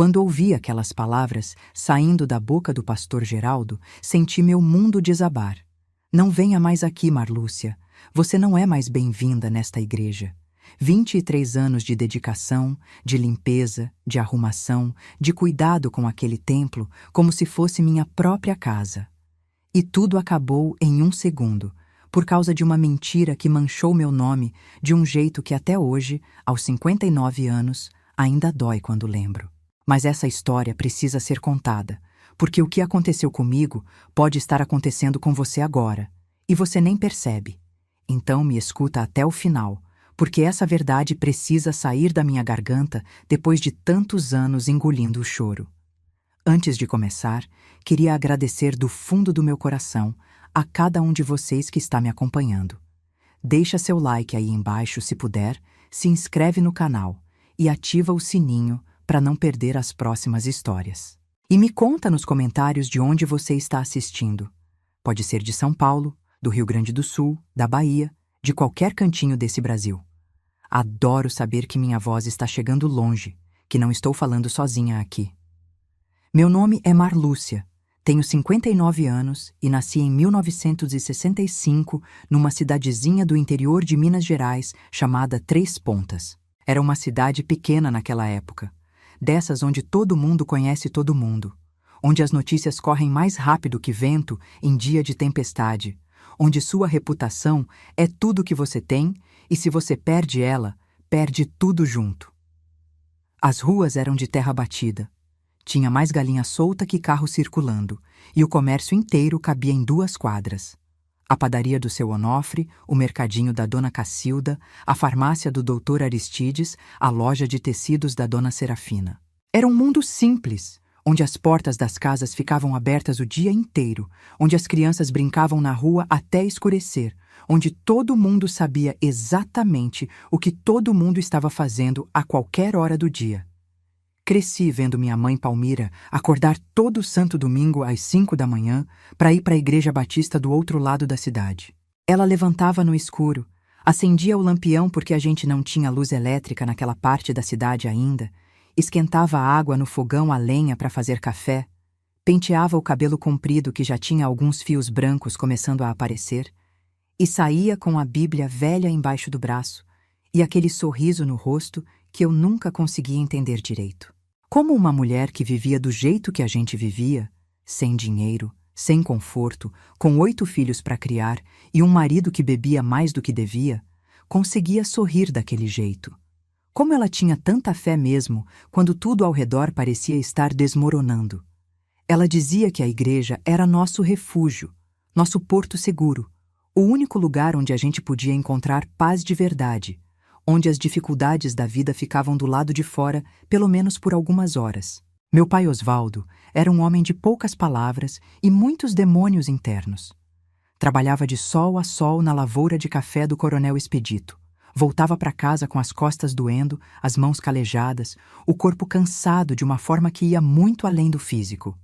Quando ouvi aquelas palavras saindo da boca do pastor Geraldo, senti meu mundo desabar. Não venha mais aqui, Marlúcia. Você não é mais bem-vinda nesta igreja. 23 anos de dedicação, de limpeza, de arrumação, de cuidado com aquele templo, como se fosse minha própria casa. E tudo acabou em um segundo, por causa de uma mentira que manchou meu nome de um jeito que até hoje, aos 59 anos, ainda dói quando lembro. Mas essa história precisa ser contada, porque o que aconteceu comigo pode estar acontecendo com você agora, e você nem percebe. Então me escuta até o final, porque essa verdade precisa sair da minha garganta depois de tantos anos engolindo o choro. Antes de começar, queria agradecer do fundo do meu coração a cada um de vocês que está me acompanhando. Deixa seu like aí embaixo se puder, se inscreve no canal e ativa o sininho para não perder as próximas histórias. E me conta nos comentários de onde você está assistindo. Pode ser de São Paulo, do Rio Grande do Sul, da Bahia, de qualquer cantinho desse Brasil. Adoro saber que minha voz está chegando longe, que não estou falando sozinha aqui. Meu nome é Marlúcia, tenho 59 anos e nasci em 1965 numa cidadezinha do interior de Minas Gerais chamada Três Pontas. Era uma cidade pequena naquela época, dessas onde todo mundo conhece todo mundo, onde as notícias correm mais rápido que vento em dia de tempestade, onde sua reputação é tudo que você tem e se você perde ela, perde tudo junto. As ruas eram de terra batida. Tinha mais galinha solta que carro circulando, e o comércio inteiro cabia em 2 quadras. A padaria do seu Onofre, o mercadinho da dona Cacilda, a farmácia do doutor Aristides, a loja de tecidos da dona Serafina. Era um mundo simples, onde as portas das casas ficavam abertas o dia inteiro, onde as crianças brincavam na rua até escurecer, onde todo mundo sabia exatamente o que todo mundo estava fazendo a qualquer hora do dia. Cresci vendo minha mãe Palmira acordar todo santo domingo às 5 da manhã para ir para a igreja batista do outro lado da cidade. Ela levantava no escuro, acendia o lampião porque a gente não tinha luz elétrica naquela parte da cidade ainda, esquentava a água no fogão a lenha para fazer café, penteava o cabelo comprido que já tinha alguns fios brancos começando a aparecer, e saía com a Bíblia velha embaixo do braço e aquele sorriso no rosto que eu nunca conseguia entender direito. Como uma mulher que vivia do jeito que a gente vivia, sem dinheiro, sem conforto, com 8 filhos para criar e um marido que bebia mais do que devia, conseguia sorrir daquele jeito. Como ela tinha tanta fé mesmo quando tudo ao redor parecia estar desmoronando. Ela dizia que a igreja era nosso refúgio, nosso porto seguro, o único lugar onde a gente podia encontrar paz de verdade, onde as dificuldades da vida ficavam do lado de fora, pelo menos por algumas horas. Meu pai Osvaldo era um homem de poucas palavras e muitos demônios internos. Trabalhava de sol a sol na lavoura de café do Coronel Expedito. Voltava para casa com as costas doendo, as mãos calejadas, o corpo cansado de uma forma que ia muito além do físico.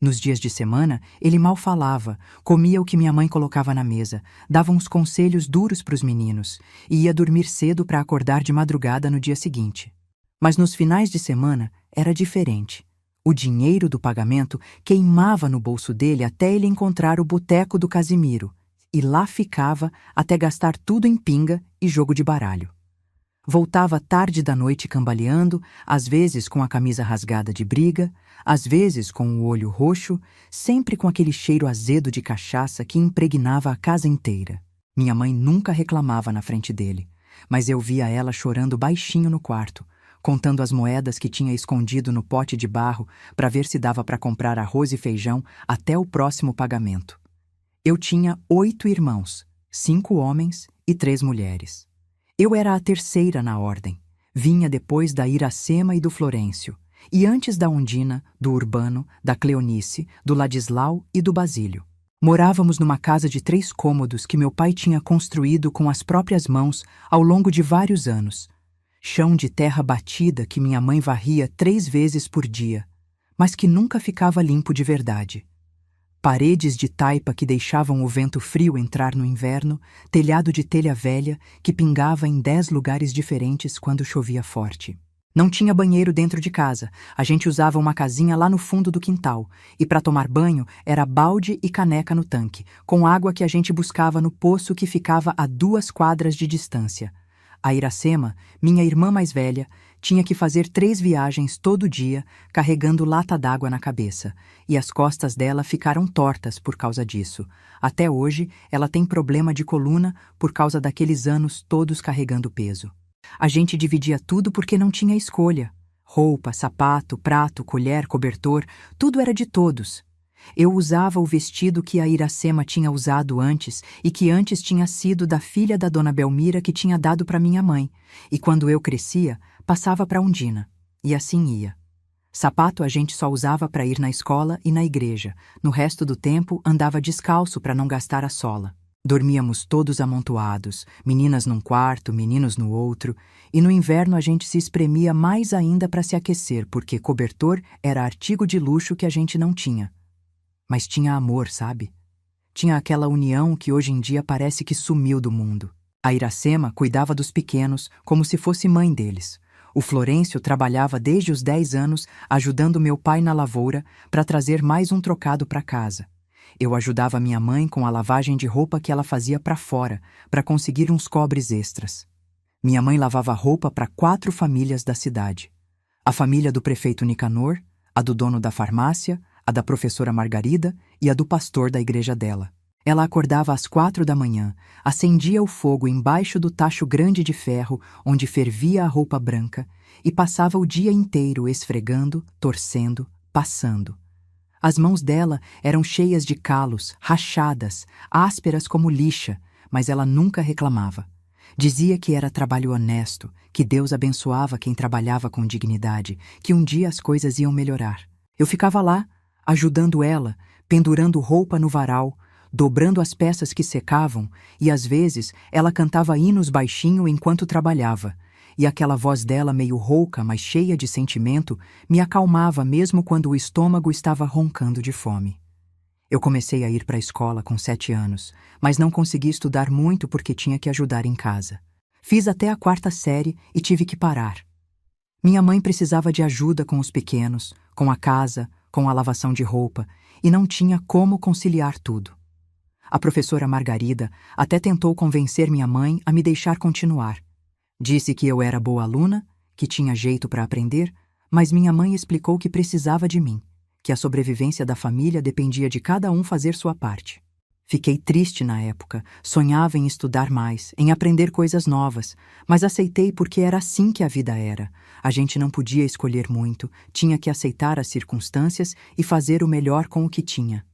Nos dias de semana, ele mal falava, comia o que minha mãe colocava na mesa, dava uns conselhos duros para os meninos e ia dormir cedo para acordar de madrugada no dia seguinte. Mas nos finais de semana era diferente. O dinheiro do pagamento queimava no bolso dele até ele encontrar o boteco do Casimiro, e lá ficava até gastar tudo em pinga e jogo de baralho. Voltava tarde da noite cambaleando, às vezes com a camisa rasgada de briga, às vezes com o olho roxo, sempre com aquele cheiro azedo de cachaça que impregnava a casa inteira. Minha mãe nunca reclamava na frente dele, mas eu via ela chorando baixinho no quarto, contando as moedas que tinha escondido no pote de barro para ver se dava para comprar arroz e feijão até o próximo pagamento. Eu tinha 8 irmãos, 5 homens e 3 mulheres. Eu era a terceira na ordem. Vinha depois da Iracema e do Florencio, e antes da Undina, do Urbano, da Cleonice, do Ladislau e do Basílio. Morávamos numa casa de 3 cômodos que meu pai tinha construído com as próprias mãos ao longo de vários anos. Chão de terra batida que minha mãe varria 3 vezes por dia, mas que nunca ficava limpo de verdade. Paredes de taipa que deixavam o vento frio entrar no inverno, telhado de telha velha que pingava em 10 lugares diferentes quando chovia forte. Não tinha banheiro dentro de casa, a gente usava uma casinha lá no fundo do quintal, e para tomar banho era balde e caneca no tanque, com água que a gente buscava no poço que ficava a 2 quadras de distância. A Iracema, minha irmã mais velha, tinha que fazer 3 viagens todo dia, carregando lata d'água na cabeça, e as costas dela ficaram tortas por causa disso. Até hoje, ela tem problema de coluna por causa daqueles anos todos carregando peso. A gente dividia tudo porque não tinha escolha. Roupa, sapato, prato, colher, cobertor, tudo era de todos. Eu usava o vestido que a Iracema tinha usado antes e que antes tinha sido da filha da dona Belmira que tinha dado para minha mãe, e quando eu crescia, passava para Undina. E assim ia. Sapato a gente só usava para ir na escola e na igreja. No resto do tempo, andava descalço para não gastar a sola. Dormíamos todos amontoados, meninas num quarto, meninos no outro, e no inverno a gente se espremia mais ainda para se aquecer, porque cobertor era artigo de luxo que a gente não tinha. Mas tinha amor, sabe? Tinha aquela união que hoje em dia parece que sumiu do mundo. A Iracema cuidava dos pequenos como se fosse mãe deles. O Florencio trabalhava desde os 10 anos ajudando meu pai na lavoura para trazer mais um trocado para casa. Eu ajudava minha mãe com a lavagem de roupa que ela fazia para fora, para conseguir uns cobres extras. Minha mãe lavava roupa para 4 famílias da cidade. A família do prefeito Nicanor, a do dono da farmácia, a da professora Margarida e a do pastor da igreja dela. Ela acordava às 4 da manhã, acendia o fogo embaixo do tacho grande de ferro onde fervia a roupa branca e passava o dia inteiro esfregando, torcendo, passando. As mãos dela eram cheias de calos, rachadas, ásperas como lixa, mas ela nunca reclamava. Dizia que era trabalho honesto, que Deus abençoava quem trabalhava com dignidade, que um dia as coisas iam melhorar. Eu ficava lá, ajudando ela, pendurando roupa no varal, dobrando as peças que secavam, e às vezes ela cantava hinos baixinho enquanto trabalhava, e aquela voz dela meio rouca, mas cheia de sentimento, me acalmava mesmo quando o estômago estava roncando de fome. Eu comecei a ir para a escola com 7 anos, mas não consegui estudar muito porque tinha que ajudar em casa. Fiz até a 4ª série e tive que parar. Minha mãe precisava de ajuda com os pequenos, com a casa, com a lavação de roupa, e não tinha como conciliar tudo. A professora Margarida até tentou convencer minha mãe a me deixar continuar. Disse que eu era boa aluna, que tinha jeito para aprender, mas minha mãe explicou que precisava de mim, que a sobrevivência da família dependia de cada um fazer sua parte. Fiquei triste na época, sonhava em estudar mais, em aprender coisas novas, mas aceitei porque era assim que a vida era. A gente não podia escolher muito, tinha que aceitar as circunstâncias e fazer o melhor com o que tinha.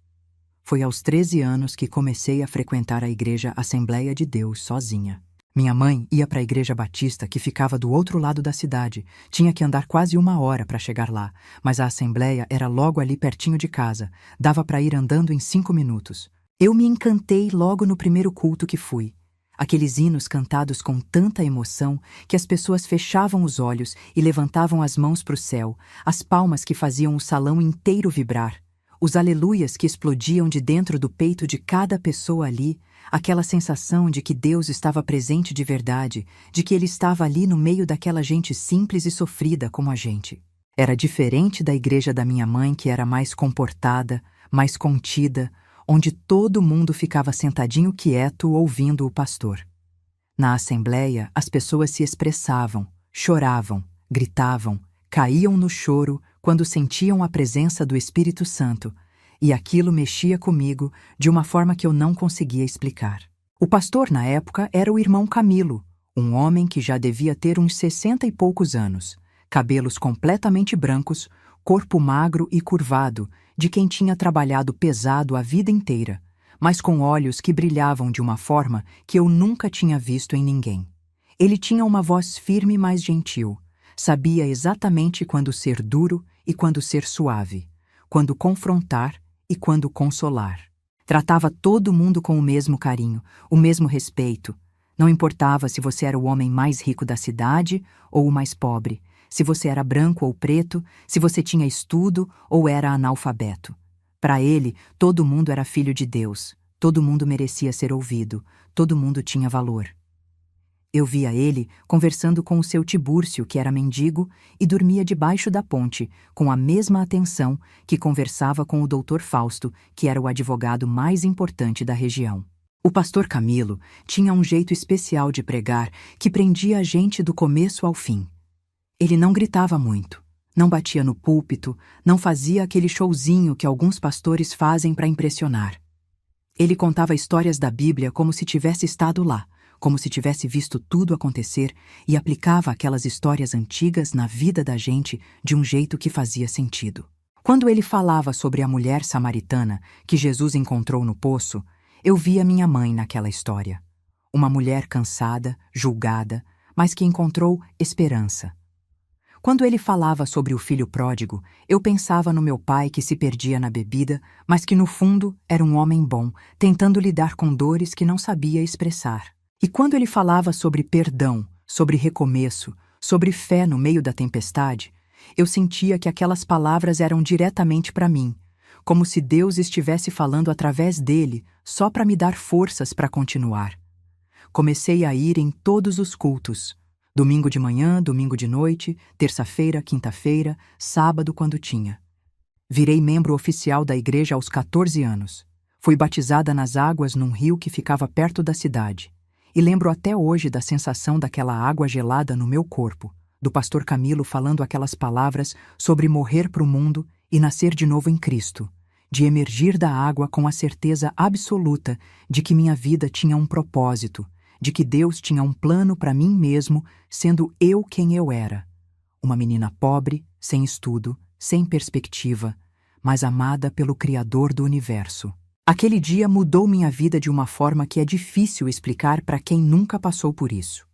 Foi aos 13 anos que comecei a frequentar a igreja Assembleia de Deus sozinha. Minha mãe ia para a igreja batista que ficava do outro lado da cidade. Tinha que andar quase 1 hora para chegar lá, mas a assembleia era logo ali pertinho de casa. Dava para ir andando em 5 minutos. Eu me encantei logo no primeiro culto que fui. Aqueles hinos cantados com tanta emoção que as pessoas fechavam os olhos e levantavam as mãos para o céu, as palmas que faziam o salão inteiro vibrar, os aleluias que explodiam de dentro do peito de cada pessoa ali, aquela sensação de que Deus estava presente de verdade, de que Ele estava ali no meio daquela gente simples e sofrida como a gente. Era diferente da igreja da minha mãe, que era mais comportada, mais contida, onde todo mundo ficava sentadinho quieto ouvindo o pastor. Na assembleia, as pessoas se expressavam, choravam, gritavam, caíam no choro quando sentiam a presença do Espírito Santo, e aquilo mexia comigo de uma forma que eu não conseguia explicar. O pastor, na época, era o irmão Camilo, um homem que já devia ter uns 60 e poucos anos, cabelos completamente brancos, corpo magro e curvado, de quem tinha trabalhado pesado a vida inteira, mas com olhos que brilhavam de uma forma que eu nunca tinha visto em ninguém. Ele tinha uma voz firme, mas gentil. Sabia exatamente quando ser duro e quando ser suave, quando confrontar e quando consolar. Tratava todo mundo com o mesmo carinho, o mesmo respeito. Não importava se você era o homem mais rico da cidade ou o mais pobre, se você era branco ou preto, se você tinha estudo ou era analfabeto. Para ele, todo mundo era filho de Deus, todo mundo merecia ser ouvido, todo mundo tinha valor. Eu via ele conversando com o seu Tibúrcio, que era mendigo, e dormia debaixo da ponte, com a mesma atenção que conversava com o doutor Fausto, que era o advogado mais importante da região. O pastor Camilo tinha um jeito especial de pregar que prendia a gente do começo ao fim. Ele não gritava muito, não batia no púlpito, não fazia aquele showzinho que alguns pastores fazem para impressionar. Ele contava histórias da Bíblia como se tivesse estado lá, como se tivesse visto tudo acontecer, e aplicava aquelas histórias antigas na vida da gente de um jeito que fazia sentido. Quando ele falava sobre a mulher samaritana que Jesus encontrou no poço, eu via minha mãe naquela história. Uma mulher cansada, julgada, mas que encontrou esperança. Quando ele falava sobre o filho pródigo, eu pensava no meu pai que se perdia na bebida, mas que no fundo era um homem bom, tentando lidar com dores que não sabia expressar. E quando ele falava sobre perdão, sobre recomeço, sobre fé no meio da tempestade, eu sentia que aquelas palavras eram diretamente para mim, como se Deus estivesse falando através dele, só para me dar forças para continuar. Comecei a ir em todos os cultos, domingo de manhã, domingo de noite, terça-feira, quinta-feira, sábado quando tinha. Virei membro oficial da igreja aos 14 anos. Fui batizada nas águas num rio que ficava perto da cidade. E lembro até hoje da sensação daquela água gelada no meu corpo, do pastor Camilo falando aquelas palavras sobre morrer para o mundo e nascer de novo em Cristo, de emergir da água com a certeza absoluta de que minha vida tinha um propósito, de que Deus tinha um plano para mim mesmo, sendo eu quem eu era. Uma menina pobre, sem estudo, sem perspectiva, mas amada pelo Criador do universo. Aquele dia mudou minha vida de uma forma que é difícil explicar para quem nunca passou por isso.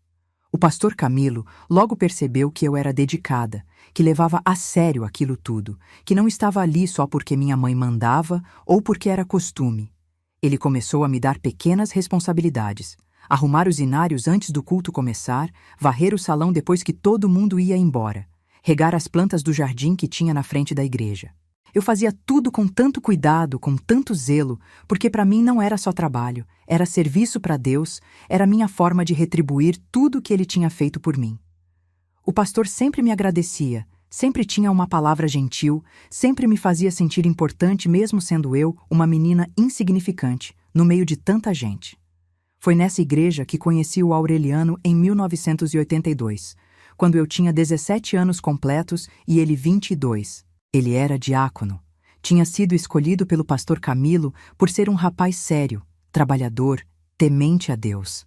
O pastor Camilo logo percebeu que eu era dedicada, que levava a sério aquilo tudo, que não estava ali só porque minha mãe mandava ou porque era costume. Ele começou a me dar pequenas responsabilidades: arrumar os inários antes do culto começar, varrer o salão depois que todo mundo ia embora, regar as plantas do jardim que tinha na frente da igreja. Eu fazia tudo com tanto cuidado, com tanto zelo, porque para mim não era só trabalho, era serviço para Deus, era minha forma de retribuir tudo o que Ele tinha feito por mim. O pastor sempre me agradecia, sempre tinha uma palavra gentil, sempre me fazia sentir importante mesmo sendo eu uma menina insignificante, no meio de tanta gente. Foi nessa igreja que conheci o Aureliano em 1982, quando eu tinha 17 anos completos e ele 22. Ele era diácono. Tinha sido escolhido pelo pastor Camilo por ser um rapaz sério, trabalhador, temente a Deus.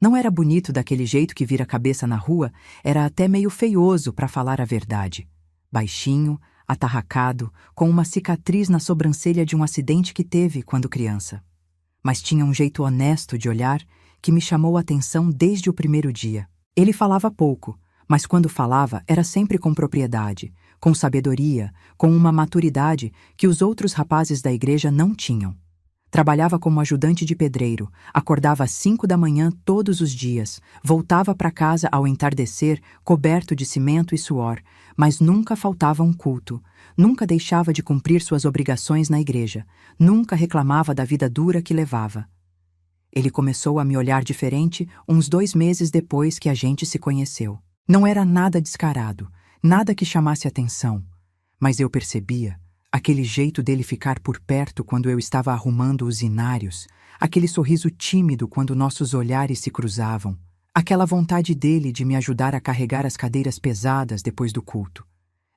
Não era bonito daquele jeito que vira a cabeça na rua, era até meio feioso para falar a verdade. Baixinho, atarracado, com uma cicatriz na sobrancelha de um acidente que teve quando criança. Mas tinha um jeito honesto de olhar que me chamou a atenção desde o primeiro dia. Ele falava pouco, mas quando falava era sempre com propriedade, com sabedoria, com uma maturidade que os outros rapazes da igreja não tinham. Trabalhava como ajudante de pedreiro, acordava às 5 da manhã todos os dias, voltava para casa ao entardecer coberto de cimento e suor, mas nunca faltava um culto, nunca deixava de cumprir suas obrigações na igreja, nunca reclamava da vida dura que levava. Ele começou a me olhar diferente uns 2 meses depois que a gente se conheceu. Não era nada descarado, nada que chamasse atenção, mas eu percebia aquele jeito dele ficar por perto quando eu estava arrumando os inários, aquele sorriso tímido quando nossos olhares se cruzavam, aquela vontade dele de me ajudar a carregar as cadeiras pesadas depois do culto.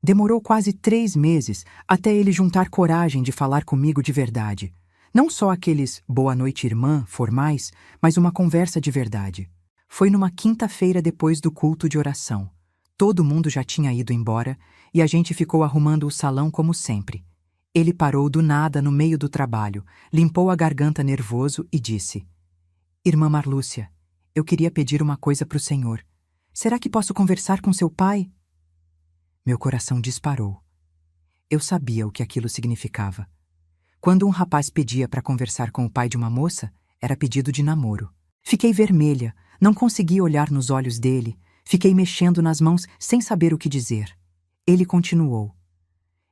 Demorou quase 3 meses até ele juntar coragem de falar comigo de verdade. Não só aqueles "boa noite, irmã" formais, mas uma conversa de verdade. Foi numa quinta-feira depois do culto de oração. Todo mundo já tinha ido embora e a gente ficou arrumando o salão como sempre. Ele parou do nada no meio do trabalho, limpou a garganta nervoso e disse: "Irmã Marlúcia, eu queria pedir uma coisa para o senhor. Será que posso conversar com seu pai?" Meu coração disparou. Eu sabia o que aquilo significava. Quando um rapaz pedia para conversar com o pai de uma moça, era pedido de namoro. Fiquei vermelha, não consegui olhar nos olhos dele, fiquei mexendo nas mãos sem saber o que dizer. Ele continuou: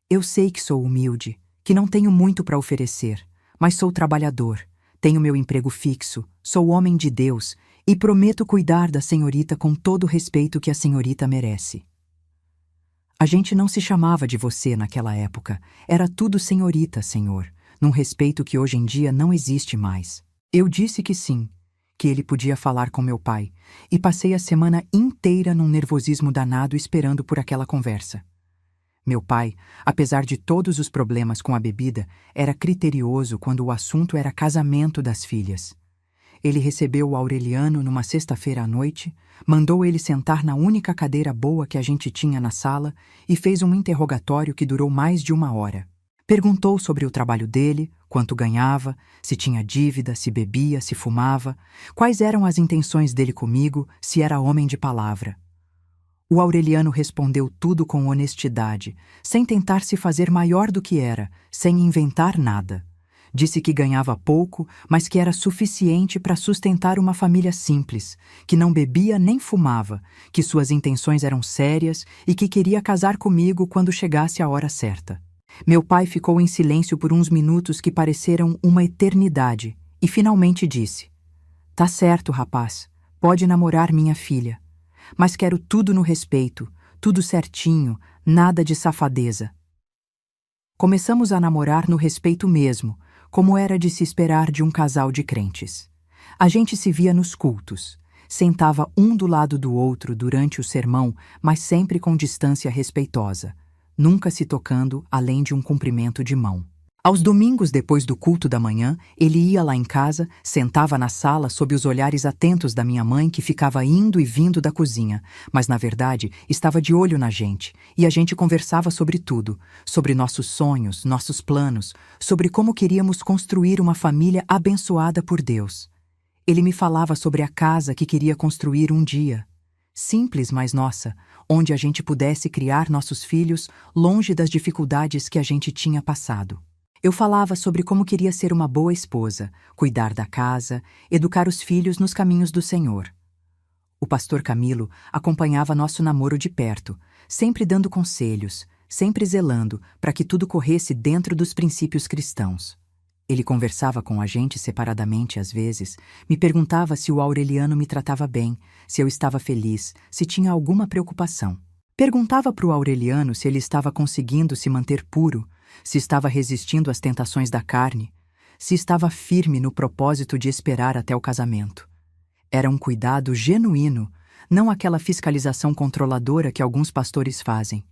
"Eu sei que sou humilde, que não tenho muito para oferecer, mas sou trabalhador, tenho meu emprego fixo, sou homem de Deus E prometo cuidar da senhorita com todo o respeito que a senhorita merece. A gente não se chamava de você naquela época. Era tudo senhorita, senhor, num respeito que hoje em dia não existe mais. Eu disse que sim, que ele podia falar com meu pai, e passei a semana inteira num nervosismo danado esperando por aquela conversa. Meu pai, apesar de todos os problemas com a bebida, era criterioso quando o assunto era casamento das filhas. Ele recebeu o Aureliano numa sexta-feira à noite, mandou ele sentar na única cadeira boa que a gente tinha na sala e fez um interrogatório que durou mais de 1 hora. Perguntou sobre o trabalho dele, quanto ganhava, se tinha dívida, se bebia, se fumava, quais eram as intenções dele comigo, se era homem de palavra. O Aureliano respondeu tudo com honestidade, sem tentar se fazer maior do que era, sem inventar nada. Disse que ganhava pouco, mas que era suficiente para sustentar uma família simples, que não bebia nem fumava, que suas intenções eram sérias e que queria casar comigo quando chegasse a hora certa. Meu pai ficou em silêncio por uns minutos que pareceram uma eternidade e finalmente disse: "Tá certo, rapaz, pode namorar minha filha. Mas quero tudo no respeito, tudo certinho, nada de safadeza." Começamos a namorar no respeito mesmo, como era de se esperar de um casal de crentes. A gente se via nos cultos, sentava um do lado do outro durante o sermão, mas sempre com distância respeitosa, nunca se tocando além de um cumprimento de mão. Aos domingos, depois do culto da manhã, ele ia lá em casa, sentava na sala sob os olhares atentos da minha mãe, que ficava indo e vindo da cozinha, mas na verdade estava de olho na gente, e a gente conversava sobre tudo, sobre nossos sonhos, nossos planos, sobre como queríamos construir uma família abençoada por Deus. Ele me falava sobre a casa que queria construir um dia. Simples, mas nossa, onde a gente pudesse criar nossos filhos longe das dificuldades que a gente tinha passado. Eu falava sobre como queria ser uma boa esposa, cuidar da casa, educar os filhos nos caminhos do Senhor. O pastor Camilo acompanhava nosso namoro de perto, sempre dando conselhos, sempre zelando para que tudo corresse dentro dos princípios cristãos. Ele conversava com a gente separadamente às vezes, me perguntava se o Aureliano me tratava bem, se eu estava feliz, se tinha alguma preocupação. Perguntava para o Aureliano se ele estava conseguindo se manter puro, se estava resistindo às tentações da carne, se estava firme no propósito de esperar até o casamento. Era um cuidado genuíno, não aquela fiscalização controladora que alguns pastores fazem.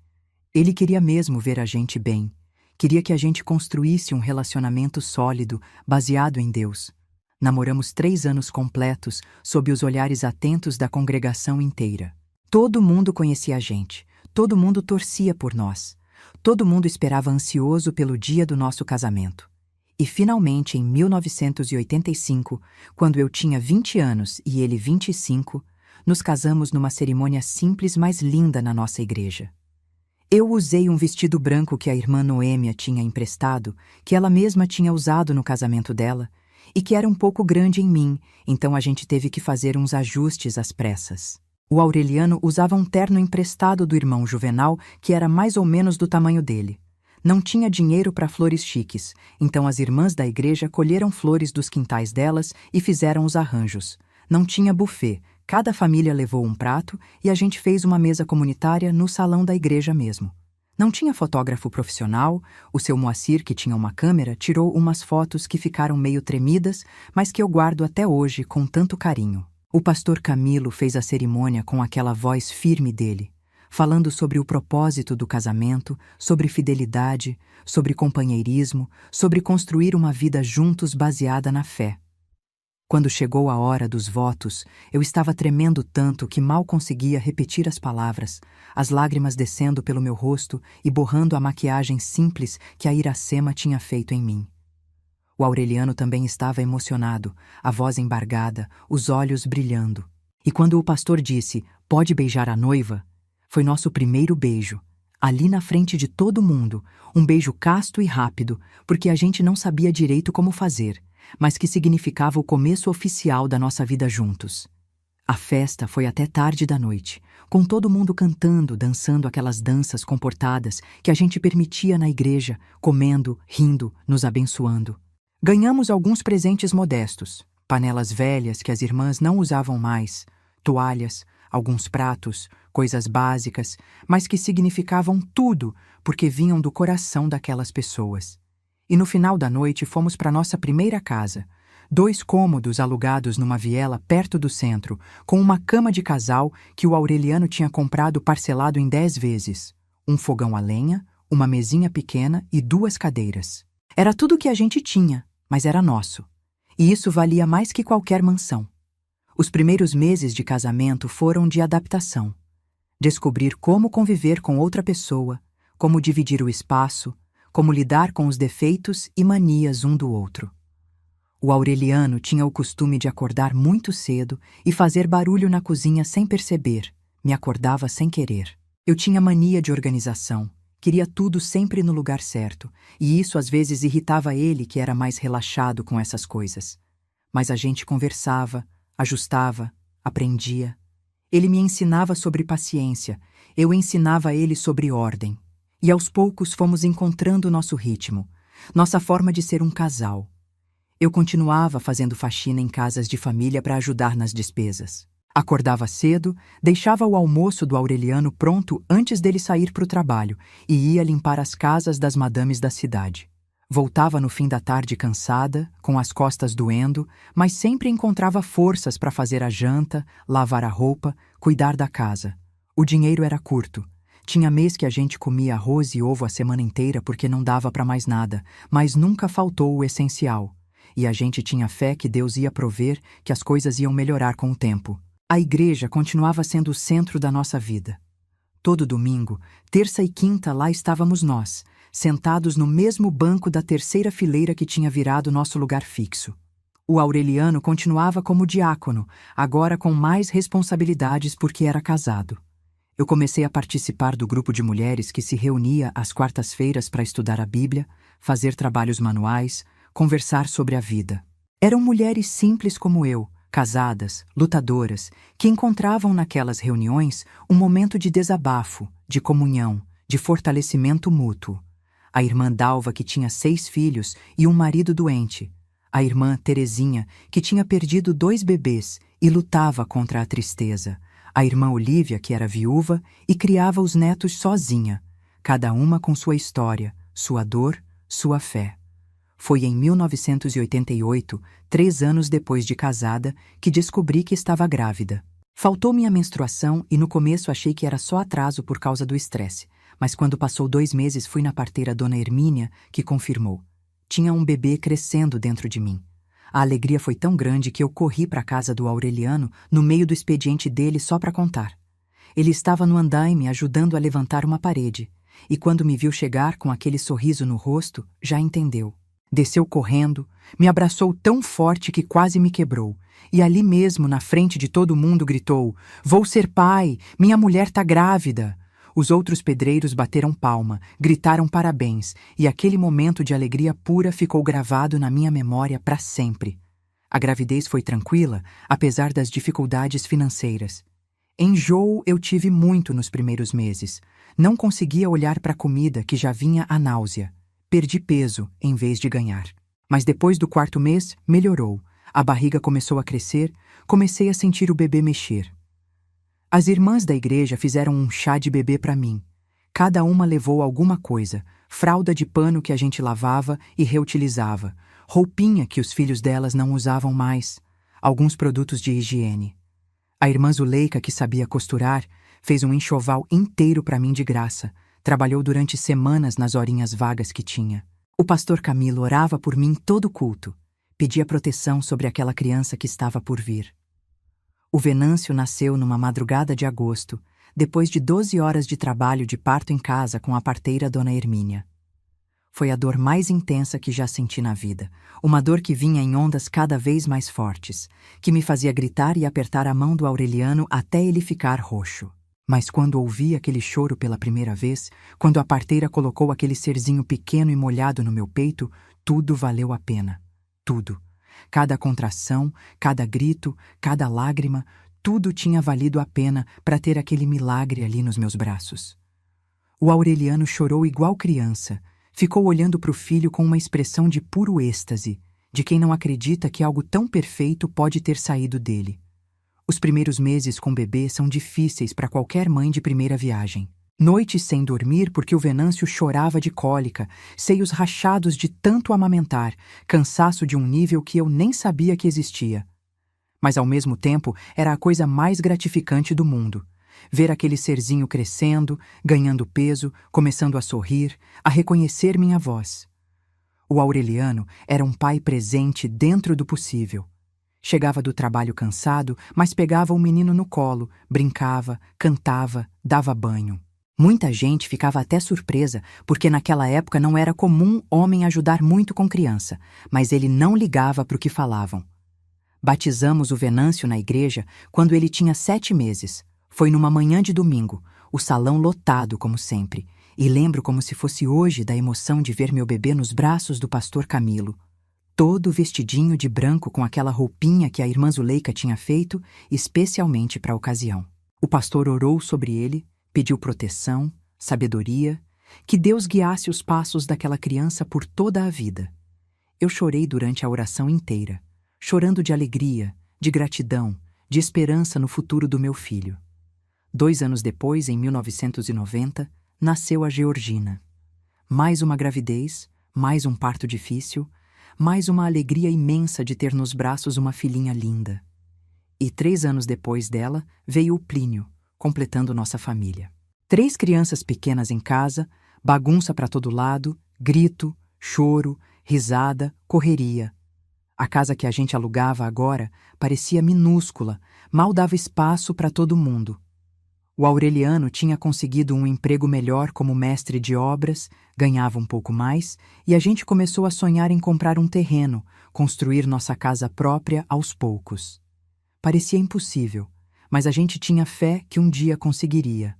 Ele queria mesmo ver a gente bem, queria que a gente construísse um relacionamento sólido, baseado em Deus. Namoramos 3 anos completos, sob os olhares atentos da congregação inteira. Todo mundo conhecia a gente, todo mundo torcia por nós. Todo mundo esperava ansioso pelo dia do nosso casamento. E finalmente, em 1985, quando eu tinha 20 anos e ele 25, nos casamos numa cerimônia simples, mas linda na nossa igreja. Eu usei um vestido branco que a irmã Noêmia tinha emprestado, que ela mesma tinha usado no casamento dela, e que era um pouco grande em mim, então a gente teve que fazer uns ajustes às pressas. O Aureliano usava um terno emprestado do irmão Juvenal, que era mais ou menos do tamanho dele. Não tinha dinheiro para flores chiques, então as irmãs da igreja colheram flores dos quintais delas e fizeram os arranjos. Não tinha buffet, cada família levou um prato e a gente fez uma mesa comunitária no salão da igreja mesmo. Não tinha fotógrafo profissional, o seu Moacir, que tinha uma câmera, tirou umas fotos que ficaram meio tremidas, mas que eu guardo até hoje com tanto carinho. O pastor Camilo fez a cerimônia com aquela voz firme dele, falando sobre o propósito do casamento, sobre fidelidade, sobre companheirismo, sobre construir uma vida juntos baseada na fé. Quando chegou a hora dos votos, eu estava tremendo tanto que mal conseguia repetir as palavras, as lágrimas descendo pelo meu rosto e borrando a maquiagem simples que a Iracema tinha feito em mim. O Aureliano também estava emocionado, a voz embargada, os olhos brilhando. E quando o pastor disse, "Pode beijar a noiva", foi nosso primeiro beijo, ali na frente de todo mundo, um beijo casto e rápido, porque a gente não sabia direito como fazer, mas que significava o começo oficial da nossa vida juntos. A festa foi até tarde da noite, com todo mundo cantando, dançando aquelas danças comportadas que a gente permitia na igreja, comendo, rindo, nos abençoando. Ganhamos alguns presentes modestos, Panelas velhas que as irmãs não usavam mais, toalhas, alguns pratos, coisas básicas, mas que significavam tudo porque vinham do coração daquelas pessoas. E no final da noite fomos para nossa primeira casa, 2 cômodos alugados numa viela perto do centro, com uma cama de casal que o Aureliano tinha comprado parcelado em 10 vezes, um fogão a lenha, uma mesinha pequena e 2 cadeiras. Era tudo o que a gente tinha, mas era nosso. E isso valia mais que qualquer mansão. Os primeiros meses de casamento foram de adaptação. Descobrir como conviver com outra pessoa, como dividir o espaço, como lidar com os defeitos e manias um do outro. O Aureliano tinha o costume de acordar muito cedo e fazer barulho na cozinha sem perceber, me acordava sem querer. Eu tinha mania de organização, queria tudo sempre no lugar certo, e isso às vezes irritava ele, que era mais relaxado com essas coisas. Mas a gente conversava, ajustava, aprendia. Ele me ensinava sobre paciência, eu ensinava ele sobre ordem. E aos poucos fomos encontrando nosso ritmo, nossa forma de ser um casal. Eu continuava fazendo faxina em casas de família para ajudar nas despesas. Acordava cedo, deixava o almoço do Aureliano pronto antes dele sair para o trabalho e ia limpar as casas das madames da cidade. Voltava no fim da tarde cansada, com as costas doendo, mas sempre encontrava forças para fazer a janta, lavar a roupa, cuidar da casa. O dinheiro era curto. Tinha mês que a gente comia arroz e ovo a semana inteira porque não dava para mais nada, mas nunca faltou o essencial. E a gente tinha fé que Deus ia prover, que as coisas iam melhorar com o tempo. A igreja continuava sendo o centro da nossa vida. Todo domingo, terça e quinta, lá estávamos nós, sentados no mesmo banco da terceira fileira que tinha virado nosso lugar fixo. O Aureliano continuava como diácono, agora com mais responsabilidades porque era casado. Eu comecei a participar do grupo de mulheres que se reunia às quartas-feiras para estudar a Bíblia, fazer trabalhos manuais, conversar sobre a vida. Eram mulheres simples como eu, casadas, lutadoras, que encontravam naquelas reuniões um momento de desabafo, de comunhão, de fortalecimento mútuo. A irmã Dalva, que tinha 6 filhos e um marido doente. A irmã Terezinha, que tinha perdido 2 bebês e lutava contra a tristeza. A irmã Olívia, que era viúva e criava os netos sozinha, cada uma com sua história, sua dor, sua fé. Foi em 1988, 3 anos depois de casada, que descobri que estava grávida. Faltou minha menstruação e no começo achei que era só atraso por causa do estresse, mas quando passou 2 meses fui na parteira Dona Hermínia, que confirmou. Tinha um bebê crescendo dentro de mim. A alegria foi tão grande que eu corri para a casa do Aureliano, no meio do expediente dele só para contar. Ele estava no andaime ajudando a levantar uma parede, e quando me viu chegar com aquele sorriso no rosto, já entendeu. Desceu correndo, me abraçou tão forte que quase me quebrou, e ali mesmo, na frente de todo mundo, gritou: "Vou ser pai! Minha mulher tá grávida!" Os outros pedreiros bateram palma, gritaram parabéns, e aquele momento de alegria pura ficou gravado na minha memória para sempre. A gravidez foi tranquila, apesar das dificuldades financeiras. Enjoo eu tive muito nos primeiros meses. Não conseguia olhar para a comida que já vinha a náusea. Perdi peso em vez de ganhar. Mas depois do 4º mês, melhorou. A barriga começou a crescer, comecei a sentir o bebê mexer. As irmãs da igreja fizeram um chá de bebê para mim. Cada uma levou alguma coisa, fralda de pano que a gente lavava e reutilizava, roupinha que os filhos delas não usavam mais, alguns produtos de higiene. A irmã Zuleika, que sabia costurar, fez um enxoval inteiro para mim de graça. Trabalhou durante semanas nas horinhas vagas que tinha. O pastor Camilo orava por mim todo culto. Pedia proteção sobre aquela criança que estava por vir. O Venâncio nasceu numa madrugada de agosto, depois de 12 horas de trabalho de parto em casa com a parteira Dona Hermínia. Foi a dor mais intensa que já senti na vida, uma dor que vinha em ondas cada vez mais fortes, que me fazia gritar e apertar a mão do Aureliano até ele ficar roxo. Mas quando ouvi aquele choro pela primeira vez, quando a parteira colocou aquele serzinho pequeno e molhado no meu peito, tudo valeu a pena. Tudo. Cada contração, cada grito, cada lágrima, tudo tinha valido a pena para ter aquele milagre ali nos meus braços. O Aureliano chorou igual criança, ficou olhando para o filho com uma expressão de puro êxtase. de quem não acredita que algo tão perfeito pode ter saído dele. Os primeiros meses com bebê são difíceis para qualquer mãe de primeira viagem. Noites sem dormir porque o Venâncio chorava de cólica, seios rachados de tanto amamentar, cansaço de um nível que eu nem sabia que existia. Mas ao mesmo tempo era a coisa mais gratificante do mundo. Ver aquele serzinho crescendo, ganhando peso, começando a sorrir, a reconhecer minha voz. O Aureliano era um pai presente dentro do possível. Chegava do trabalho cansado, mas pegava o menino no colo, brincava, cantava, dava banho. Muita gente ficava até surpresa, porque naquela época não era comum homem ajudar muito com criança, mas ele não ligava para o que falavam. Batizamos o Venâncio na igreja quando ele tinha 7 meses. Foi numa manhã de domingo, o salão lotado como sempre, e lembro como se fosse hoje da emoção de ver meu bebê nos braços do pastor Camilo, todo vestidinho de branco com aquela roupinha que a irmã Zuleika tinha feito especialmente para a ocasião. O pastor orou sobre ele, pediu proteção, sabedoria, que Deus guiasse os passos daquela criança por toda a vida. Eu chorei durante a oração inteira, chorando de alegria, de gratidão, de esperança no futuro do meu filho. 2 anos depois, em 1990, nasceu a Georgina. Mais uma gravidez, mais um parto difícil, mais uma alegria imensa de ter nos braços uma filhinha linda. E 3 anos depois dela, veio o Plínio, completando nossa família. 3 crianças pequenas em casa, bagunça para todo lado, grito, choro, risada, correria. A casa que a gente alugava agora parecia minúscula, mal dava espaço para todo mundo. O Aureliano tinha conseguido um emprego melhor como mestre de obras, ganhava um pouco mais, e a gente começou a sonhar em comprar um terreno, construir nossa casa própria aos poucos. Parecia impossível, mas a gente tinha fé que um dia conseguiria.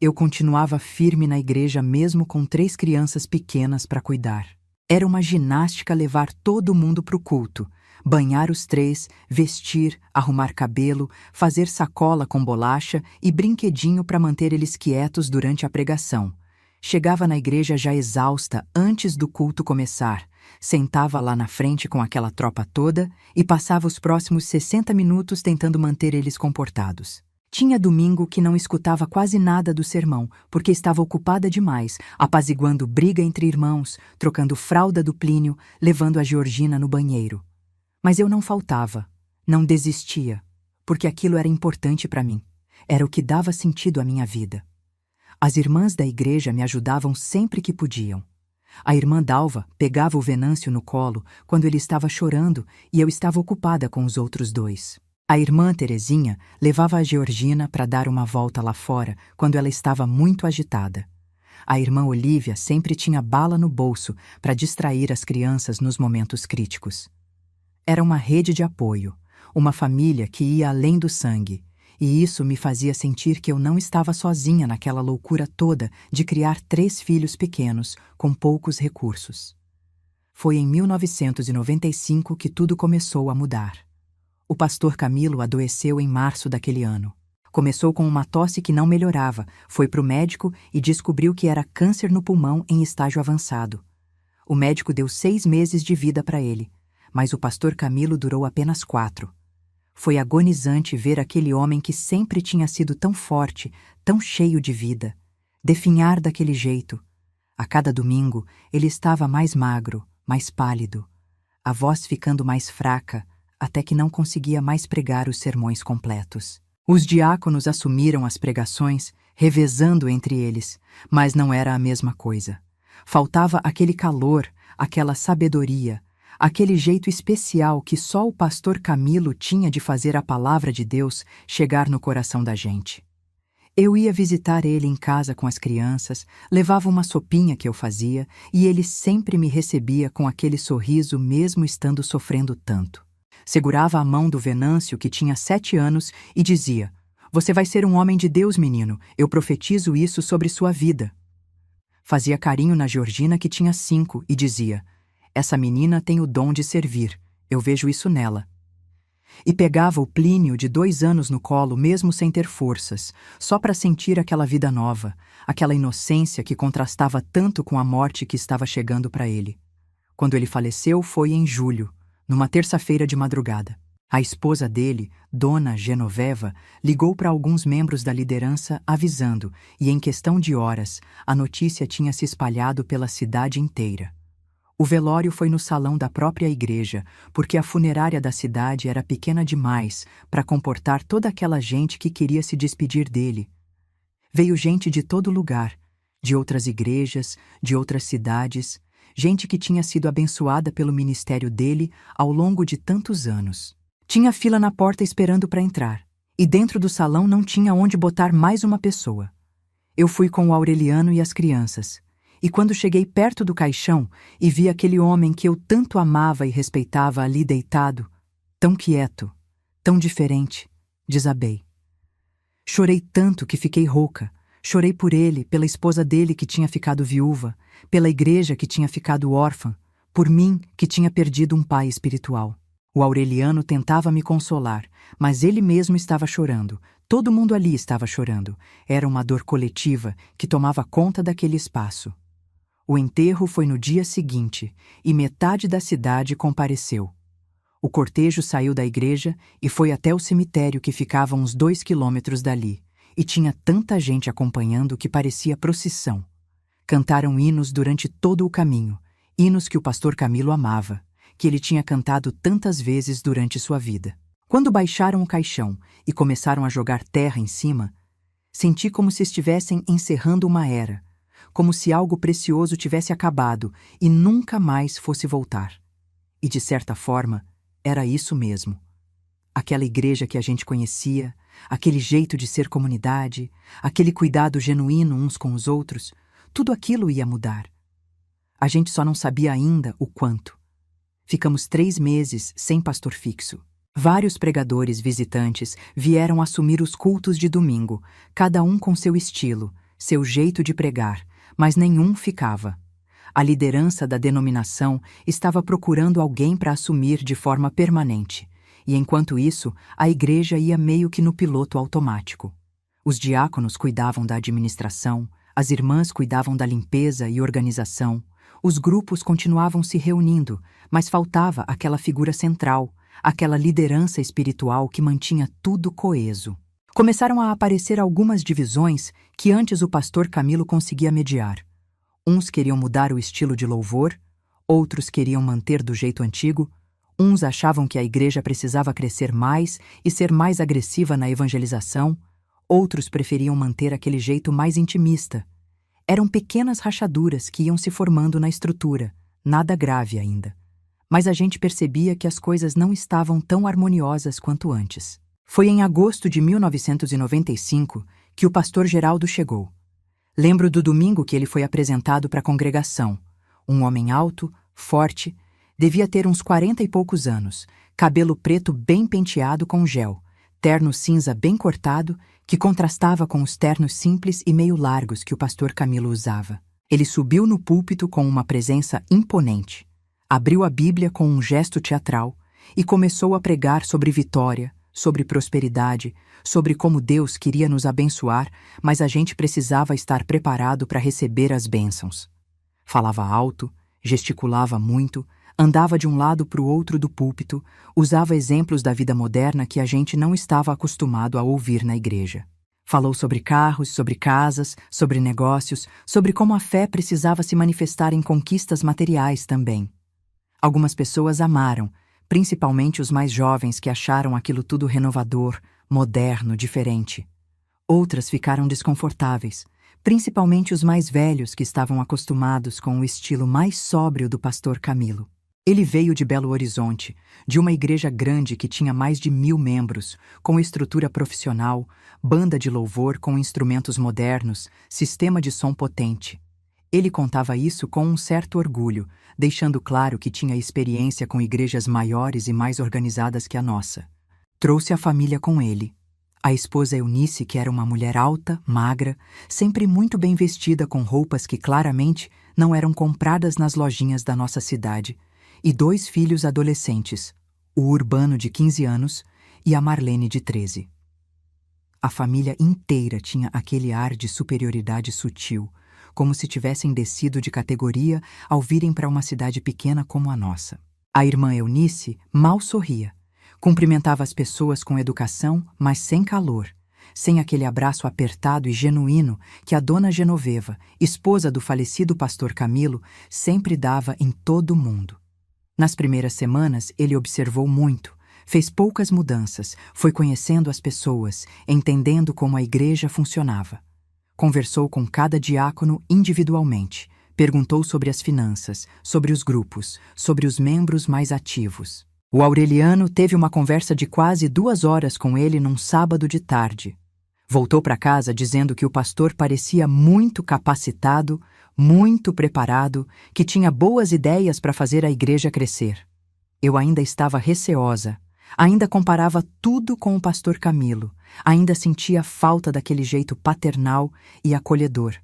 Eu continuava firme na igreja mesmo com 3 crianças pequenas para cuidar. Era uma ginástica levar todo mundo para o culto, banhar os 3, vestir, arrumar cabelo, fazer sacola com bolacha e brinquedinho para manter eles quietos durante a pregação. Chegava na igreja já exausta antes do culto começar, sentava lá na frente com aquela tropa toda e passava os próximos 60 minutos tentando manter eles comportados. Tinha domingo que não escutava quase nada do sermão, porque estava ocupada demais, apaziguando briga entre irmãos, trocando fralda do Plínio, levando a Georgina no banheiro. Mas eu não faltava, não desistia, porque aquilo era importante para mim. Era o que dava sentido à minha vida. As irmãs da igreja me ajudavam sempre que podiam. A irmã Dalva pegava o Venâncio no colo quando ele estava chorando e eu estava ocupada com os outros 2. A irmã Terezinha levava a Georgina para dar uma volta lá fora quando ela estava muito agitada. A irmã Olívia sempre tinha bala no bolso para distrair as crianças nos momentos críticos. Era uma rede de apoio, uma família que ia além do sangue, e isso me fazia sentir que eu não estava sozinha naquela loucura toda de criar 3 filhos pequenos com poucos recursos. Foi em 1995 que tudo começou a mudar. O pastor Camilo adoeceu em março daquele ano. Começou com uma tosse que não melhorava, foi para o médico e descobriu que era câncer no pulmão em estágio avançado. O médico deu 6 meses de vida para ele, mas o pastor Camilo durou apenas 4. Foi agonizante ver aquele homem que sempre tinha sido tão forte, tão cheio de vida, definhar daquele jeito. A cada domingo, ele estava mais magro, mais pálido, a voz ficando mais fraca, até que não conseguia mais pregar os sermões completos. Os diáconos assumiram as pregações, revezando entre eles, mas não era a mesma coisa. Faltava aquele calor, aquela sabedoria, aquele jeito especial que só o pastor Camilo tinha de fazer a palavra de Deus chegar no coração da gente. Eu ia visitar ele em casa com as crianças, levava uma sopinha que eu fazia e ele sempre me recebia com aquele sorriso mesmo estando sofrendo tanto. Segurava a mão do Venâncio, que tinha 7 anos, e dizia: "Você vai ser um homem de Deus, menino, eu profetizo isso sobre sua vida." Fazia carinho na Georgina, que tinha 5, e dizia: "Essa menina tem o dom de servir, eu vejo isso nela." E pegava o Plínio de 2 anos no colo mesmo sem ter forças, só para sentir aquela vida nova, aquela inocência que contrastava tanto com a morte que estava chegando para ele. Quando ele faleceu foi em julho. numa terça-feira de madrugada. A esposa dele, Dona Genoveva, ligou para alguns membros da liderança avisando, e em questão de horas, a notícia tinha se espalhado pela cidade inteira. O velório foi no salão da própria igreja, porque a funerária da cidade era pequena demais para comportar toda aquela gente que queria se despedir dele. Veio gente de todo lugar, de outras igrejas, de outras cidades, gente que tinha sido abençoada pelo ministério dele ao longo de tantos anos. Tinha fila na porta esperando para entrar, e dentro do salão não tinha onde botar mais uma pessoa. Eu fui com o Aureliano e as crianças, e quando cheguei perto do caixão e vi aquele homem que eu tanto amava e respeitava ali deitado, tão quieto, tão diferente, desabei. Chorei tanto que fiquei rouca. Chorei por ele, pela esposa dele que tinha ficado viúva, pela igreja que tinha ficado órfã, por mim que tinha perdido um pai espiritual. O Aureliano tentava me consolar, mas ele mesmo estava chorando. Todo mundo ali estava chorando. Era uma dor coletiva que tomava conta daquele espaço. O enterro foi no dia seguinte, e metade da cidade compareceu. O cortejo saiu da igreja e foi até o cemitério que ficava a uns 2 quilômetros dali, e tinha tanta gente acompanhando que parecia procissão. Cantaram hinos durante todo o caminho, hinos que o pastor Camilo amava, que ele tinha cantado tantas vezes durante sua vida. Quando baixaram o caixão e começaram a jogar terra em cima, senti como se estivessem encerrando uma era, como se algo precioso tivesse acabado e nunca mais fosse voltar. E de certa forma, era isso mesmo. Aquela igreja que a gente conhecia, aquele jeito de ser comunidade, aquele cuidado genuíno uns com os outros, tudo aquilo ia mudar. A gente só não sabia ainda o quanto. Ficamos 3 meses sem pastor fixo. Vários pregadores visitantes vieram assumir os cultos de domingo, cada um com seu estilo, seu jeito de pregar, mas nenhum ficava. A liderança da denominação estava procurando alguém para assumir de forma permanente, e enquanto isso, a igreja ia meio que no piloto automático. Os diáconos cuidavam da administração, as irmãs cuidavam da limpeza e organização, os grupos continuavam se reunindo, mas faltava aquela figura central, aquela liderança espiritual que mantinha tudo coeso. Começaram a aparecer algumas divisões que antes o pastor Camilo conseguia mediar. Uns queriam mudar o estilo de louvor, outros queriam manter do jeito antigo, uns achavam que a igreja precisava crescer mais e ser mais agressiva na evangelização, outros preferiam manter aquele jeito mais intimista. Eram pequenas rachaduras que iam se formando na estrutura, nada grave ainda. Mas a gente percebia que as coisas não estavam tão harmoniosas quanto antes. Foi em agosto de 1995 que o pastor Geraldo chegou. Lembro do domingo que ele foi apresentado para a congregação. Um homem alto, forte, devia ter uns 40 e poucos anos, cabelo preto bem penteado com gel, terno cinza bem cortado, que contrastava com os ternos simples e meio largos que o pastor Camilo usava. Ele subiu no púlpito com uma presença imponente, abriu a Bíblia com um gesto teatral e começou a pregar sobre vitória, sobre prosperidade, sobre como Deus queria nos abençoar, mas a gente precisava estar preparado para receber as bênçãos. Falava alto, gesticulava muito, andava de um lado para o outro do púlpito, usava exemplos da vida moderna que a gente não estava acostumado a ouvir na igreja. Falou sobre carros, sobre casas, sobre negócios, sobre como a fé precisava se manifestar em conquistas materiais também. Algumas pessoas amaram, principalmente os mais jovens que acharam aquilo tudo renovador, moderno, diferente. Outras ficaram desconfortáveis, principalmente os mais velhos que estavam acostumados com o estilo mais sóbrio do pastor Camilo. Ele veio de Belo Horizonte, de uma igreja grande que tinha mais de 1000 membros, com estrutura profissional, banda de louvor com instrumentos modernos, sistema de som potente. Ele contava isso com um certo orgulho, deixando claro que tinha experiência com igrejas maiores e mais organizadas que a nossa. Trouxe a família com ele. A esposa Eunice, que era uma mulher alta, magra, sempre muito bem vestida com roupas que claramente não eram compradas nas lojinhas da nossa cidade, e 2 filhos adolescentes, o Urbano de 15 anos e a Marlene de 13. A família inteira tinha aquele ar de superioridade sutil, como se tivessem descido de categoria ao virem para uma cidade pequena como a nossa. A irmã Eunice mal sorria. Cumprimentava as pessoas com educação, mas sem calor, sem aquele abraço apertado e genuíno que a dona Genoveva, esposa do falecido pastor Camilo, sempre dava em todo o mundo. Nas primeiras semanas, ele observou muito, fez poucas mudanças, foi conhecendo as pessoas, entendendo como a igreja funcionava. Conversou com cada diácono individualmente, perguntou sobre as finanças, sobre os grupos, sobre os membros mais ativos. O Aureliano teve uma conversa de quase 2 horas com ele num sábado de tarde. Voltou para casa dizendo que o pastor parecia muito capacitado, muito preparado, que tinha boas ideias para fazer a igreja crescer. Eu ainda estava receosa, ainda comparava tudo com o pastor Camilo, ainda sentia falta daquele jeito paternal e acolhedor.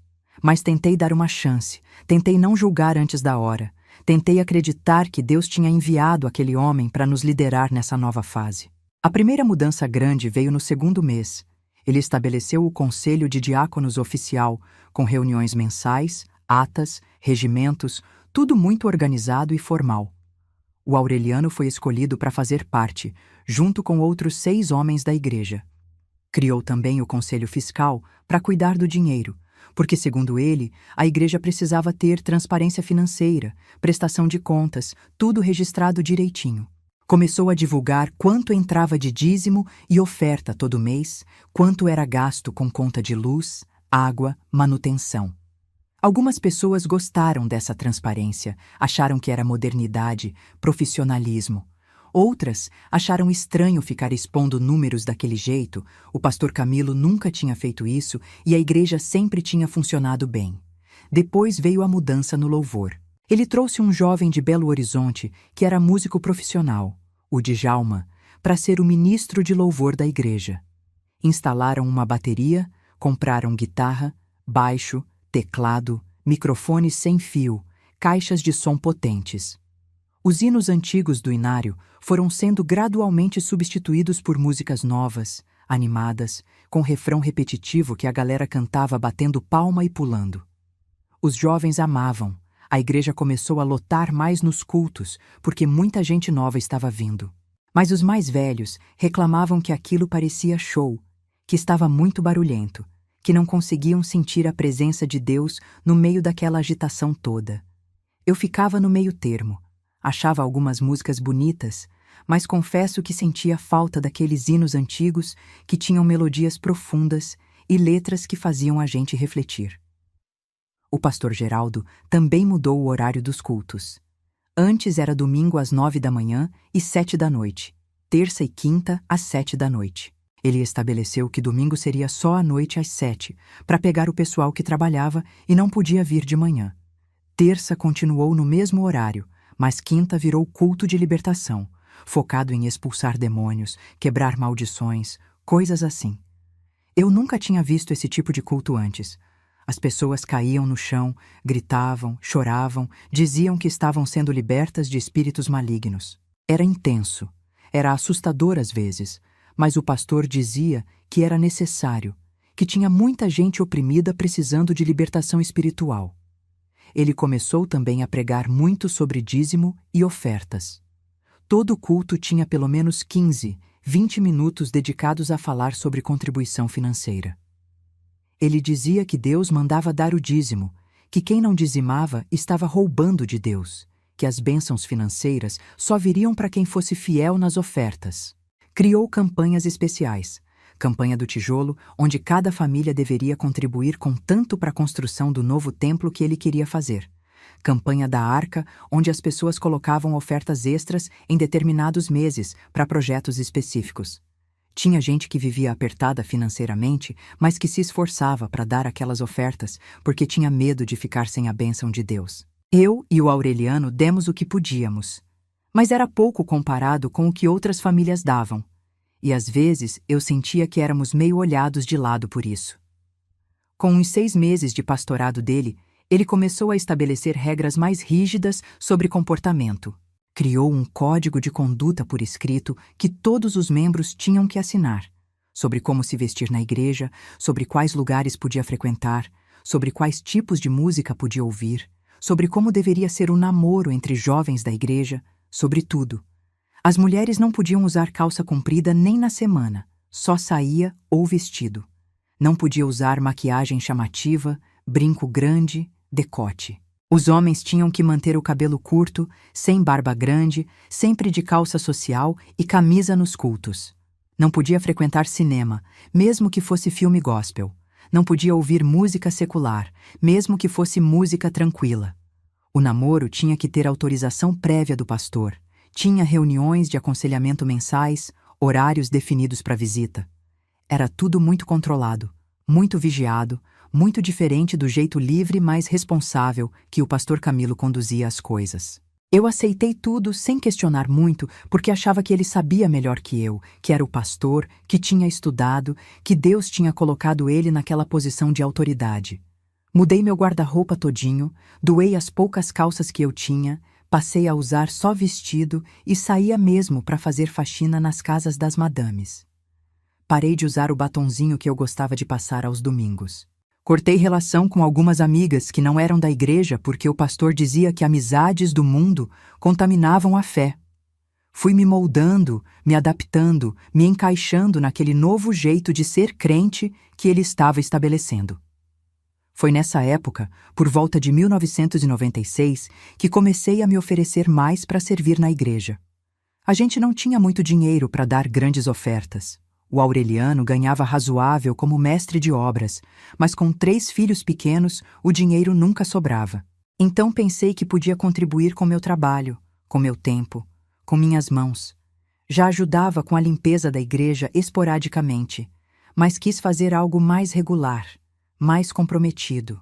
Mas tentei dar uma chance, tentei não julgar antes da hora, tentei acreditar que Deus tinha enviado aquele homem para nos liderar nessa nova fase. A primeira mudança grande veio no 2º mês. Ele estabeleceu o Conselho de Diáconos Oficial, com reuniões mensais, atas, regimentos, tudo muito organizado e formal. O Aureliano foi escolhido para fazer parte, junto com outros 6 homens da igreja. Criou também o Conselho Fiscal para cuidar do dinheiro, porque, segundo ele, a igreja precisava ter transparência financeira, prestação de contas, tudo registrado direitinho. Começou a divulgar quanto entrava de dízimo e oferta todo mês, quanto era gasto com conta de luz, água, manutenção. Algumas pessoas gostaram dessa transparência, acharam que era modernidade, profissionalismo. Outras acharam estranho ficar expondo números daquele jeito, o pastor Camilo nunca tinha feito isso e a igreja sempre tinha funcionado bem. Depois veio a mudança no louvor. Ele trouxe um jovem de Belo Horizonte que era músico profissional, o Djalma, para ser o ministro de louvor da igreja. Instalaram uma bateria, compraram guitarra, baixo, teclado, microfone sem fio, caixas de som potentes. Os hinos antigos do inário foram sendo gradualmente substituídos por músicas novas, animadas, com refrão repetitivo que a galera cantava batendo palma e pulando. Os jovens amavam. A igreja começou a lotar mais nos cultos, porque muita gente nova estava vindo. Mas os mais velhos reclamavam que aquilo parecia show, que estava muito barulhento, que não conseguiam sentir a presença de Deus no meio daquela agitação toda. Eu ficava no meio termo. Achava algumas músicas bonitas, mas confesso que sentia falta daqueles hinos antigos que tinham melodias profundas e letras que faziam a gente refletir. O pastor Geraldo também mudou o horário dos cultos. Antes era domingo às 9 da manhã e 7 da noite, terça e quinta às 7 da noite. Ele estabeleceu que domingo seria só à noite às 7, para pegar o pessoal que trabalhava e não podia vir de manhã. Terça continuou no mesmo horário, mas quinta virou culto de libertação, focado em expulsar demônios, quebrar maldições, coisas assim. Eu nunca tinha visto esse tipo de culto antes. As pessoas caíam no chão, gritavam, choravam, diziam que estavam sendo libertas de espíritos malignos. Era intenso, era assustador às vezes, mas o pastor dizia que era necessário, que tinha muita gente oprimida precisando de libertação espiritual. Ele começou também a pregar muito sobre dízimo e ofertas. Todo culto tinha pelo menos 15, 20 minutos dedicados a falar sobre contribuição financeira. Ele dizia que Deus mandava dar o dízimo, que quem não dizimava estava roubando de Deus, que as bênçãos financeiras só viriam para quem fosse fiel nas ofertas. Criou campanhas especiais. Campanha do Tijolo, onde cada família deveria contribuir com tanto para a construção do novo templo que ele queria fazer. Campanha da Arca, onde as pessoas colocavam ofertas extras em determinados meses para projetos específicos. Tinha gente que vivia apertada financeiramente, mas que se esforçava para dar aquelas ofertas porque tinha medo de ficar sem a bênção de Deus. Eu e o Aureliano demos o que podíamos, mas era pouco comparado com o que outras famílias davam. E às vezes eu sentia que éramos meio olhados de lado por isso. Com uns 6 meses de pastorado dele, ele começou a estabelecer regras mais rígidas sobre comportamento. Criou um código de conduta por escrito que todos os membros tinham que assinar, sobre como se vestir na igreja, sobre quais lugares podia frequentar, sobre quais tipos de música podia ouvir, sobre como deveria ser o namoro entre jovens da igreja, sobre tudo. As mulheres não podiam usar calça comprida nem na semana, só saía ou vestido. Não podia usar maquiagem chamativa, brinco grande, decote. Os homens tinham que manter o cabelo curto, sem barba grande, sempre de calça social e camisa nos cultos. Não podia frequentar cinema, mesmo que fosse filme gospel. Não podia ouvir música secular, mesmo que fosse música tranquila. O namoro tinha que ter autorização prévia do pastor. Tinha reuniões de aconselhamento mensais, horários definidos para visita. Era tudo muito controlado, muito vigiado, muito diferente do jeito livre, mas responsável que o pastor Camilo conduzia as coisas. Eu aceitei tudo sem questionar muito, porque achava que ele sabia melhor que eu, que era o pastor, que tinha estudado, que Deus tinha colocado ele naquela posição de autoridade. Mudei meu guarda-roupa todinho, doei as poucas calças que eu tinha, passei a usar só vestido e saía mesmo para fazer faxina nas casas das madames. Parei de usar o batonzinho que eu gostava de passar aos domingos. Cortei relação com algumas amigas que não eram da igreja porque o pastor dizia que amizades do mundo contaminavam a fé. Fui me moldando, me adaptando, me encaixando naquele novo jeito de ser crente que ele estava estabelecendo. Foi nessa época, por volta de 1996, que comecei a me oferecer mais para servir na igreja. A gente não tinha muito dinheiro para dar grandes ofertas. O Aureliano ganhava razoável como mestre de obras, mas com 3 filhos pequenos, o dinheiro nunca sobrava. Então pensei que podia contribuir com meu trabalho, com meu tempo, com minhas mãos. Já ajudava com a limpeza da igreja esporadicamente, mas quis fazer algo mais regular, mais comprometido.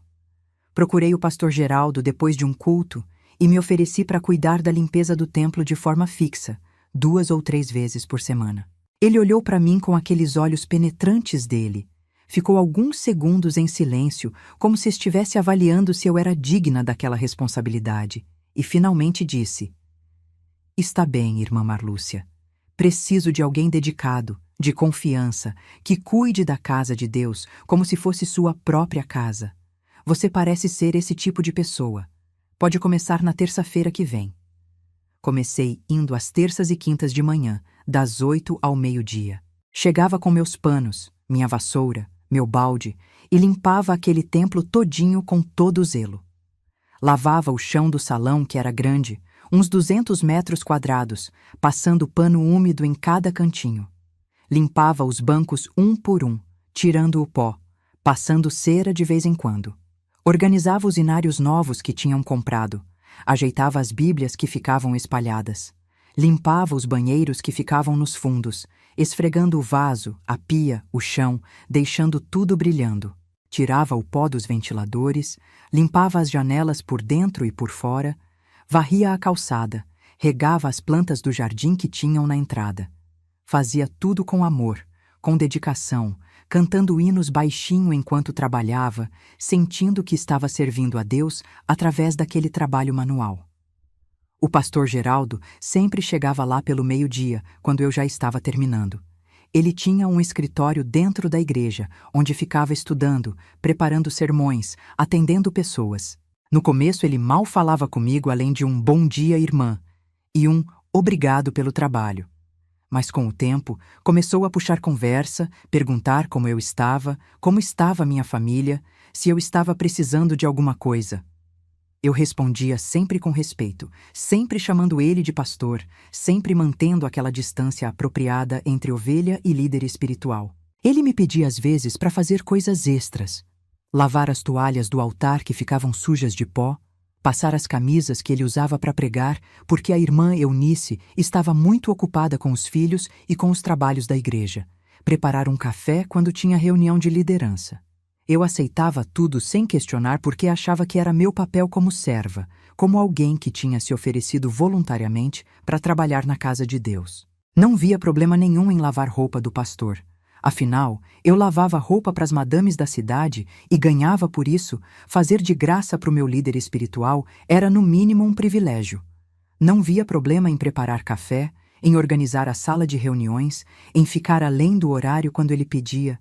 Procurei o pastor Geraldo depois de um culto e me ofereci para cuidar da limpeza do templo de forma fixa, 2 ou 3 vezes por semana. Ele olhou para mim com aqueles olhos penetrantes dele. Ficou alguns segundos em silêncio, como se estivesse avaliando se eu era digna daquela responsabilidade, e finalmente disse: "Está bem, irmã Marlúcia. Preciso de alguém dedicado, de confiança, que cuide da casa de Deus como se fosse sua própria casa. Você parece ser esse tipo de pessoa. Pode começar na terça-feira que vem." Comecei indo às terças e quintas de manhã, das 8 ao meio-dia. Chegava com meus panos, minha vassoura, meu balde, e limpava aquele templo todinho com todo zelo. Lavava o chão do salão, que era grande, uns 200 metros quadrados, passando pano úmido em cada cantinho. Limpava os bancos um por um, tirando o pó, passando cera de vez em quando. Organizava os inários novos que tinham comprado. Ajeitava as bíblias que ficavam espalhadas. Limpava os banheiros que ficavam nos fundos, esfregando o vaso, a pia, o chão, deixando tudo brilhando. Tirava o pó dos ventiladores, limpava as janelas por dentro e por fora, varria a calçada, regava as plantas do jardim que tinham na entrada. Fazia tudo com amor, com dedicação, cantando hinos baixinho enquanto trabalhava, sentindo que estava servindo a Deus através daquele trabalho manual. O pastor Geraldo sempre chegava lá pelo meio-dia, quando eu já estava terminando. Ele tinha um escritório dentro da igreja, onde ficava estudando, preparando sermões, atendendo pessoas. No começo ele mal falava comigo além de um "bom dia, irmã" e um "obrigado pelo trabalho". Mas com o tempo, começou a puxar conversa, perguntar como estava minha família, se eu estava precisando de alguma coisa. Eu respondia sempre com respeito, sempre chamando ele de pastor, sempre mantendo aquela distância apropriada entre ovelha e líder espiritual. Ele me pedia às vezes para fazer coisas extras. Lavar as toalhas do altar que ficavam sujas de pó, passar as camisas que ele usava para pregar, porque a irmã Eunice estava muito ocupada com os filhos e com os trabalhos da igreja. Preparar um café quando tinha reunião de liderança. Eu aceitava tudo sem questionar porque achava que era meu papel como serva, como alguém que tinha se oferecido voluntariamente para trabalhar na casa de Deus. Não via problema nenhum em lavar roupa do pastor. Afinal, eu lavava roupa para as madames da cidade e ganhava por isso. Fazer de graça para o meu líder espiritual era no mínimo um privilégio. Não via problema em preparar café, em organizar a sala de reuniões, em ficar além do horário quando ele pedia.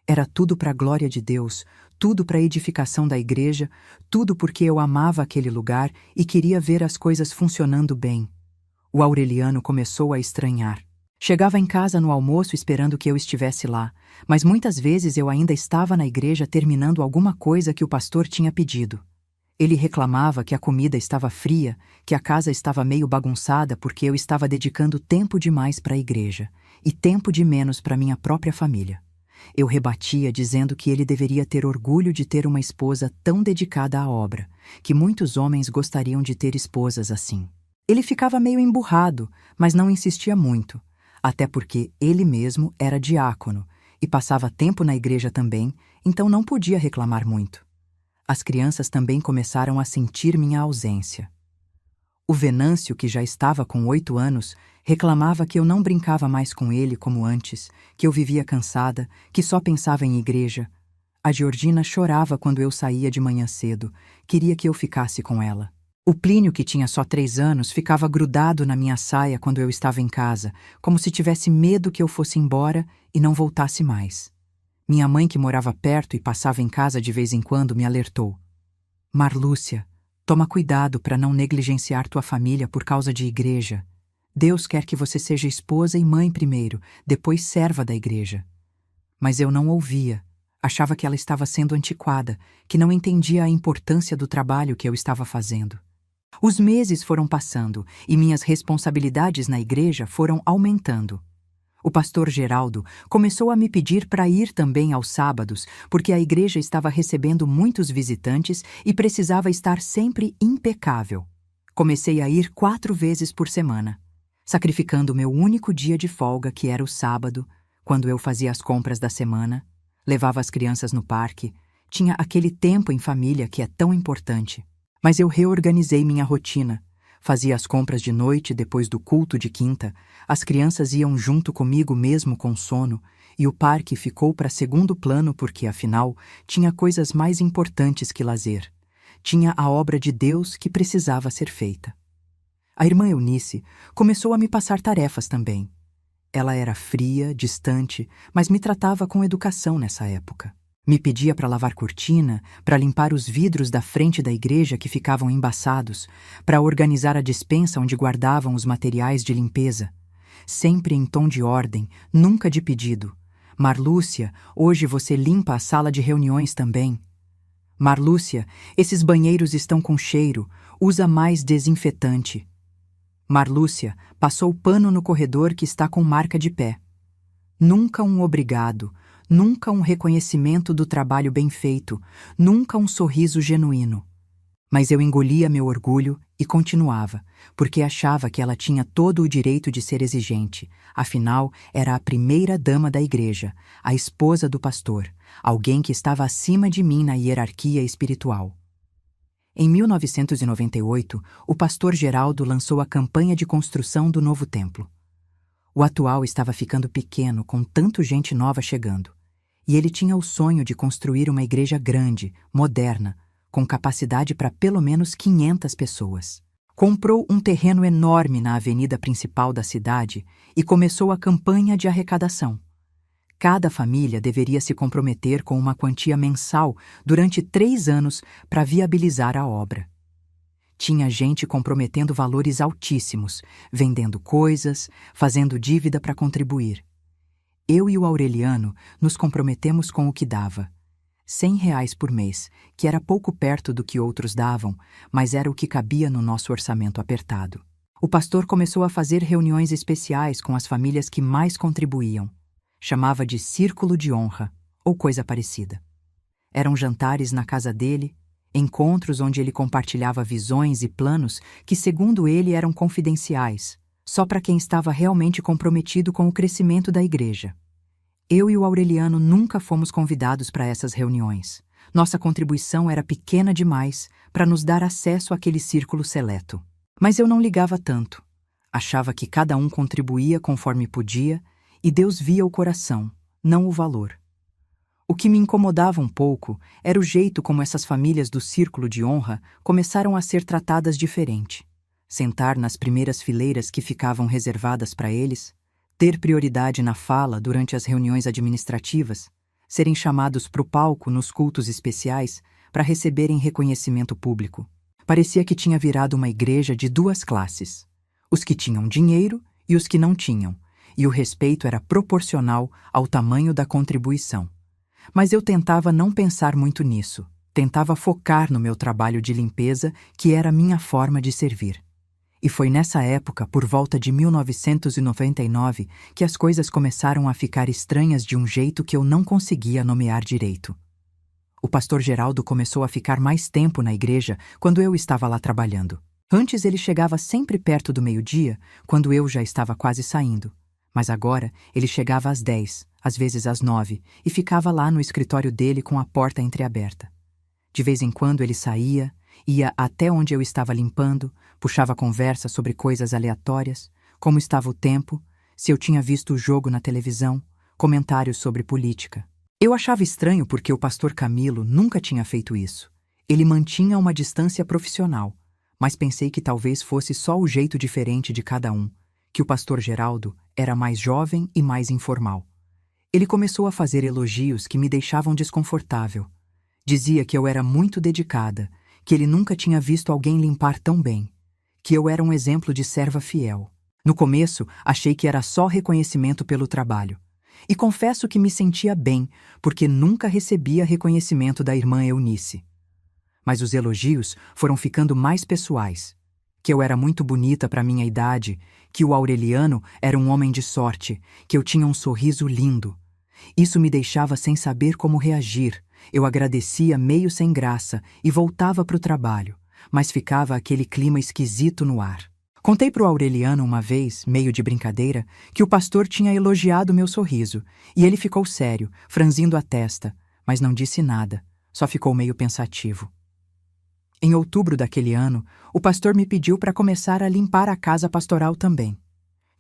Era tudo para a glória de Deus, tudo para a edificação da igreja, tudo porque eu amava aquele lugar e queria ver as coisas funcionando bem. O Aureliano começou a estranhar. Chegava em casa no almoço esperando que eu estivesse lá, mas muitas vezes eu ainda estava na igreja terminando alguma coisa que o pastor tinha pedido. Ele reclamava que a comida estava fria, que a casa estava meio bagunçada porque eu estava dedicando tempo demais para a igreja e tempo de menos para minha própria família. Eu rebatia dizendo que ele deveria ter orgulho de ter uma esposa tão dedicada à obra, que muitos homens gostariam de ter esposas assim. Ele ficava meio emburrado, mas não insistia muito, até porque ele mesmo era diácono e passava tempo na igreja também, então não podia reclamar muito. As crianças também começaram a sentir minha ausência. O Venâncio, que já estava com 8 anos, reclamava que eu não brincava mais com ele como antes, que eu vivia cansada, que só pensava em igreja. A Georgina chorava quando eu saía de manhã cedo, queria que eu ficasse com ela. O Plínio, que tinha só 3 anos, ficava grudado na minha saia quando eu estava em casa, como se tivesse medo que eu fosse embora e não voltasse mais. Minha mãe, que morava perto e passava em casa de vez em quando, me alertou. Marlúcia, toma cuidado para não negligenciar tua família por causa de igreja. Deus quer que você seja esposa e mãe primeiro, depois serva da igreja. Mas eu não ouvia. Achava que ela estava sendo antiquada, que não entendia a importância do trabalho que eu estava fazendo. Os meses foram passando e minhas responsabilidades na igreja foram aumentando. O pastor Geraldo começou a me pedir para ir também aos sábados, porque a igreja estava recebendo muitos visitantes e precisava estar sempre impecável. Comecei a ir 4 vezes por semana, sacrificando meu único dia de folga, que era o sábado, quando eu fazia as compras da semana, levava as crianças no parque, tinha aquele tempo em família que é tão importante. Mas eu reorganizei minha rotina. Fazia as compras de noite depois do culto de quinta, as crianças iam junto comigo mesmo com sono, e o parque ficou para segundo plano porque, afinal, tinha coisas mais importantes que lazer. Tinha a obra de Deus que precisava ser feita. A irmã Eunice começou a me passar tarefas também. Ela era fria, distante, mas me tratava com educação nessa época. Me pedia para lavar cortina, para limpar os vidros da frente da igreja que ficavam embaçados, para organizar a despensa onde guardavam os materiais de limpeza. Sempre em tom de ordem, nunca de pedido. Marlúcia, hoje você limpa a sala de reuniões também. Marlúcia, esses banheiros estão com cheiro, usa mais desinfetante. Marlúcia, passou pano no corredor que está com marca de pé. Nunca um obrigado, nunca um reconhecimento do trabalho bem feito, nunca um sorriso genuíno. Mas eu engolia meu orgulho e continuava, porque achava que ela tinha todo o direito de ser exigente. Afinal, era a primeira dama da igreja, a esposa do pastor, alguém que estava acima de mim na hierarquia espiritual. Em 1998, o pastor Geraldo lançou a campanha de construção do novo templo. O atual estava ficando pequeno, com tanta gente nova chegando. E ele tinha o sonho de construir uma igreja grande, moderna, com capacidade para pelo menos 500 pessoas. Comprou um terreno enorme na avenida principal da cidade e começou a campanha de arrecadação. Cada família deveria se comprometer com uma quantia mensal durante 3 anos para viabilizar a obra. Tinha gente comprometendo valores altíssimos, vendendo coisas, fazendo dívida para contribuir. Eu e o Aureliano nos comprometemos com o que dava. R$ 100 por mês, que era pouco perto do que outros davam, mas era o que cabia no nosso orçamento apertado. O pastor começou a fazer reuniões especiais com as famílias que mais contribuíam. Chamava de Círculo de Honra, ou coisa parecida. Eram jantares na casa dele, encontros onde ele compartilhava visões e planos que, segundo ele, eram confidenciais, só para quem estava realmente comprometido com o crescimento da igreja. Eu e o Aureliano nunca fomos convidados para essas reuniões. Nossa contribuição era pequena demais para nos dar acesso àquele círculo seleto. Mas eu não ligava tanto. Achava que cada um contribuía conforme podia e Deus via o coração, não o valor. O que me incomodava um pouco era o jeito como essas famílias do Círculo de Honra começaram a ser tratadas diferente. Sentar nas primeiras fileiras que ficavam reservadas para eles, ter prioridade na fala durante as reuniões administrativas, serem chamados para o palco nos cultos especiais para receberem reconhecimento público. Parecia que tinha virado uma igreja de 2 classes. os que tinham dinheiro e os que não tinham, e o respeito era proporcional ao tamanho da contribuição. Mas eu tentava não pensar muito nisso, tentava focar no meu trabalho de limpeza, que era a minha forma de servir. E foi nessa época, por volta de 1999, que as coisas começaram a ficar estranhas de um jeito que eu não conseguia nomear direito. O pastor Geraldo começou a ficar mais tempo na igreja quando eu estava lá trabalhando. Antes ele chegava sempre perto do meio-dia, quando eu já estava quase saindo. Mas agora ele chegava às 10, às vezes às 9, e ficava lá no escritório dele com a porta entreaberta. De vez em quando ele saía, ia até onde eu estava limpando, puxava conversa sobre coisas aleatórias, como estava o tempo, se eu tinha visto o jogo na televisão, comentários sobre política. Eu achava estranho porque o pastor Camilo nunca tinha feito isso. Ele mantinha uma distância profissional, mas pensei que talvez fosse só o jeito diferente de cada um, que o pastor Geraldo era mais jovem e mais informal. Ele começou a fazer elogios que me deixavam desconfortável. Dizia que eu era muito dedicada, que ele nunca tinha visto alguém limpar tão bem, que eu era um exemplo de serva fiel. No começo, achei que era só reconhecimento pelo trabalho. E confesso que me sentia bem, porque nunca recebia reconhecimento da irmã Eunice. Mas os elogios foram ficando mais pessoais. Que eu era muito bonita para minha idade, que o Aureliano era um homem de sorte, que eu tinha um sorriso lindo. Isso me deixava sem saber como reagir. Eu agradecia meio sem graça e voltava para o trabalho, mas ficava aquele clima esquisito no ar. Contei para o Aureliano uma vez, meio de brincadeira, que o pastor tinha elogiado meu sorriso, e ele ficou sério, franzindo a testa, mas não disse nada, só ficou meio pensativo. Em outubro daquele ano, o pastor me pediu para começar a limpar a casa pastoral também.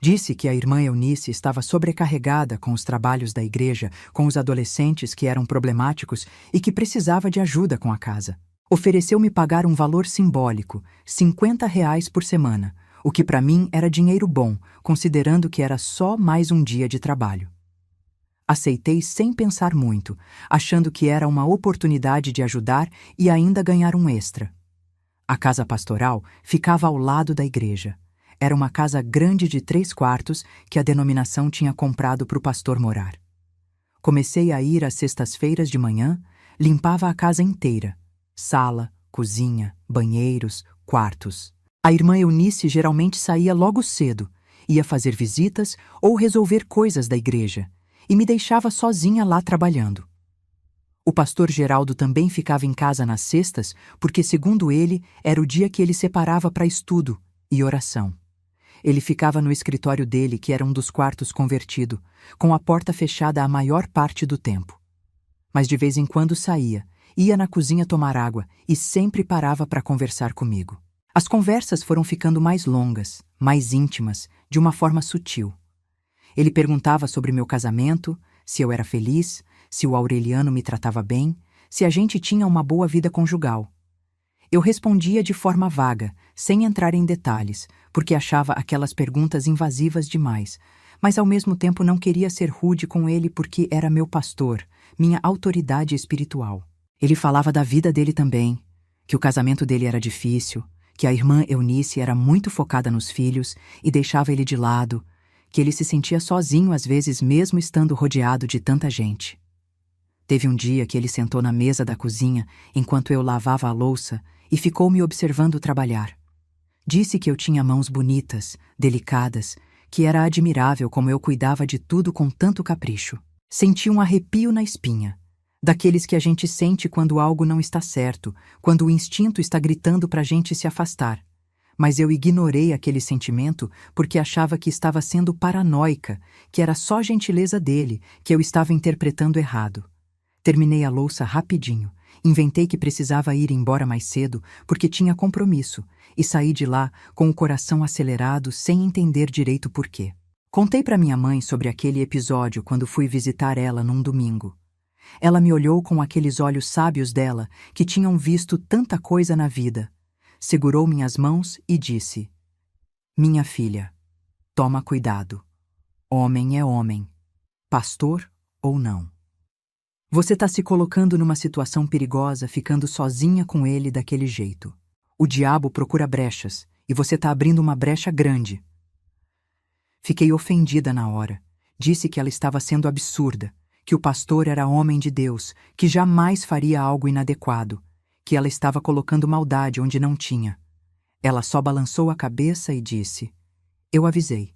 Disse que a irmã Eunice estava sobrecarregada com os trabalhos da igreja, com os adolescentes que eram problemáticos e que precisava de ajuda com a casa. Ofereceu-me pagar um valor simbólico, R$ 50 por semana, o que para mim era dinheiro bom, considerando que era só mais um dia de trabalho. Aceitei sem pensar muito, achando que era uma oportunidade de ajudar e ainda ganhar um extra. A casa pastoral ficava ao lado da igreja. Era uma casa grande de 3 quartos que a denominação tinha comprado para o pastor morar. Comecei a ir às sextas-feiras de manhã, limpava a casa inteira. Sala, cozinha, banheiros, quartos. A irmã Eunice geralmente saía logo cedo, ia fazer visitas ou resolver coisas da igreja, e me deixava sozinha lá trabalhando. O pastor Geraldo também ficava em casa nas sextas, porque, segundo ele, era o dia que ele separava para estudo e oração. Ele ficava no escritório dele, que era um dos quartos convertido, com a porta fechada a maior parte do tempo. Mas de vez em quando saía, ia na cozinha tomar água e sempre parava para conversar comigo. As conversas foram ficando mais longas, mais íntimas, de uma forma sutil. Ele perguntava sobre meu casamento, se eu era feliz, se o Aureliano me tratava bem, se a gente tinha uma boa vida conjugal. Eu respondia de forma vaga, sem entrar em detalhes, porque achava aquelas perguntas invasivas demais, mas ao mesmo tempo não queria ser rude com ele porque era meu pastor, minha autoridade espiritual. Ele falava da vida dele também, que o casamento dele era difícil, que a irmã Eunice era muito focada nos filhos e deixava ele de lado, que ele se sentia sozinho às vezes mesmo estando rodeado de tanta gente. Teve um dia que ele sentou na mesa da cozinha enquanto eu lavava a louça e ficou me observando trabalhar. Disse que eu tinha mãos bonitas, delicadas, que era admirável como eu cuidava de tudo com tanto capricho. Senti um arrepio na espinha, daqueles que a gente sente quando algo não está certo, quando o instinto está gritando para a gente se afastar. Mas eu ignorei aquele sentimento porque achava que estava sendo paranoica, que era só gentileza dele, que eu estava interpretando errado. Terminei a louça rapidinho, inventei que precisava ir embora mais cedo porque tinha compromisso e saí de lá com o coração acelerado sem entender direito por quê. Contei para minha mãe sobre aquele episódio quando fui visitar ela num domingo. Ela me olhou com aqueles olhos sábios dela que tinham visto tanta coisa na vida. Segurou minhas mãos e disse: "Minha filha, toma cuidado. Homem é homem, pastor ou não. Você está se colocando numa situação perigosa ficando sozinha com ele daquele jeito. O diabo procura brechas e você está abrindo uma brecha grande. Fiquei ofendida na hora. Disse que ela estava sendo absurda, que o pastor era homem de Deus, que jamais faria algo inadequado, que ela estava colocando maldade onde não tinha. Ela só balançou a cabeça e disse: "Eu avisei.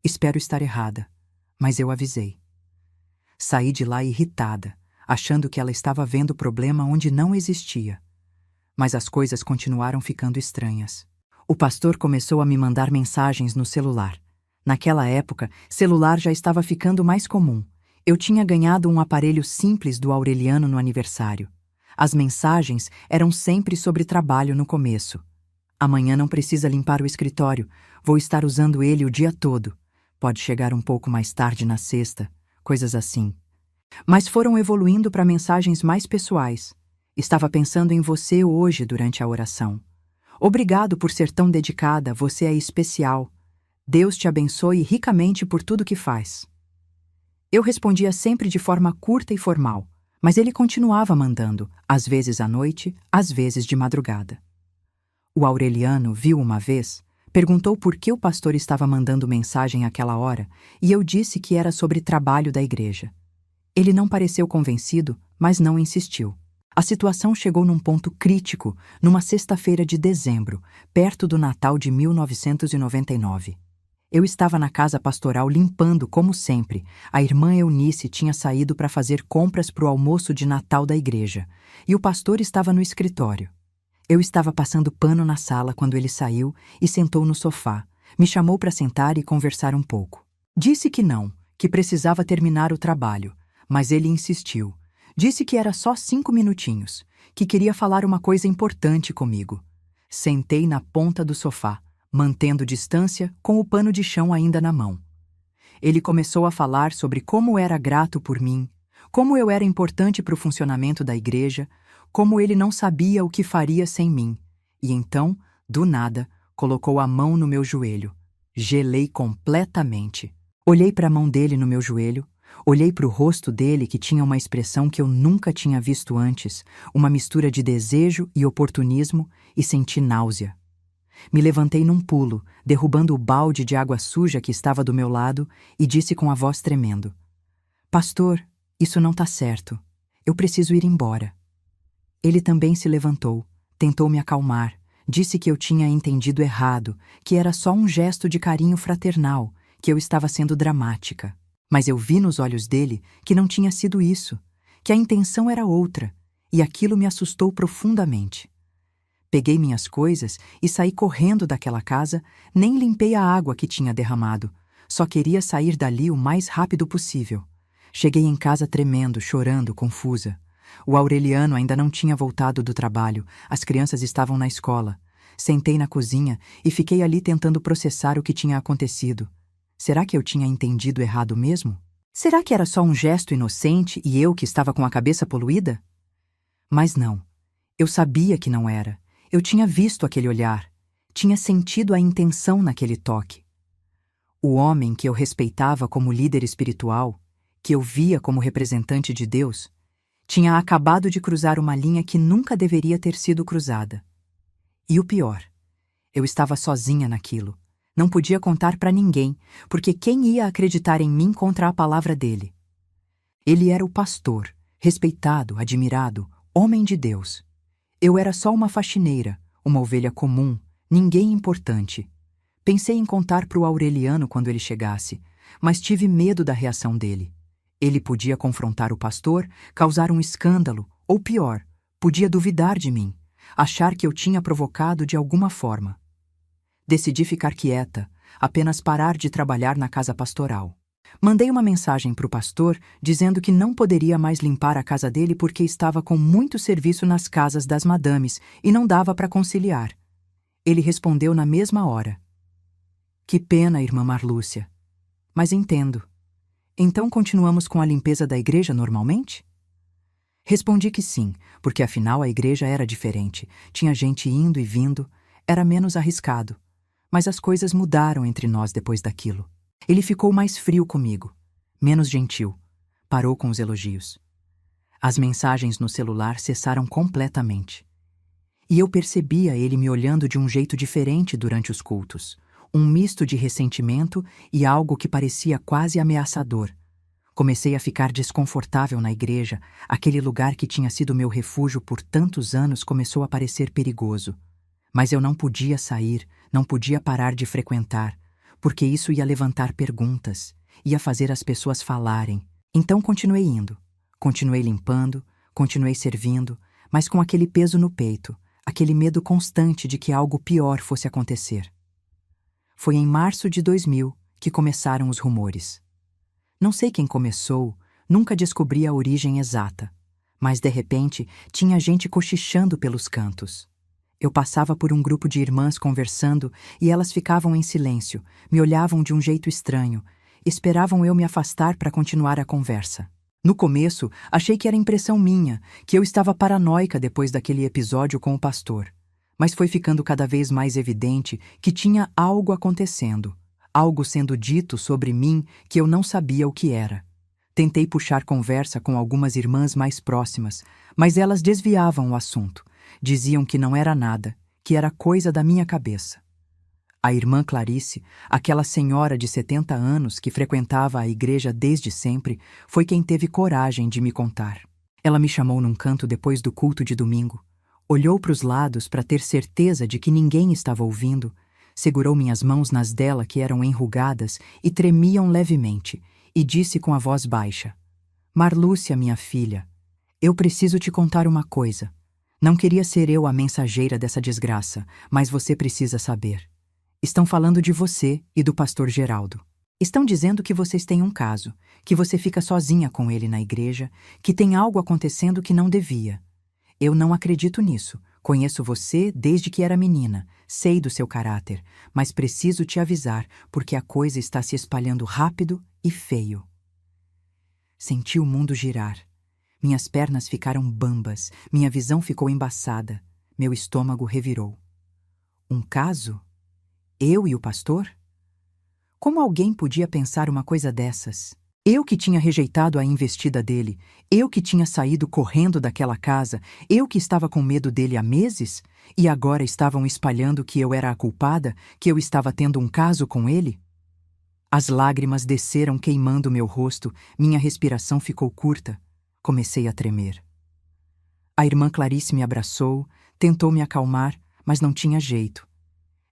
Espero estar errada, mas eu avisei." Saí de lá irritada, achando que ela estava vendo problema onde não existia. Mas as coisas continuaram ficando estranhas. O pastor começou a me mandar mensagens no celular. Naquela época, celular já estava ficando mais comum. Eu tinha ganhado um aparelho simples do Aureliano no aniversário. As mensagens eram sempre sobre trabalho no começo. "Amanhã não precisa limpar o escritório. Vou estar usando ele o dia todo. Pode chegar um pouco mais tarde na sexta." Coisas assim. Mas foram evoluindo para mensagens mais pessoais. "Estava pensando em você hoje durante a oração. Obrigado por ser tão dedicada, você é especial. Deus te abençoe ricamente por tudo que faz." Eu respondia sempre de forma curta e formal, mas ele continuava mandando, às vezes à noite, às vezes de madrugada. O Aureliano viu uma vez, perguntou por que o pastor estava mandando mensagem àquela hora, e eu disse que era sobre trabalho da igreja. Ele não pareceu convencido, mas não insistiu. A situação chegou num ponto crítico, numa sexta-feira de dezembro, perto do Natal de 1999. Eu estava na casa pastoral limpando como sempre. A irmã Eunice tinha saído para fazer compras para o almoço de Natal da igreja, e o pastor estava no escritório. Eu estava passando pano na sala quando ele saiu e sentou no sofá. Me chamou para sentar e conversar um pouco. Disse que não, que precisava terminar o trabalho, mas ele insistiu. Disse que era só 5 minutinhos, que queria falar uma coisa importante comigo. Sentei na ponta do sofá, mantendo distância, com o pano de chão ainda na mão. Ele começou a falar sobre como era grato por mim, como eu era importante para o funcionamento da igreja, como ele não sabia o que faria sem mim, e então, do nada, colocou a mão no meu joelho. Gelei completamente. Olhei para a mão dele no meu joelho, olhei para o rosto dele que tinha uma expressão que eu nunca tinha visto antes, uma mistura de desejo e oportunismo, e senti náusea. Me levantei num pulo, derrubando o balde de água suja que estava do meu lado, e disse com a voz tremendo: "Pastor, isso não está certo. Eu preciso ir embora." Ele também se levantou, tentou me acalmar, disse que eu tinha entendido errado, que era só um gesto de carinho fraternal, que eu estava sendo dramática. Mas eu vi nos olhos dele que não tinha sido isso, que a intenção era outra, e aquilo me assustou profundamente. Peguei minhas coisas e saí correndo daquela casa, nem limpei a água que tinha derramado, só queria sair dali o mais rápido possível. Cheguei em casa tremendo, chorando, confusa. O Aureliano ainda não tinha voltado do trabalho, as crianças estavam na escola. Sentei na cozinha e fiquei ali tentando processar o que tinha acontecido. Será que eu tinha entendido errado mesmo? Será que era só um gesto inocente e eu que estava com a cabeça poluída? Mas não. Eu sabia que não era. Eu tinha visto aquele olhar. Tinha sentido a intenção naquele toque. O homem que eu respeitava como líder espiritual, que eu via como representante de Deus, tinha acabado de cruzar uma linha que nunca deveria ter sido cruzada. E o pior, eu estava sozinha naquilo. Não podia contar para ninguém, porque quem ia acreditar em mim contra a palavra dele? Ele era o pastor, respeitado, admirado, homem de Deus. Eu era só uma faxineira, uma ovelha comum, ninguém importante. Pensei em contar para o Aureliano quando ele chegasse, mas tive medo da reação dele. Ele podia confrontar o pastor, causar um escândalo, ou pior, podia duvidar de mim, achar que eu tinha provocado de alguma forma. Decidi ficar quieta, apenas parar de trabalhar na casa pastoral. Mandei uma mensagem para o pastor dizendo que não poderia mais limpar a casa dele porque estava com muito serviço nas casas das madames e não dava para conciliar. Ele respondeu na mesma hora: "Que pena, irmã Marlúcia. Mas entendo. Então continuamos com a limpeza da igreja normalmente?" Respondi que sim, porque afinal a igreja era diferente, tinha gente indo e vindo, era menos arriscado. Mas as coisas mudaram entre nós depois daquilo. Ele ficou mais frio comigo, menos gentil, parou com os elogios. As mensagens no celular cessaram completamente. E eu percebia ele me olhando de um jeito diferente durante os cultos, um misto de ressentimento e algo que parecia quase ameaçador. Comecei a ficar desconfortável na igreja, aquele lugar que tinha sido meu refúgio por tantos anos começou a parecer perigoso. Mas eu não podia sair, não podia parar de frequentar, porque isso ia levantar perguntas, ia fazer as pessoas falarem. Então continuei indo, continuei limpando, continuei servindo, mas com aquele peso no peito, aquele medo constante de que algo pior fosse acontecer. Foi em março de 2000 que começaram os rumores. Não sei quem começou, nunca descobri a origem exata, mas de repente tinha gente cochichando pelos cantos. Eu passava por um grupo de irmãs conversando e elas ficavam em silêncio, me olhavam de um jeito estranho, esperavam eu me afastar para continuar a conversa. No começo, achei que era impressão minha, que eu estava paranoica depois daquele episódio com o pastor. Mas foi ficando cada vez mais evidente que tinha algo acontecendo, algo sendo dito sobre mim que eu não sabia o que era. Tentei puxar conversa com algumas irmãs mais próximas, mas elas desviavam o assunto. Diziam que não era nada, que era coisa da minha cabeça. A irmã Clarice, aquela senhora de 70 anos que frequentava a igreja desde sempre, foi quem teve coragem de me contar. Ela me chamou num canto depois do culto de domingo, olhou para os lados para ter certeza de que ninguém estava ouvindo, segurou minhas mãos nas dela que eram enrugadas e tremiam levemente, e disse com a voz baixa: Marlúcia, minha filha, eu preciso te contar uma coisa. Não queria ser eu a mensageira dessa desgraça, mas você precisa saber. Estão falando de você e do pastor Geraldo. Estão dizendo que vocês têm um caso, que você fica sozinha com ele na igreja, que tem algo acontecendo que não devia. Eu não acredito nisso. Conheço você desde que era menina, sei do seu caráter, mas preciso te avisar porque a coisa está se espalhando rápido e feio. Senti o mundo girar. Minhas pernas ficaram bambas, minha visão ficou embaçada, meu estômago revirou. Um caso? Eu e o pastor? Como alguém podia pensar uma coisa dessas? Eu que tinha rejeitado a investida dele, eu que tinha saído correndo daquela casa, eu que estava com medo dele há meses, e agora estavam espalhando que eu era a culpada, que eu estava tendo um caso com ele? As lágrimas desceram queimando meu rosto, minha respiração ficou curta. Comecei a tremer. A irmã Clarice me abraçou, tentou me acalmar, mas não tinha jeito.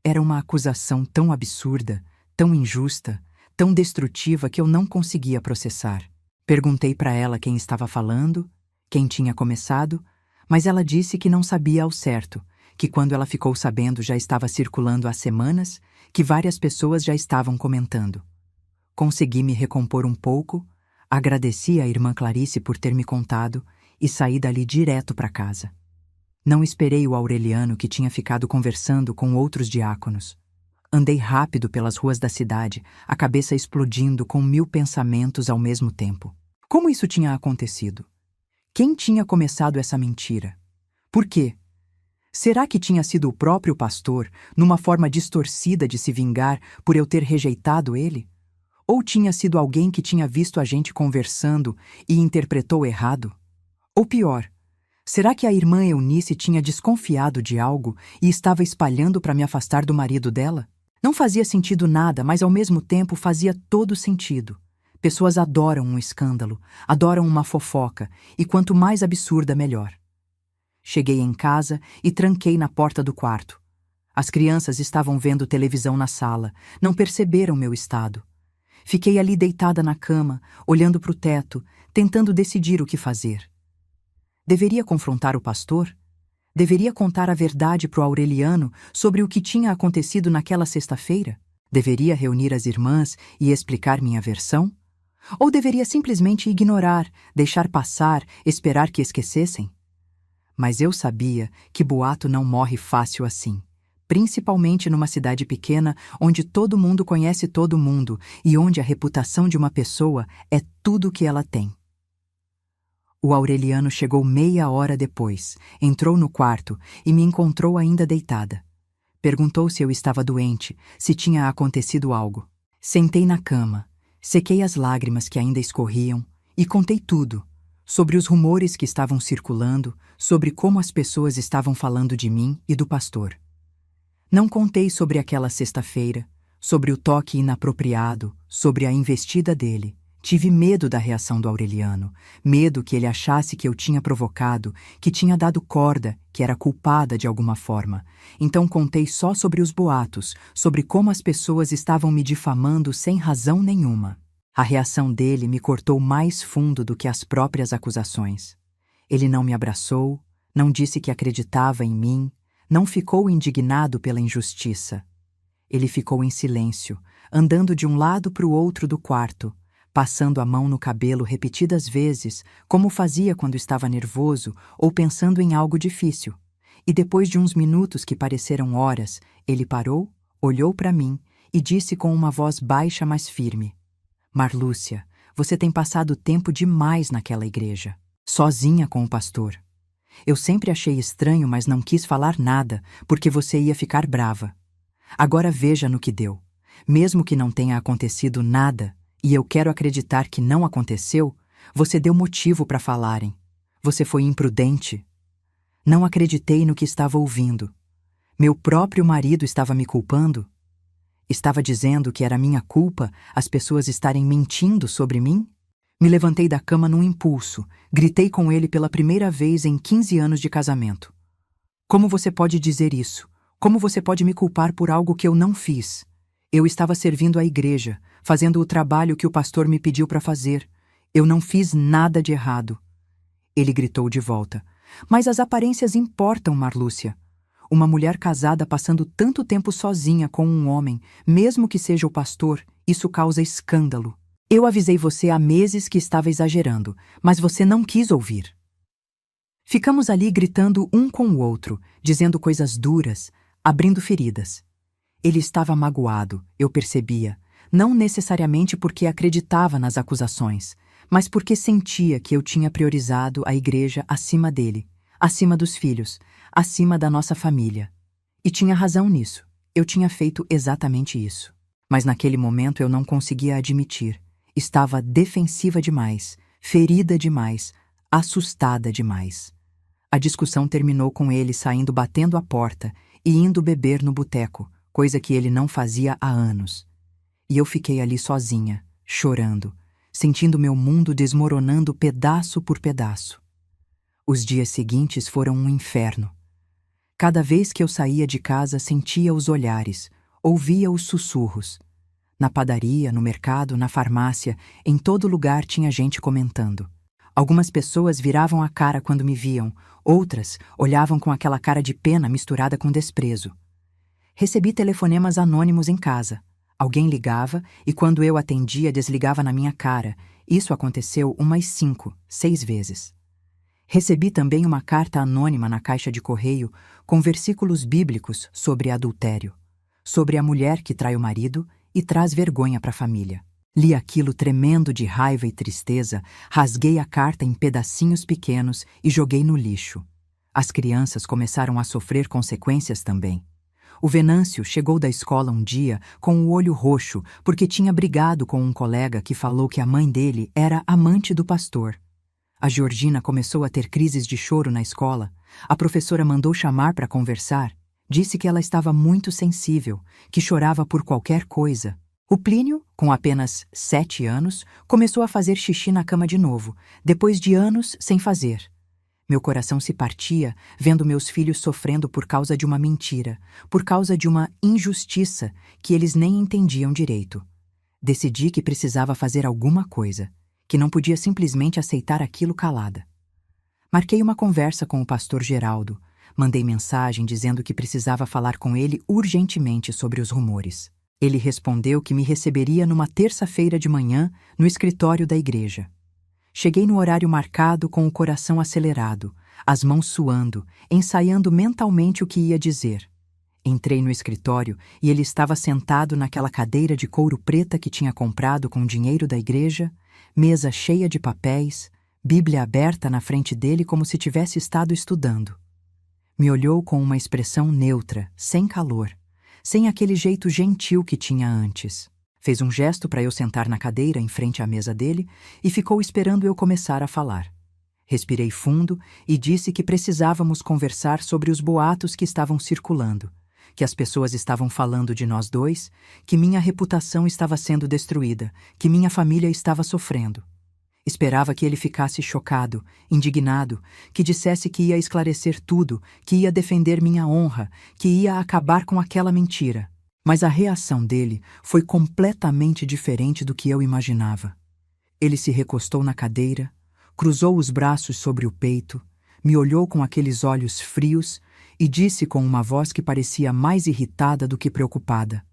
Era uma acusação tão absurda, tão injusta, tão destrutiva que eu não conseguia processar. Perguntei para ela quem estava falando, quem tinha começado, mas ela disse que não sabia ao certo, que quando ela ficou sabendo já estava circulando há semanas, que várias pessoas já estavam comentando. Consegui me recompor um pouco, agradeci à irmã Clarice por ter me contado e saí dali direto para casa. Não esperei o Aureliano que tinha ficado conversando com outros diáconos. Andei rápido pelas ruas da cidade, a cabeça explodindo com 1000 pensamentos ao mesmo tempo. Como isso tinha acontecido? Quem tinha começado essa mentira? Por quê? Será que tinha sido o próprio pastor, numa forma distorcida de se vingar por eu ter rejeitado ele? Ou tinha sido alguém que tinha visto a gente conversando e interpretou errado? Ou pior, será que a irmã Eunice tinha desconfiado de algo e estava espalhando para me afastar do marido dela? Não fazia sentido nada, mas ao mesmo tempo fazia todo sentido. Pessoas adoram um escândalo, adoram uma fofoca, e quanto mais absurda, melhor. Cheguei em casa e tranquei na porta do quarto. As crianças estavam vendo televisão na sala, não perceberam meu estado. Fiquei ali deitada na cama, olhando para o teto, tentando decidir o que fazer. Deveria confrontar o pastor? Deveria contar a verdade para o Aureliano sobre o que tinha acontecido naquela sexta-feira? Deveria reunir as irmãs e explicar minha versão? Ou deveria simplesmente ignorar, deixar passar, esperar que esquecessem? Mas eu sabia que boato não morre fácil assim. Principalmente numa cidade pequena onde todo mundo conhece todo mundo e onde a reputação de uma pessoa é tudo o que ela tem. O Aureliano chegou meia hora depois, entrou no quarto e me encontrou ainda deitada. Perguntou se eu estava doente, se tinha acontecido algo. Sentei na cama, sequei as lágrimas que ainda escorriam e contei tudo. sobre os rumores que estavam circulando, sobre como as pessoas estavam falando de mim e do pastor. Não contei sobre aquela sexta-feira, sobre o toque inapropriado, sobre a investida dele. Tive medo da reação do Aureliano, medo que ele achasse que eu tinha provocado, que tinha dado corda, que era culpada de alguma forma. Então contei só sobre os boatos, sobre como as pessoas estavam me difamando sem razão nenhuma. A reação dele me cortou mais fundo do que as próprias acusações. Ele não me abraçou, não disse que acreditava em mim, não ficou indignado pela injustiça. Ele ficou em silêncio, andando de um lado para o outro do quarto, passando a mão no cabelo repetidas vezes, como fazia quando estava nervoso ou pensando em algo difícil. E depois de uns minutos que pareceram horas, ele parou, olhou para mim e disse com uma voz baixa mas firme: Marlúcia, você tem passado tempo demais naquela igreja, sozinha com o pastor. Eu sempre achei estranho, mas não quis falar nada, porque você ia ficar brava. Agora veja no que deu. Mesmo que não tenha acontecido nada, e eu quero acreditar que não aconteceu, você deu motivo para falarem. Você foi imprudente. Não acreditei no que estava ouvindo. Meu próprio marido estava me culpando? Estava dizendo que era minha culpa as pessoas estarem mentindo sobre mim? Me levantei da cama num impulso, gritei com ele pela primeira vez em 15 anos de casamento. Como você pode dizer isso? Como você pode me culpar por algo que eu não fiz? Eu estava servindo a igreja, fazendo o trabalho que o pastor me pediu para fazer. Eu não fiz nada de errado. Ele gritou de volta. Mas as aparências importam, Marlúcia. Uma mulher casada passando tanto tempo sozinha com um homem, mesmo que seja o pastor, isso causa escândalo. Eu avisei você há meses que estava exagerando, mas você não quis ouvir. Ficamos ali gritando um com o outro, dizendo coisas duras, abrindo feridas. Ele estava magoado, eu percebia, não necessariamente porque acreditava nas acusações, mas porque sentia que eu tinha priorizado a igreja acima dele, acima dos filhos, acima da nossa família. E tinha razão nisso, eu tinha feito exatamente isso. Mas naquele momento eu não conseguia admitir. Estava defensiva demais, ferida demais, assustada demais. A discussão terminou com ele saindo batendo a porta e indo beber no boteco, coisa que ele não fazia há anos. E eu fiquei ali sozinha, chorando, sentindo meu mundo desmoronando pedaço por pedaço. Os dias seguintes foram um inferno. Cada vez que eu saía de casa sentia os olhares, ouvia os sussurros. Na padaria, no mercado, na farmácia, em todo lugar tinha gente comentando. Algumas pessoas viravam a cara quando me viam, outras olhavam com aquela cara de pena misturada com desprezo. Recebi telefonemas anônimos em casa. Alguém ligava e quando eu atendia desligava na minha cara. Isso aconteceu umas 5, 6 vezes. Recebi também uma carta anônima na caixa de correio com versículos bíblicos sobre adultério, sobre a mulher que trai o marido e traz vergonha para a família. Li aquilo tremendo de raiva e tristeza, rasguei a carta em pedacinhos pequenos e joguei no lixo. As crianças começaram a sofrer consequências também. O Venâncio chegou da escola um dia com o olho roxo porque tinha brigado com um colega que falou que a mãe dele era amante do pastor. A Georgina começou a ter crises de choro na escola. A professora mandou chamar para conversar. Disse que ela estava muito sensível, que chorava por qualquer coisa. O Plínio, com apenas 7 anos, começou a fazer xixi na cama de novo, depois de anos sem fazer. Meu coração se partia vendo meus filhos sofrendo por causa de uma mentira, por causa de uma injustiça que eles nem entendiam direito. Decidi que precisava fazer alguma coisa, que não podia simplesmente aceitar aquilo calada. Marquei uma conversa com o pastor Geraldo. Mandei mensagem dizendo que precisava falar com ele urgentemente sobre os rumores. Ele respondeu que me receberia numa terça-feira de manhã no escritório da igreja. Cheguei no horário marcado com o coração acelerado, as mãos suando, ensaiando mentalmente o que ia dizer. Entrei no escritório e ele estava sentado naquela cadeira de couro preta que tinha comprado com dinheiro da igreja, mesa cheia de papéis, Bíblia aberta na frente dele como se tivesse estado estudando. Me olhou com uma expressão neutra, sem calor, sem aquele jeito gentil que tinha antes. Fez um gesto para eu sentar na cadeira em frente à mesa dele e ficou esperando eu começar a falar. Respirei fundo e disse que precisávamos conversar sobre os boatos que estavam circulando, que as pessoas estavam falando de nós dois, que minha reputação estava sendo destruída, que minha família estava sofrendo. Esperava que ele ficasse chocado, indignado, que dissesse que ia esclarecer tudo, que ia defender minha honra, que ia acabar com aquela mentira. Mas a reação dele foi completamente diferente do que eu imaginava. Ele se recostou na cadeira, cruzou os braços sobre o peito, me olhou com aqueles olhos frios e disse com uma voz que parecia mais irritada do que preocupada: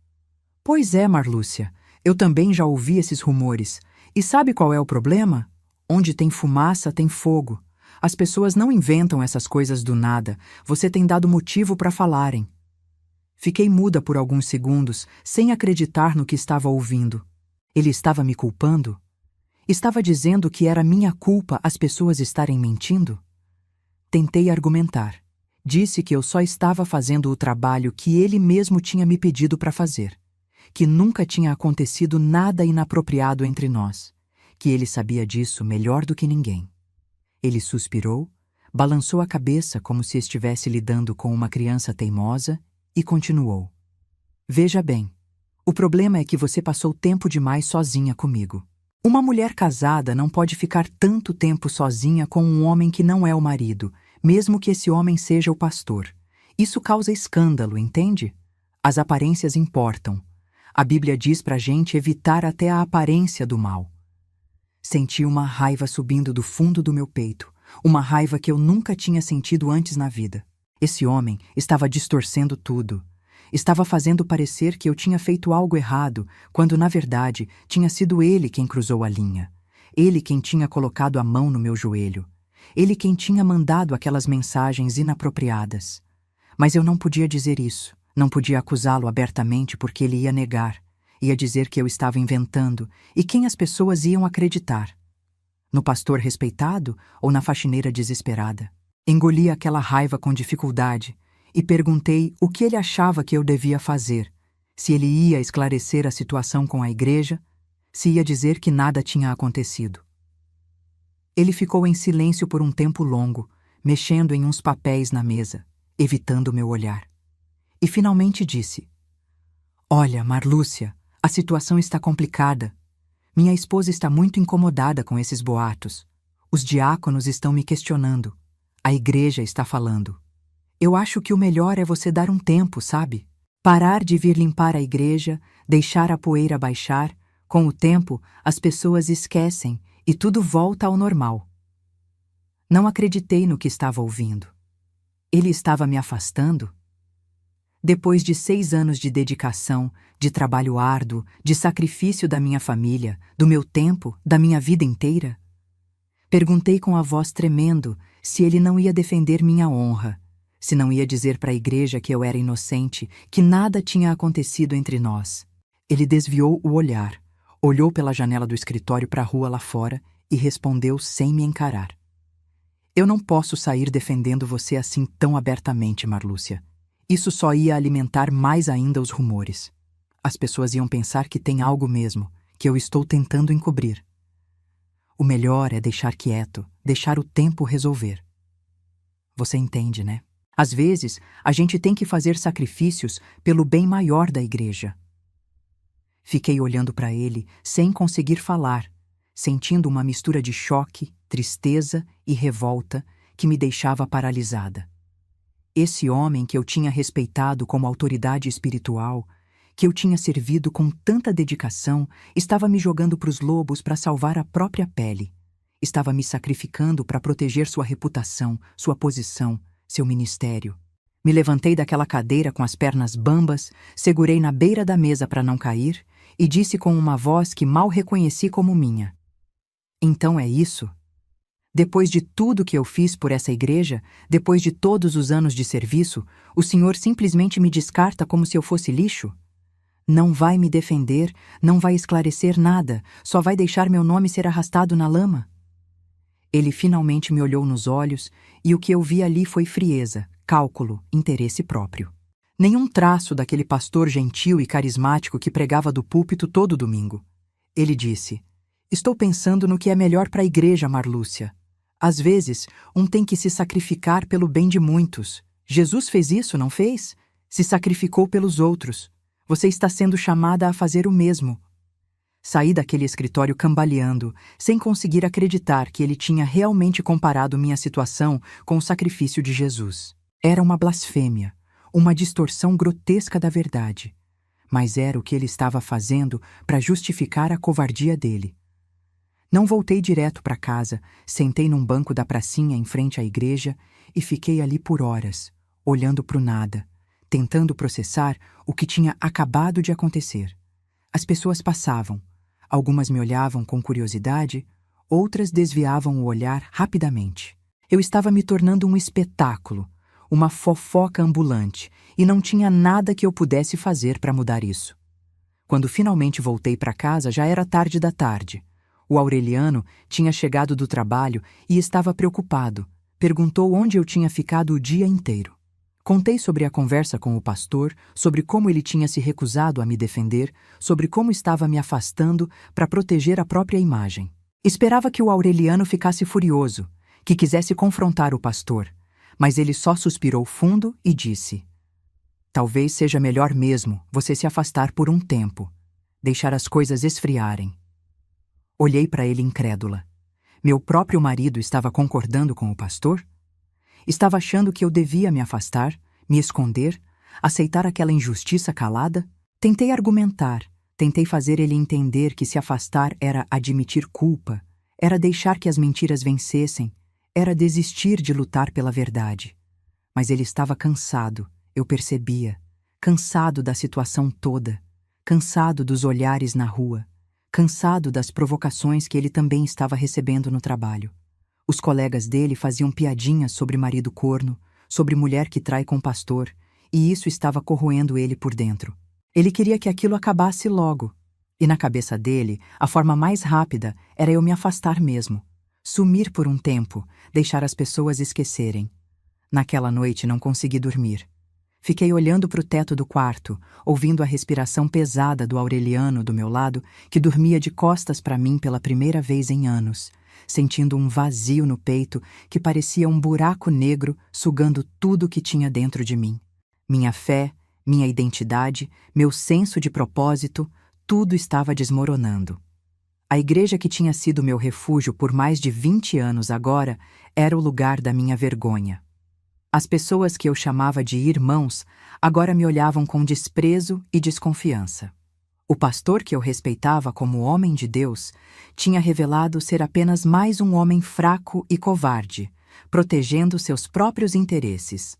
"Pois é, Marlúcia, eu também já ouvi esses rumores. E sabe qual é o problema? Onde tem fumaça, tem fogo. As pessoas não inventam essas coisas do nada. Você tem dado motivo para falarem." Fiquei muda por alguns segundos, sem acreditar no que estava ouvindo. Ele estava me culpando? Estava dizendo que era minha culpa as pessoas estarem mentindo? Tentei argumentar. Disse que eu só estava fazendo o trabalho que ele mesmo tinha me pedido para fazer, que nunca tinha acontecido nada inapropriado entre nós, que ele sabia disso melhor do que ninguém. Ele suspirou, balançou a cabeça como se estivesse lidando com uma criança teimosa e continuou: "Veja bem, o problema é que você passou tempo demais sozinha comigo. Uma mulher casada não pode ficar tanto tempo sozinha com um homem que não é o marido, mesmo que esse homem seja o pastor. Isso causa escândalo, entende? As aparências importam. A Bíblia diz pra gente evitar até a aparência do mal." Senti uma raiva subindo do fundo do meu peito, uma raiva que eu nunca tinha sentido antes na vida. Esse homem estava distorcendo tudo. Estava fazendo parecer que eu tinha feito algo errado, quando, na verdade, tinha sido ele quem cruzou a linha. Ele quem tinha colocado a mão no meu joelho. Ele quem tinha mandado aquelas mensagens inapropriadas. Mas eu não podia dizer isso. Não podia acusá-lo abertamente porque ele ia negar. Ia dizer que eu estava inventando. E quem as pessoas iam acreditar? No pastor respeitado ou na faxineira desesperada? Engoli aquela raiva com dificuldade e perguntei o que ele achava que eu devia fazer, se ele ia esclarecer a situação com a igreja, se ia dizer que nada tinha acontecido. Ele ficou em silêncio por um tempo longo, mexendo em uns papéis na mesa, evitando meu olhar. E finalmente disse: "Olha, Marlúcia, a situação está complicada. Minha esposa está muito incomodada com esses boatos. Os diáconos estão me questionando. A igreja está falando. Eu acho que o melhor é você dar um tempo, sabe? Parar de vir limpar a igreja, deixar a poeira baixar. Com o tempo, as pessoas esquecem e tudo volta ao normal." Não acreditei no que estava ouvindo. Ele estava me afastando? Depois de 6 anos de dedicação, de trabalho árduo, de sacrifício da minha família, do meu tempo, da minha vida inteira? Perguntei com a voz tremendo se ele não ia defender minha honra, se não ia dizer para a igreja que eu era inocente, que nada tinha acontecido entre nós. Ele desviou o olhar, olhou pela janela do escritório para a rua lá fora e respondeu sem me encarar: "Eu não posso sair defendendo você assim tão abertamente, Marlúcia. Isso só ia alimentar mais ainda os rumores. As pessoas iam pensar que tem algo mesmo, que eu estou tentando encobrir. O melhor é deixar quieto, deixar o tempo resolver. Você entende, né? Às vezes, a gente tem que fazer sacrifícios pelo bem maior da igreja." Fiquei olhando para ele, sem conseguir falar, sentindo uma mistura de choque, tristeza e revolta que me deixava paralisada. Esse homem que eu tinha respeitado como autoridade espiritual, que eu tinha servido com tanta dedicação, estava me jogando para os lobos para salvar a própria pele. Estava me sacrificando para proteger sua reputação, sua posição, seu ministério. Me levantei daquela cadeira com as pernas bambas, segurei na beira da mesa para não cair e disse com uma voz que mal reconheci como minha: "Então é isso? Depois de tudo que eu fiz por essa igreja, depois de todos os anos de serviço, o senhor simplesmente me descarta como se eu fosse lixo? Não vai me defender, não vai esclarecer nada, só vai deixar meu nome ser arrastado na lama?" Ele finalmente me olhou nos olhos e o que eu vi ali foi frieza, cálculo, interesse próprio. Nenhum traço daquele pastor gentil e carismático que pregava do púlpito todo domingo. Ele disse: "Estou pensando no que é melhor para a igreja, Marlúcia. Às vezes, um tem que se sacrificar pelo bem de muitos. Jesus fez isso, não fez? Se sacrificou pelos outros. Você está sendo chamada a fazer o mesmo. Saí daquele escritório cambaleando, sem conseguir acreditar que ele tinha realmente comparado minha situação com o sacrifício de Jesus. Era uma blasfêmia, uma distorção grotesca da verdade. Mas era o que ele estava fazendo para justificar a covardia dele. Não voltei direto para casa, sentei num banco da pracinha em frente à igreja e fiquei ali por horas, olhando para o nada, tentando processar o que tinha acabado de acontecer. As pessoas passavam. Algumas me olhavam com curiosidade, outras desviavam o olhar rapidamente. Eu estava me tornando um espetáculo, uma fofoca ambulante, e não tinha nada que eu pudesse fazer para mudar isso. Quando finalmente voltei para casa, já era tarde da tarde. O Aureliano tinha chegado do trabalho e estava preocupado. Perguntou onde eu tinha ficado o dia inteiro. Contei sobre a conversa com o pastor, sobre como ele tinha se recusado a me defender, sobre como estava me afastando para proteger a própria imagem. Esperava que o Aureliano ficasse furioso, que quisesse confrontar o pastor, mas ele só suspirou fundo e disse: "Talvez seja melhor mesmo você se afastar por um tempo, deixar as coisas esfriarem." Olhei para ele incrédula. Meu próprio marido estava concordando com o pastor? Estava achando que eu devia me afastar, me esconder, aceitar aquela injustiça calada? Tentei argumentar, tentei fazer ele entender que se afastar era admitir culpa, era deixar que as mentiras vencessem, era desistir de lutar pela verdade. Mas ele estava cansado, eu percebia, cansado da situação toda, cansado dos olhares na rua, cansado das provocações que ele também estava recebendo no trabalho. Os colegas dele faziam piadinhas sobre marido corno, sobre mulher que trai com pastor, e isso estava corroendo ele por dentro. Ele queria que aquilo acabasse logo. E na cabeça dele, a forma mais rápida era eu me afastar mesmo. Sumir por um tempo, deixar as pessoas esquecerem. Naquela noite não consegui dormir. Fiquei olhando para o teto do quarto, ouvindo a respiração pesada do Aureliano do meu lado, que dormia de costas para mim pela primeira vez em anos, sentindo um vazio no peito que parecia um buraco negro sugando tudo que tinha dentro de mim. Minha fé, minha identidade, meu senso de propósito, tudo estava desmoronando. A igreja que tinha sido meu refúgio por mais de 20 anos agora era o lugar da minha vergonha. As pessoas que eu chamava de irmãos agora me olhavam com desprezo e desconfiança. O pastor que eu respeitava como homem de Deus tinha revelado ser apenas mais um homem fraco e covarde, protegendo seus próprios interesses.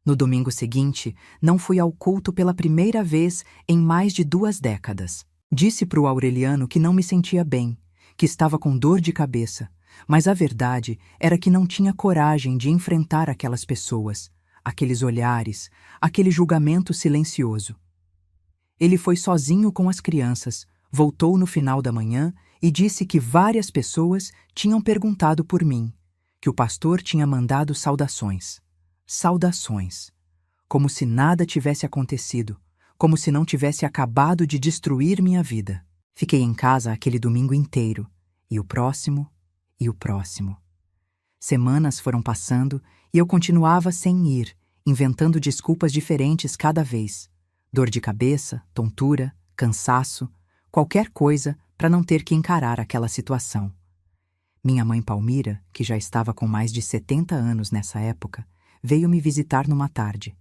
No domingo seguinte, não fui ao culto pela primeira vez em mais de 2 décadas. Disse para o Aureliano que não me sentia bem, que estava com dor de cabeça, mas a verdade era que não tinha coragem de enfrentar aquelas pessoas, aqueles olhares, aquele julgamento silencioso. Ele foi sozinho com as crianças, voltou no final da manhã e disse que várias pessoas tinham perguntado por mim, que o pastor tinha mandado saudações. Saudações. Como se nada tivesse acontecido, como se não tivesse acabado de destruir minha vida. Fiquei em casa aquele domingo inteiro, e o próximo, e o próximo. Semanas foram passando e eu continuava sem ir, inventando desculpas diferentes cada vez. Dor de cabeça, tontura, cansaço, qualquer coisa para não ter que encarar aquela situação. Minha mãe Palmira, que já estava com mais de 70 anos nessa época, veio me visitar numa tarde.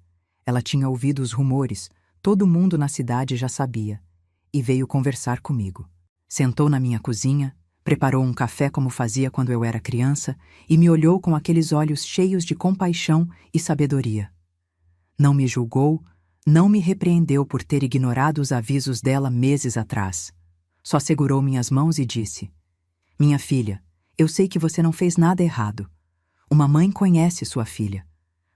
Ela tinha ouvido os rumores, todo mundo na cidade já sabia, e veio conversar comigo. Sentou na minha cozinha, preparou um café como fazia quando eu era criança e me olhou com aqueles olhos cheios de compaixão e sabedoria. Não me julgou, não me repreendeu por ter ignorado os avisos dela meses atrás. Só segurou minhas mãos e disse: "Minha filha, eu sei que você não fez nada errado. Uma mãe conhece sua filha.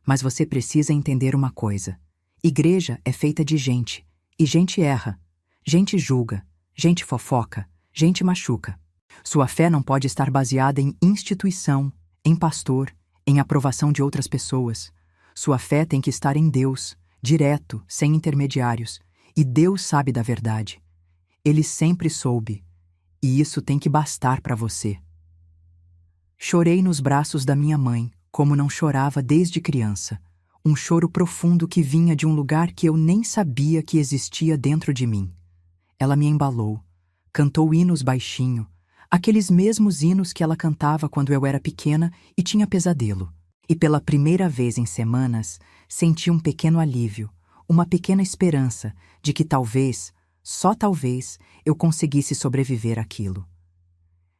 Mas você precisa entender uma coisa. Igreja é feita de gente, e gente erra. Gente julga, gente fofoca, gente machuca. Sua fé não pode estar baseada em instituição, em pastor, em aprovação de outras pessoas. Sua fé tem que estar em Deus, direto, sem intermediários. E Deus sabe da verdade. Ele sempre soube. E isso tem que bastar para você." Chorei nos braços da minha mãe, como não chorava desde criança. Um choro profundo que vinha de um lugar que eu nem sabia que existia dentro de mim. Ela me embalou, cantou hinos baixinho, aqueles mesmos hinos que ela cantava quando eu era pequena e tinha pesadelo. E pela primeira vez em semanas, senti um pequeno alívio, uma pequena esperança de que talvez, só talvez, eu conseguisse sobreviver àquilo.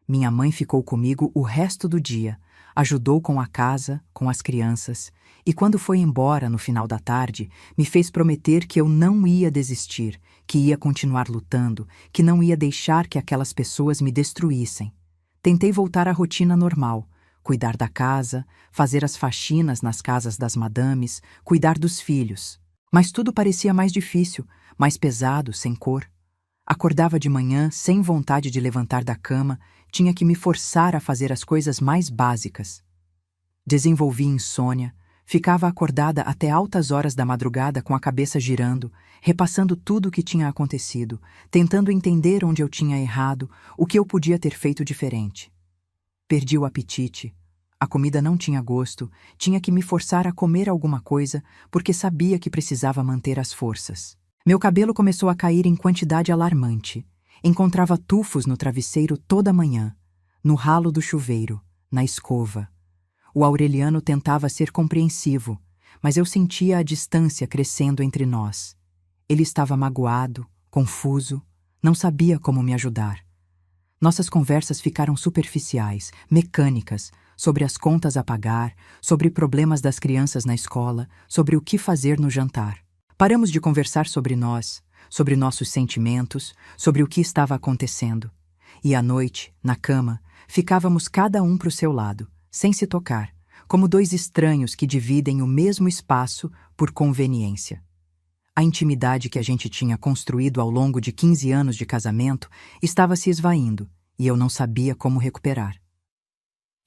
Minha mãe ficou comigo o resto do dia, ajudou com a casa, com as crianças, e quando foi embora no final da tarde, me fez prometer que eu não ia desistir, que ia continuar lutando, que não ia deixar que aquelas pessoas me destruíssem. Tentei voltar à rotina normal, cuidar da casa, fazer as faxinas nas casas das madames, cuidar dos filhos. Mas tudo parecia mais difícil, mais pesado, sem cor. Acordava de manhã, sem vontade de levantar da cama, tinha que me forçar a fazer as coisas mais básicas. Desenvolvi insônia, ficava acordada até altas horas da madrugada com a cabeça girando, repassando tudo o que tinha acontecido, tentando entender onde eu tinha errado, o que eu podia ter feito diferente. Perdi o apetite. A comida não tinha gosto, tinha que me forçar a comer alguma coisa, porque sabia que precisava manter as forças. Meu cabelo começou a cair em quantidade alarmante. Encontrava tufos no travesseiro toda manhã, no ralo do chuveiro, na escova. O Aureliano tentava ser compreensivo, mas eu sentia a distância crescendo entre nós. Ele estava magoado, confuso, não sabia como me ajudar. Nossas conversas ficaram superficiais, mecânicas, sobre as contas a pagar, sobre problemas das crianças na escola, sobre o que fazer no jantar. Paramos de conversar sobre nós, sobre nossos sentimentos, sobre o que estava acontecendo. E à noite, na cama, ficávamos cada um para o seu lado, sem se tocar, como dois estranhos que dividem o mesmo espaço por conveniência. A intimidade que a gente tinha construído ao longo de 15 anos de casamento estava se esvaindo, e eu não sabia como recuperar.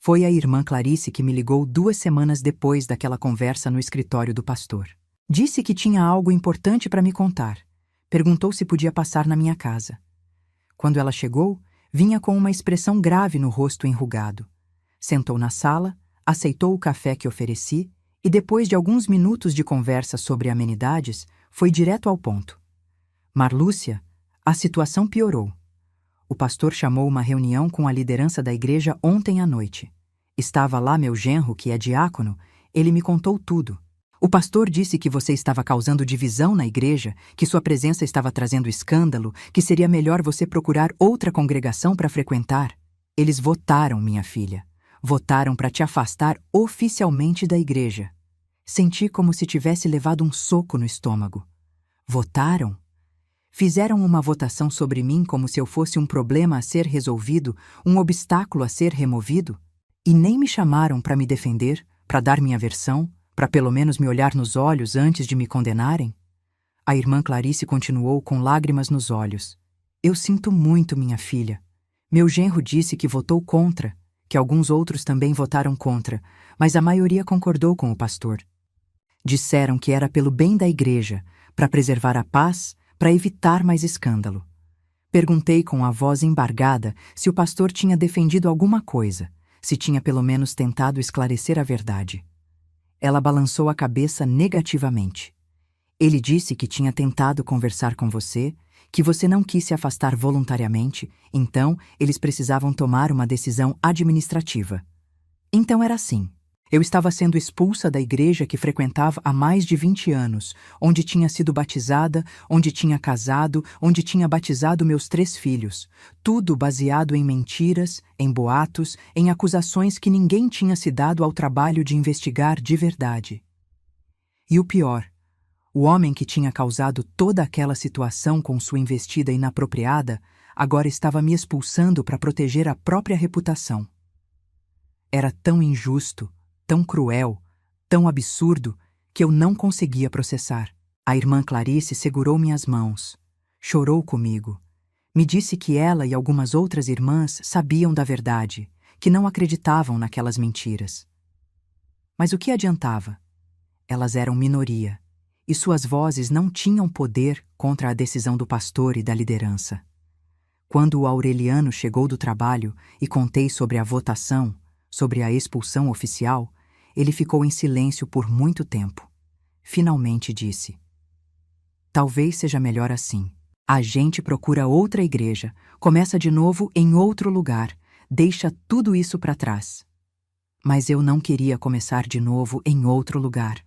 Foi a irmã Clarice que me ligou 2 semanas depois daquela conversa no escritório do pastor. Disse que tinha algo importante para me contar. Perguntou se podia passar na minha casa. Quando ela chegou, vinha com uma expressão grave no rosto enrugado. Sentou na sala, aceitou o café que ofereci e, depois de alguns minutos de conversa sobre amenidades, foi direto ao ponto. Marlúcia, a situação piorou. O pastor chamou uma reunião com a liderança da igreja ontem à noite. Estava lá meu genro, que é diácono, ele me contou tudo. O pastor disse que você estava causando divisão na igreja, que sua presença estava trazendo escândalo, que seria melhor você procurar outra congregação para frequentar. Eles votaram, minha filha. Votaram para te afastar oficialmente da igreja. Senti como se tivesse levado um soco no estômago. Votaram? Fizeram uma votação sobre mim como se eu fosse um problema a ser resolvido, um obstáculo a ser removido? E nem me chamaram para me defender, para dar minha versão, para pelo menos me olhar nos olhos antes de me condenarem? A irmã Clarice continuou com lágrimas nos olhos. Eu sinto muito, minha filha. Meu genro disse que votou contra, que alguns outros também votaram contra, mas a maioria concordou com o pastor. Disseram que era pelo bem da igreja, para preservar a paz, para evitar mais escândalo. Perguntei com a voz embargada se o pastor tinha defendido alguma coisa, se tinha pelo menos tentado esclarecer a verdade. Ela balançou a cabeça negativamente. Ele disse que tinha tentado conversar com você, que você não quis se afastar voluntariamente, então eles precisavam tomar uma decisão administrativa. Então era assim. Eu estava sendo expulsa da igreja que frequentava há mais de 20 anos, onde tinha sido batizada, onde tinha casado, onde tinha batizado meus 3 filhos. Tudo baseado em mentiras, em boatos, em acusações que ninguém tinha se dado ao trabalho de investigar de verdade. E o pior, o homem que tinha causado toda aquela situação com sua investida inapropriada, agora estava me expulsando para proteger a própria reputação. Era tão injusto, tão cruel, tão absurdo, que eu não conseguia processar. A irmã Clarice segurou minhas mãos, chorou comigo. Me disse que ela e algumas outras irmãs sabiam da verdade, que não acreditavam naquelas mentiras. Mas o que adiantava? Elas eram minoria, e suas vozes não tinham poder contra a decisão do pastor e da liderança. Quando o Aureliano chegou do trabalho e contei sobre a votação, Sobre a expulsão oficial, ele ficou em silêncio por muito tempo. Finalmente disse: talvez seja melhor assim. A gente procura outra igreja, começa de novo em outro lugar, deixa tudo isso para trás. Mas eu não queria começar de novo em outro lugar.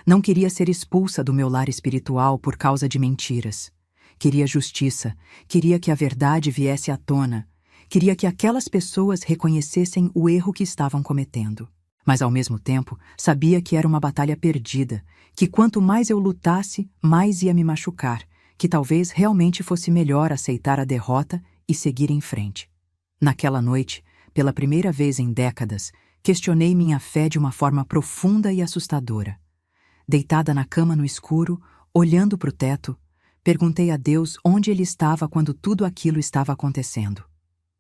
Não queria ser expulsa do meu lar espiritual por causa de mentiras. Queria justiça, queria que a verdade viesse à tona, queria que aquelas pessoas reconhecessem o erro que estavam cometendo. Mas, ao mesmo tempo, sabia que era uma batalha perdida, que quanto mais eu lutasse, mais ia me machucar, que talvez realmente fosse melhor aceitar a derrota e seguir em frente. Naquela noite, pela primeira vez em décadas, questionei minha fé de uma forma profunda e assustadora. Deitada na cama no escuro, olhando para o teto, perguntei a Deus onde ele estava quando tudo aquilo estava acontecendo.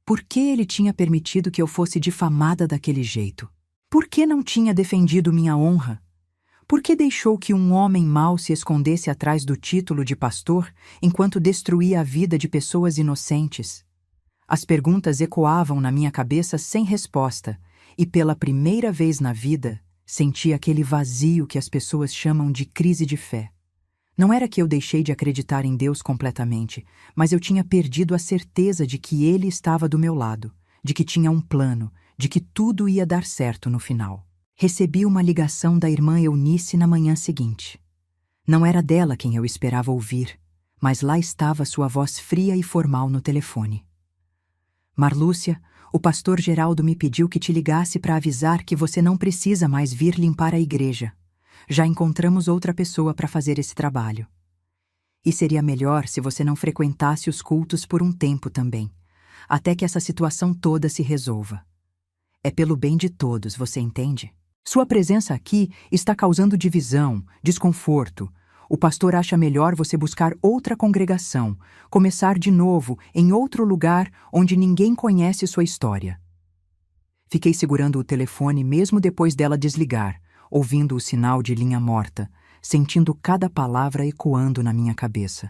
Por que ele tinha permitido que eu fosse difamada daquele jeito? Por que não tinha defendido minha honra? Por que deixou que um homem mau se escondesse atrás do título de pastor enquanto destruía a vida de pessoas inocentes? As perguntas ecoavam na minha cabeça sem resposta, e pela primeira vez na vida, senti aquele vazio que as pessoas chamam de crise de fé. Não era que eu deixei de acreditar em Deus completamente, mas eu tinha perdido a certeza de que Ele estava do meu lado, de que tinha um plano, de que tudo ia dar certo no final. Recebi uma ligação da irmã Eunice na manhã seguinte. Não era dela quem eu esperava ouvir, mas lá estava sua voz fria e formal no telefone. Marlúcia, o pastor Geraldo me pediu que te ligasse para avisar que você não precisa mais vir limpar a igreja. Já encontramos outra pessoa para fazer esse trabalho. E seria melhor se você não frequentasse os cultos por um tempo também, até que essa situação toda se resolva. É pelo bem de todos, você entende? Sua presença aqui está causando divisão, desconforto. O pastor acha melhor você buscar outra congregação, começar de novo em outro lugar onde ninguém conhece sua história. Fiquei segurando o telefone mesmo depois dela desligar, ouvindo o sinal de linha morta, sentindo cada palavra ecoando na minha cabeça.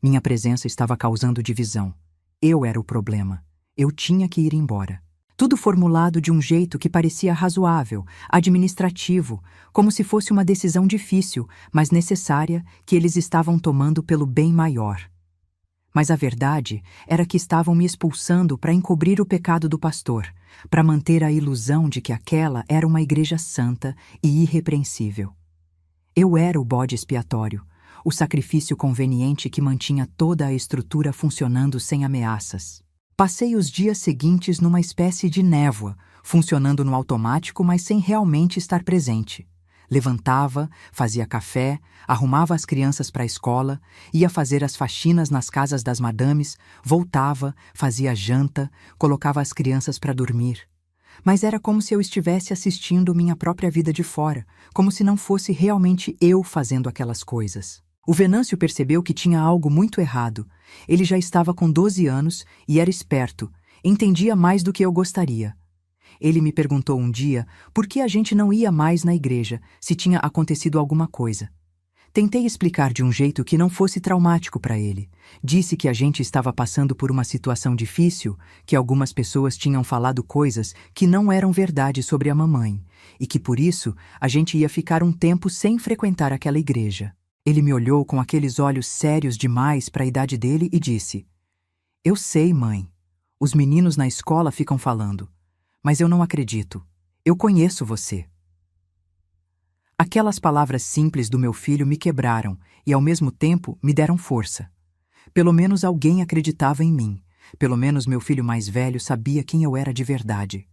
Minha presença estava causando divisão. Eu era o problema. Eu tinha que ir embora. Tudo formulado de um jeito que parecia razoável, administrativo, como se fosse uma decisão difícil, mas necessária, que eles estavam tomando pelo bem maior. Mas a verdade era que estavam me expulsando para encobrir o pecado do pastor, para manter a ilusão de que aquela era uma igreja santa e irrepreensível. Eu era o bode expiatório, o sacrifício conveniente que mantinha toda a estrutura funcionando sem ameaças. Passei os dias seguintes numa espécie de névoa, funcionando no automático, mas sem realmente estar presente. Levantava, fazia café, arrumava as crianças para a escola, ia fazer as faxinas nas casas das madames, voltava, fazia janta, colocava as crianças para dormir. Mas era como se eu estivesse assistindo minha própria vida de fora, como se não fosse realmente eu fazendo aquelas coisas. O Venâncio percebeu que tinha algo muito errado. Ele já estava com 12 anos e era esperto, entendia mais do que eu gostaria. Ele me perguntou um dia por que a gente não ia mais na igreja, se tinha acontecido alguma coisa. Tentei explicar de um jeito que não fosse traumático para ele. Disse que a gente estava passando por uma situação difícil, que algumas pessoas tinham falado coisas que não eram verdade sobre a mamãe, e que por isso a gente ia ficar um tempo sem frequentar aquela igreja. Ele me olhou com aqueles olhos sérios demais para a idade dele e disse: "Eu sei, mãe. Os meninos na escola ficam falando. Mas eu não acredito. Eu conheço você." Aquelas palavras simples do meu filho me quebraram e, ao mesmo tempo, me deram força. Pelo menos alguém acreditava em mim. Pelo menos meu filho mais velho sabia quem eu era de verdade.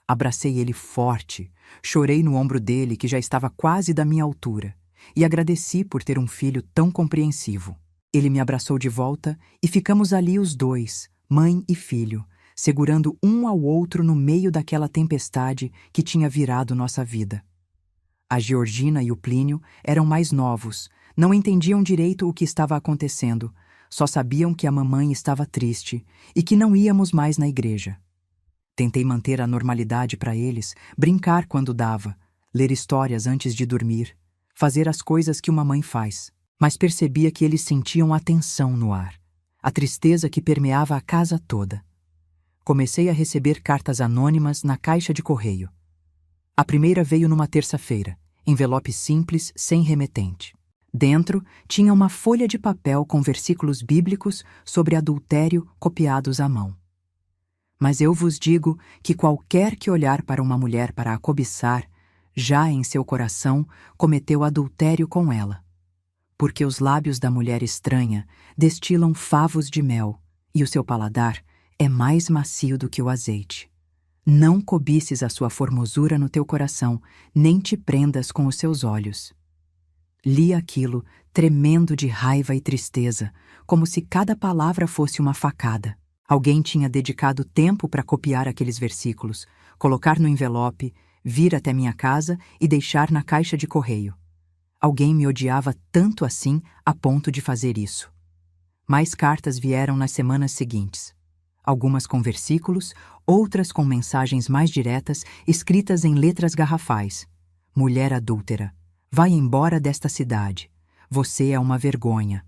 Abracei ele forte, chorei no ombro dele, que já estava quase da minha altura, e agradeci por ter um filho tão compreensivo. Ele me abraçou de volta e ficamos ali os dois, mãe e filho, segurando um ao outro no meio daquela tempestade que tinha virado nossa vida. A Georgina e o Plínio eram mais novos, não entendiam direito o que estava acontecendo, só sabiam que a mamãe estava triste e que não íamos mais na igreja. Tentei manter a normalidade para eles, brincar quando dava, ler histórias antes de dormir, fazer as coisas que uma mãe faz, mas percebia que eles sentiam a tensão no ar, a tristeza que permeava a casa toda. Comecei a receber cartas anônimas na caixa de correio. A primeira veio numa terça-feira, envelope simples, sem remetente. Dentro tinha uma folha de papel com versículos bíblicos sobre adultério copiados à mão. Mas eu vos digo que qualquer que olhar para uma mulher para a cobiçar, já em seu coração cometeu adultério com ela. Porque os lábios da mulher estranha destilam favos de mel, e o seu paladar é mais macio do que o azeite. Não cobices a sua formosura no teu coração, nem te prendas com os seus olhos. Li aquilo, tremendo de raiva e tristeza, como se cada palavra fosse uma facada. Alguém tinha dedicado tempo para copiar aqueles versículos, colocar no envelope, vir até minha casa e deixar na caixa de correio. Alguém me odiava tanto assim a ponto de fazer isso. Mais cartas vieram nas semanas seguintes. Algumas com versículos, outras com mensagens mais diretas, escritas em letras garrafais. Mulher adúltera, vai embora desta cidade. Você é uma vergonha.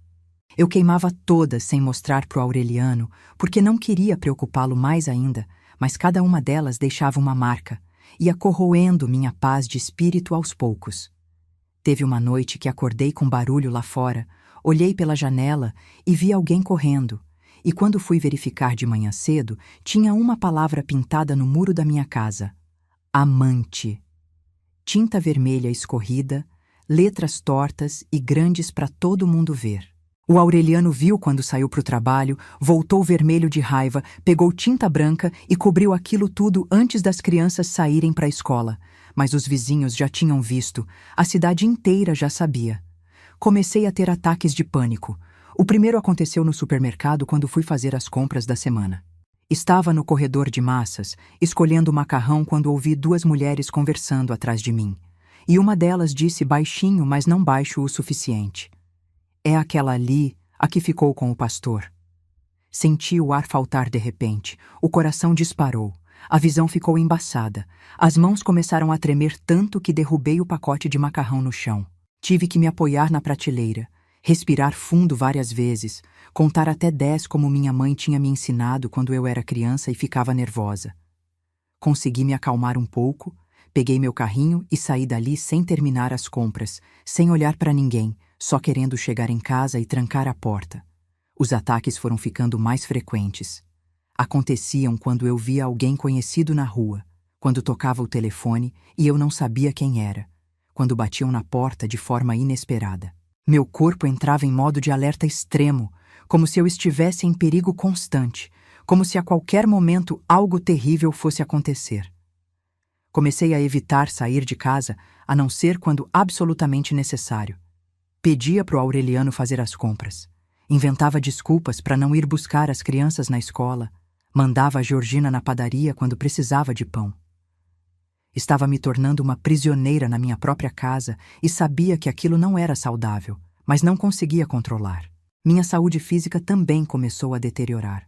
Eu queimava todas sem mostrar para o Aureliano, porque não queria preocupá-lo mais ainda, mas cada uma delas deixava uma marca, ia corroendo minha paz de espírito aos poucos. Teve uma noite que acordei com barulho lá fora, olhei pela janela e vi alguém correndo, e quando fui verificar de manhã cedo, tinha uma palavra pintada no muro da minha casa: amante. Tinta vermelha escorrida, letras tortas e grandes para todo mundo ver. O Aureliano viu quando saiu para o trabalho, voltou vermelho de raiva, pegou tinta branca e cobriu aquilo tudo antes das crianças saírem para a escola. Mas os vizinhos já tinham visto, a cidade inteira já sabia. Comecei a ter ataques de pânico. O primeiro aconteceu no supermercado quando fui fazer as compras da semana. Estava no corredor de massas, escolhendo macarrão quando ouvi duas mulheres conversando atrás de mim. E uma delas disse baixinho, mas não baixo o suficiente: é aquela ali, a que ficou com o pastor. Senti o ar faltar de repente, o coração disparou, a visão ficou embaçada, as mãos começaram a tremer tanto que derrubei o pacote de macarrão no chão. Tive que me apoiar na prateleira, respirar fundo várias vezes, contar até 10 como minha mãe tinha me ensinado quando eu era criança e ficava nervosa. Consegui me acalmar um pouco, peguei meu carrinho e saí dali sem terminar as compras, sem olhar para ninguém, só querendo chegar em casa e trancar a porta. Os ataques foram ficando mais frequentes. Aconteciam quando eu via alguém conhecido na rua, quando tocava o telefone e eu não sabia quem era, quando batiam na porta de forma inesperada. Meu corpo entrava em modo de alerta extremo, como se eu estivesse em perigo constante, como se a qualquer momento algo terrível fosse acontecer. Comecei a evitar sair de casa, a não ser quando absolutamente necessário. Pedia para o Aureliano fazer as compras. Inventava desculpas para não ir buscar as crianças na escola. Mandava a Georgina na padaria quando precisava de pão. Estava me tornando uma prisioneira na minha própria casa e sabia que aquilo não era saudável, mas não conseguia controlar. Minha saúde física também começou a deteriorar.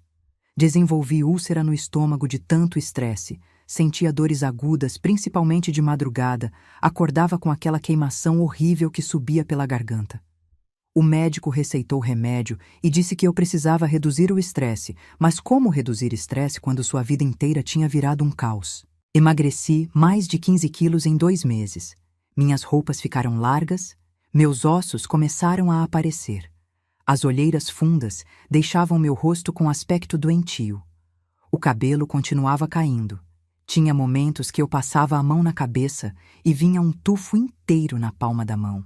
Desenvolvi úlcera no estômago de tanto estresse, sentia dores agudas, principalmente de madrugada, acordava com aquela queimação horrível que subia pela garganta. O médico receitou remédio e disse que eu precisava reduzir o estresse, mas como reduzir estresse quando sua vida inteira tinha virado um caos? Emagreci mais de 15 quilos em 2 meses. Minhas roupas ficaram largas, meus ossos começaram a aparecer. As olheiras fundas deixavam meu rosto com aspecto doentio. O cabelo continuava caindo. Tinha momentos que eu passava a mão na cabeça e vinha um tufo inteiro na palma da mão.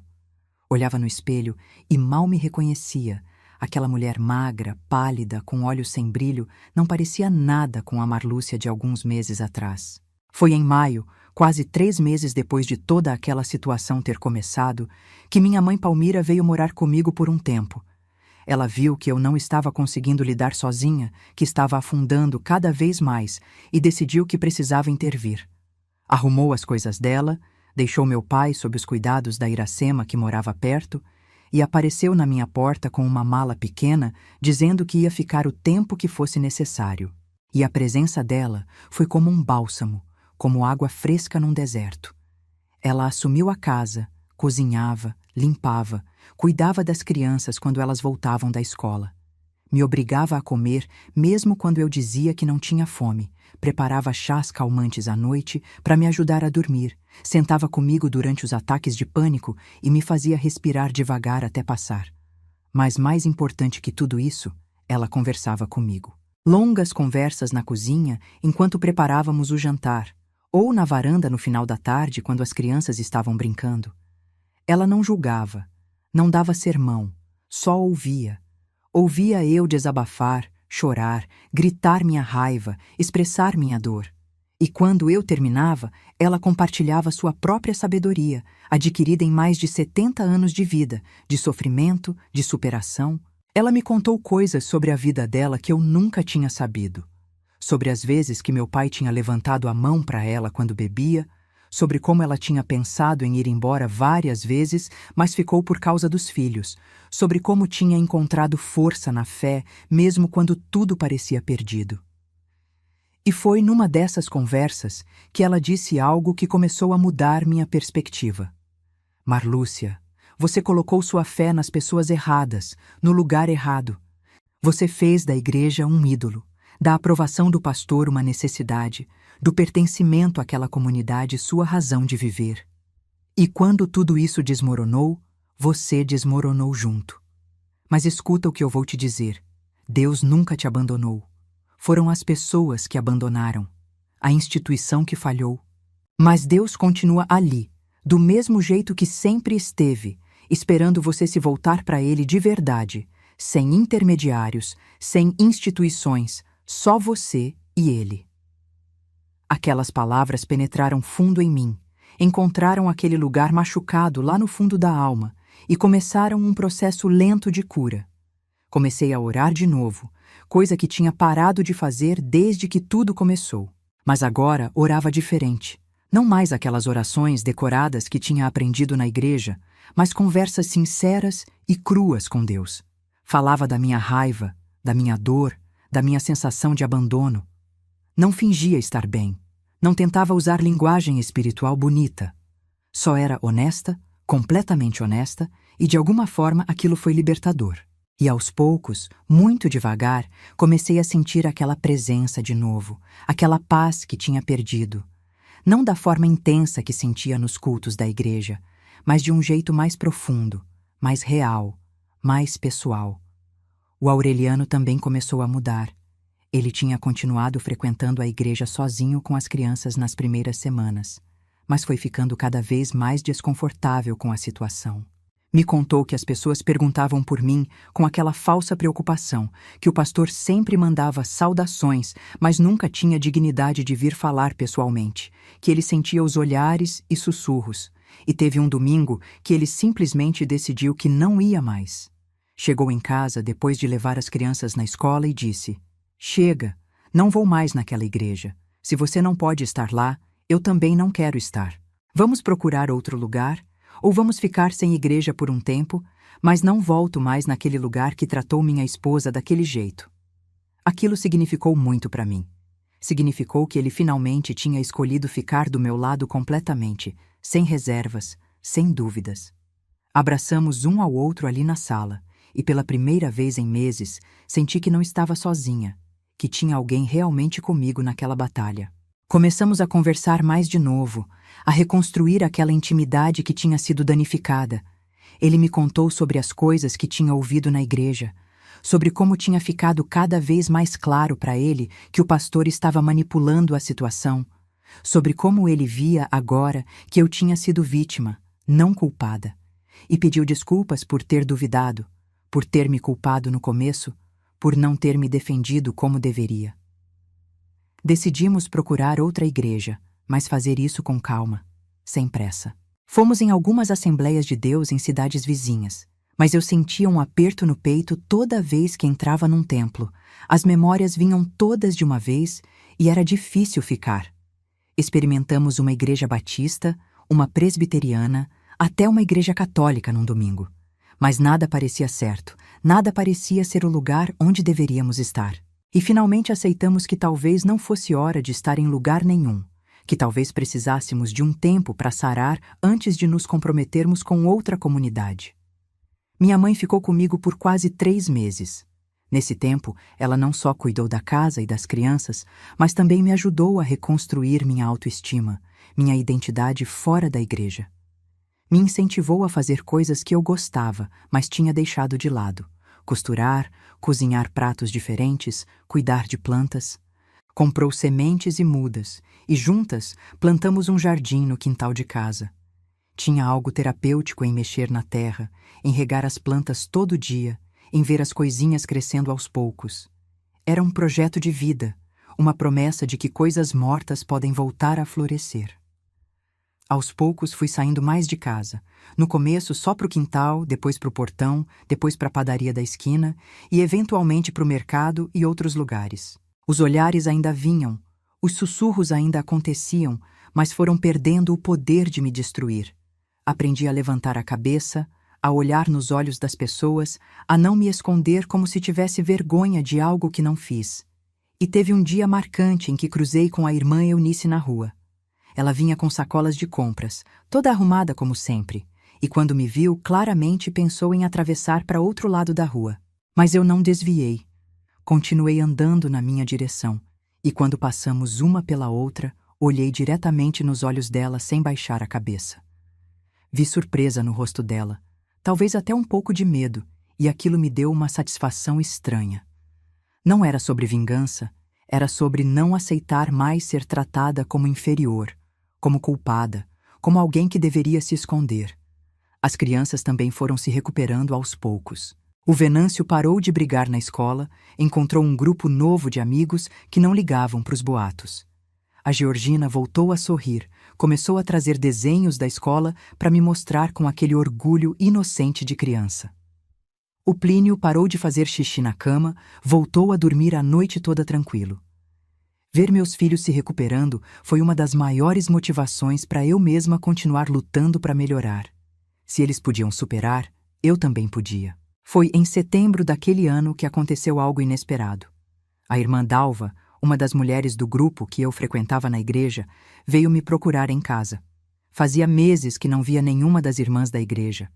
Olhava no espelho e mal me reconhecia. Aquela mulher magra, pálida, com olhos sem brilho, não parecia nada com a Marlúcia de alguns meses atrás. Foi em maio, quase 3 meses depois de toda aquela situação ter começado, que minha mãe Palmira veio morar comigo por um tempo. Ela viu que eu não estava conseguindo lidar sozinha, que estava afundando cada vez mais, e decidiu que precisava intervir. Arrumou as coisas dela, deixou meu pai sob os cuidados da Iracema, que morava perto, e apareceu na minha porta com uma mala pequena, dizendo que ia ficar o tempo que fosse necessário. E a presença dela foi como um bálsamo, como água fresca num deserto. Ela assumiu a casa, cozinhava, limpava, cuidava das crianças quando elas voltavam da escola. me obrigava a comer mesmo quando eu dizia que não tinha fome, preparava chás calmantes à noite para me ajudar a dormir, sentava comigo durante os ataques de pânico e me fazia respirar devagar até passar. Mas mais importante que tudo isso, ela conversava comigo. Longas conversas na cozinha enquanto preparávamos o jantar, ou na varanda no final da tarde quando as crianças estavam brincando. Ela não julgava, não dava sermão, só ouvia. Ouvia eu desabafar, chorar, gritar minha raiva, expressar minha dor. E quando eu terminava, ela compartilhava sua própria sabedoria, adquirida em mais de 70 anos de vida, de sofrimento, de superação. Ela me contou coisas sobre a vida dela que eu nunca tinha sabido. Sobre as vezes que meu pai tinha levantado a mão para ela quando bebia, sobre como ela tinha pensado em ir embora várias vezes, mas ficou por causa dos filhos, sobre como tinha encontrado força na fé, mesmo quando tudo parecia perdido. E foi numa dessas conversas que ela disse algo que começou a mudar minha perspectiva. Marlúcia, você colocou sua fé nas pessoas erradas, no lugar errado. Você fez da igreja um ídolo, da aprovação do pastor uma necessidade, do pertencimento àquela comunidade sua razão de viver. E quando tudo isso desmoronou, você desmoronou junto. Mas escuta o que eu vou te dizer. Deus nunca te abandonou. Foram as pessoas que abandonaram, a instituição que falhou. Mas Deus continua ali, do mesmo jeito que sempre esteve, esperando você se voltar para Ele de verdade, sem intermediários, sem instituições, só você e Ele. Aquelas palavras penetraram fundo em mim, encontraram aquele lugar machucado lá no fundo da alma e começaram um processo lento de cura. Comecei a orar de novo, coisa que tinha parado de fazer desde que tudo começou. Mas agora orava diferente. Não mais aquelas orações decoradas que tinha aprendido na igreja, mas conversas sinceras e cruas com Deus. Falava da minha raiva, da minha dor, da minha sensação de abandono. Não fingia estar bem. Não tentava usar linguagem espiritual bonita. Só era honesta, completamente honesta, e de alguma forma aquilo foi libertador. E aos poucos, muito devagar, comecei a sentir aquela presença de novo, aquela paz que tinha perdido. Não da forma intensa que sentia nos cultos da igreja, mas de um jeito mais profundo, mais real, mais pessoal. O Aureliano também começou a mudar. Ele tinha continuado frequentando a igreja sozinho com as crianças nas primeiras semanas, mas foi ficando cada vez mais desconfortável com a situação. Me contou que as pessoas perguntavam por mim com aquela falsa preocupação, que o pastor sempre mandava saudações, mas nunca tinha dignidade de vir falar pessoalmente, que ele sentia os olhares e sussurros, e teve um domingo que ele simplesmente decidiu que não ia mais. Chegou em casa depois de levar as crianças na escola e disse: "Chega, não vou mais naquela igreja. Se você não pode estar lá, eu também não quero estar. Vamos procurar outro lugar? Ou vamos ficar sem igreja por um tempo, mas não volto mais naquele lugar que tratou minha esposa daquele jeito." Aquilo significou muito para mim. Significou que ele finalmente tinha escolhido ficar do meu lado completamente, sem reservas, sem dúvidas. Abraçamos um ao outro ali na sala, e pela primeira vez em meses, senti que não estava sozinha, que tinha alguém realmente comigo naquela batalha. Começamos a conversar mais de novo, a reconstruir aquela intimidade que tinha sido danificada. Ele me contou sobre as coisas que tinha ouvido na igreja, sobre como tinha ficado cada vez mais claro para ele que o pastor estava manipulando a situação, sobre como ele via agora que eu tinha sido vítima, não culpada, e pediu desculpas por ter duvidado, por ter me culpado no começo, por não ter me defendido como deveria. Decidimos procurar outra igreja, mas fazer isso com calma, sem pressa. Fomos em algumas Assembleias de Deus em cidades vizinhas, mas eu sentia um aperto no peito toda vez que entrava num templo. As memórias vinham todas de uma vez e era difícil ficar. Experimentamos uma igreja batista, uma presbiteriana, até uma igreja católica num domingo. Mas nada parecia certo, nada parecia ser o lugar onde deveríamos estar. E finalmente aceitamos que talvez não fosse hora de estar em lugar nenhum, que talvez precisássemos de um tempo para sarar antes de nos comprometermos com outra comunidade. Minha mãe ficou comigo por quase 3 meses. Nesse tempo, ela não só cuidou da casa e das crianças, mas também me ajudou a reconstruir minha autoestima, minha identidade fora da igreja. Me incentivou a fazer coisas que eu gostava, mas tinha deixado de lado: costurar, cozinhar pratos diferentes, cuidar de plantas. Comprou sementes e mudas, e juntas plantamos um jardim no quintal de casa. Tinha algo terapêutico em mexer na terra, em regar as plantas todo dia, em ver as coisinhas crescendo aos poucos. Era um projeto de vida, uma promessa de que coisas mortas podem voltar a florescer. Aos poucos fui saindo mais de casa. No começo só para o quintal, depois para o portão, depois para a padaria da esquina e eventualmente para o mercado e outros lugares. Os olhares ainda vinham, os sussurros ainda aconteciam, mas foram perdendo o poder de me destruir. Aprendi a levantar a cabeça, a olhar nos olhos das pessoas, a não me esconder como se tivesse vergonha de algo que não fiz. E teve um dia marcante em que cruzei com a irmã Eunice na rua. Ela vinha com sacolas de compras, toda arrumada como sempre, e quando me viu, claramente pensou em atravessar para outro lado da rua. Mas eu não desviei. Continuei andando na minha direção, e quando passamos uma pela outra, olhei diretamente nos olhos dela sem baixar a cabeça. Vi surpresa no rosto dela, talvez até um pouco de medo, e aquilo me deu uma satisfação estranha. Não era sobre vingança, era sobre não aceitar mais ser tratada como inferior, como culpada, como alguém que deveria se esconder. As crianças também foram se recuperando aos poucos. O Venâncio parou de brigar na escola, encontrou um grupo novo de amigos que não ligavam para os boatos. A Georgina voltou a sorrir, começou a trazer desenhos da escola para me mostrar com aquele orgulho inocente de criança. O Plínio parou de fazer xixi na cama, voltou a dormir a noite toda tranquilo. Ver meus filhos se recuperando foi uma das maiores motivações para eu mesma continuar lutando para melhorar. Se eles podiam superar, eu também podia. Foi em setembro daquele ano que aconteceu algo inesperado. A irmã Dalva, uma das mulheres do grupo que eu frequentava na igreja, veio me procurar em casa. Fazia meses que não via nenhuma das irmãs da igreja.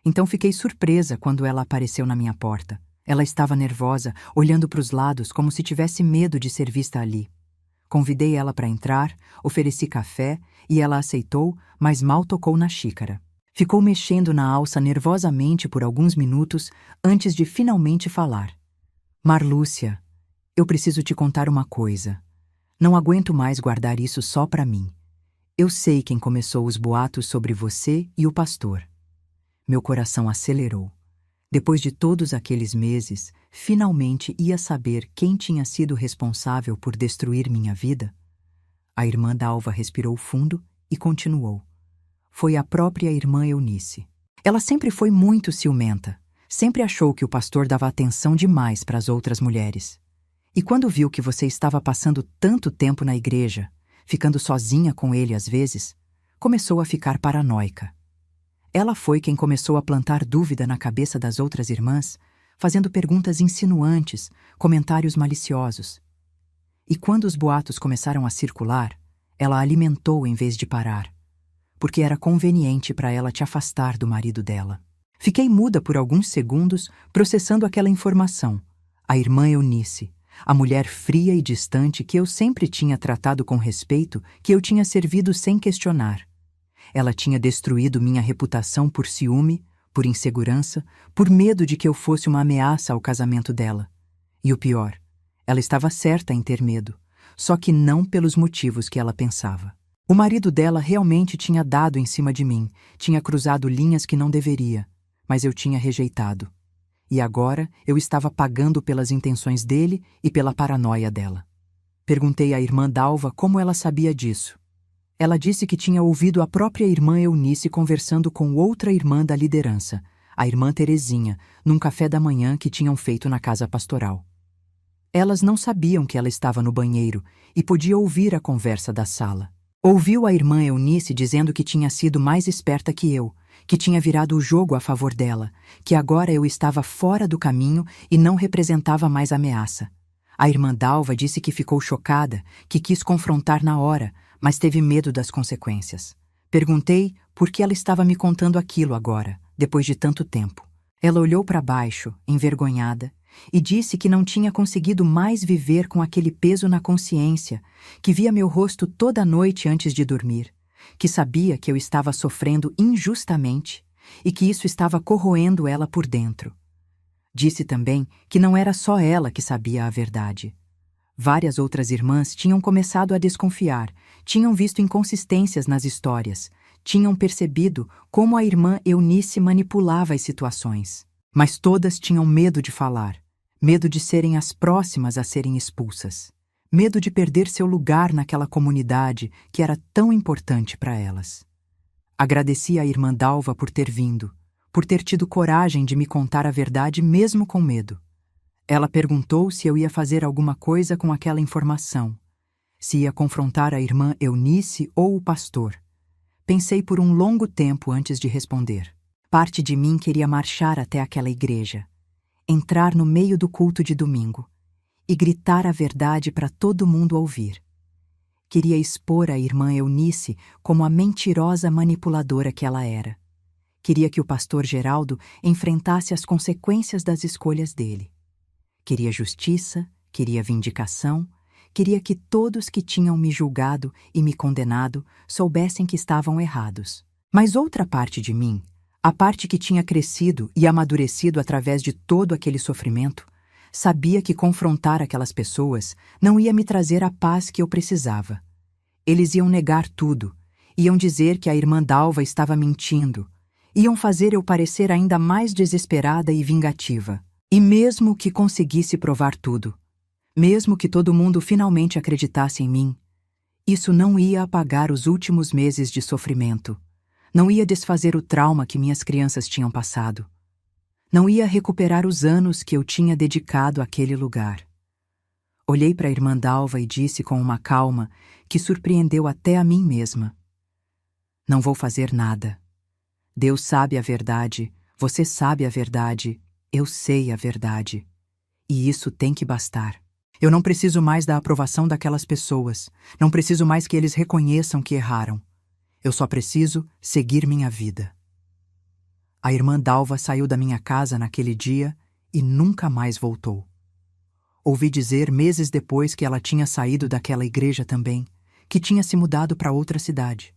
Então fiquei surpresa quando ela apareceu na minha porta. Ela estava nervosa, olhando para os lados como se tivesse medo de ser vista ali. Convidei ela para entrar, ofereci café e ela aceitou, mas mal tocou na xícara. Ficou mexendo na alça nervosamente por alguns minutos antes de finalmente falar. Marlúcia, eu preciso te contar uma coisa. Não aguento mais guardar isso só para mim. Eu sei quem começou os boatos sobre você e o pastor. Meu coração acelerou. Depois de todos aqueles meses, finalmente ia saber quem tinha sido responsável por destruir minha vida? A irmã Dalva respirou fundo e continuou. Foi a própria irmã Eunice. Ela sempre foi muito ciumenta. Sempre achou que o pastor dava atenção demais para as outras mulheres. E quando viu que você estava passando tanto tempo na igreja, ficando sozinha com ele às vezes, começou a ficar paranoica. Ela foi quem começou a plantar dúvida na cabeça das outras irmãs, fazendo perguntas insinuantes, comentários maliciosos. E quando os boatos começaram a circular, ela alimentou em vez de parar, porque era conveniente para ela te afastar do marido dela. Fiquei muda por alguns segundos, processando aquela informação. A irmã Eunice, a mulher fria e distante que eu sempre tinha tratado com respeito, que eu tinha servido sem questionar. Ela tinha destruído minha reputação por ciúme, por insegurança, por medo de que eu fosse uma ameaça ao casamento dela. E o pior, ela estava certa em ter medo, só que não pelos motivos que ela pensava. O marido dela realmente tinha dado em cima de mim, tinha cruzado linhas que não deveria, mas eu tinha rejeitado. E agora eu estava pagando pelas intenções dele e pela paranoia dela. Perguntei à irmã Dalva como ela sabia disso. Ela disse que tinha ouvido a própria irmã Eunice conversando com outra irmã da liderança, a irmã Terezinha, num café da manhã que tinham feito na casa pastoral. Elas não sabiam que ela estava no banheiro e podia ouvir a conversa da sala. Ouviu a irmã Eunice dizendo que tinha sido mais esperta que eu, que tinha virado o jogo a favor dela, que agora eu estava fora do caminho e não representava mais ameaça. A irmã Dalva disse que ficou chocada, que quis confrontar na hora, mas teve medo das consequências. Perguntei por que ela estava me contando aquilo agora, depois de tanto tempo. Ela olhou para baixo, envergonhada, e disse que não tinha conseguido mais viver com aquele peso na consciência, que via meu rosto toda noite antes de dormir, que sabia que eu estava sofrendo injustamente e que isso estava corroendo ela por dentro. Disse também que não era só ela que sabia a verdade. Várias outras irmãs tinham começado a desconfiar, tinham visto inconsistências nas histórias, tinham percebido como a irmã Eunice manipulava as situações. Mas todas tinham medo de falar, medo de serem as próximas a serem expulsas, medo de perder seu lugar naquela comunidade que era tão importante para elas. Agradeci à irmã Dalva por ter vindo, por ter tido coragem de me contar a verdade mesmo com medo. Ela perguntou se eu ia fazer alguma coisa com aquela informação, se ia confrontar a irmã Eunice ou o pastor. Pensei por um longo tempo antes de responder. Parte de mim queria marchar até aquela igreja, entrar no meio do culto de domingo e gritar a verdade para todo mundo ouvir. Queria expor a irmã Eunice como a mentirosa manipuladora que ela era. Queria que o pastor Geraldo enfrentasse as consequências das escolhas dele. Queria justiça, queria vindicação, queria que todos que tinham me julgado e me condenado soubessem que estavam errados. Mas outra parte de mim, a parte que tinha crescido e amadurecido através de todo aquele sofrimento, sabia que confrontar aquelas pessoas não ia me trazer a paz que eu precisava. Eles iam negar tudo, iam dizer que a irmã Dalva estava mentindo, iam fazer eu parecer ainda mais desesperada e vingativa. E mesmo que conseguisse provar tudo, mesmo que todo mundo finalmente acreditasse em mim, isso não ia apagar os últimos meses de sofrimento. Não ia desfazer o trauma que minhas crianças tinham passado. Não ia recuperar os anos que eu tinha dedicado àquele lugar. Olhei para a irmã Dalva e disse com uma calma que surpreendeu até a mim mesma: "Não vou fazer nada. Deus sabe a verdade, você sabe a verdade, eu sei a verdade. E isso tem que bastar. Eu não preciso mais da aprovação daquelas pessoas, não preciso mais que eles reconheçam que erraram. Eu só preciso seguir minha vida." A irmã Dalva saiu da minha casa naquele dia e nunca mais voltou. Ouvi dizer meses depois que ela tinha saído daquela igreja também, que tinha se mudado para outra cidade.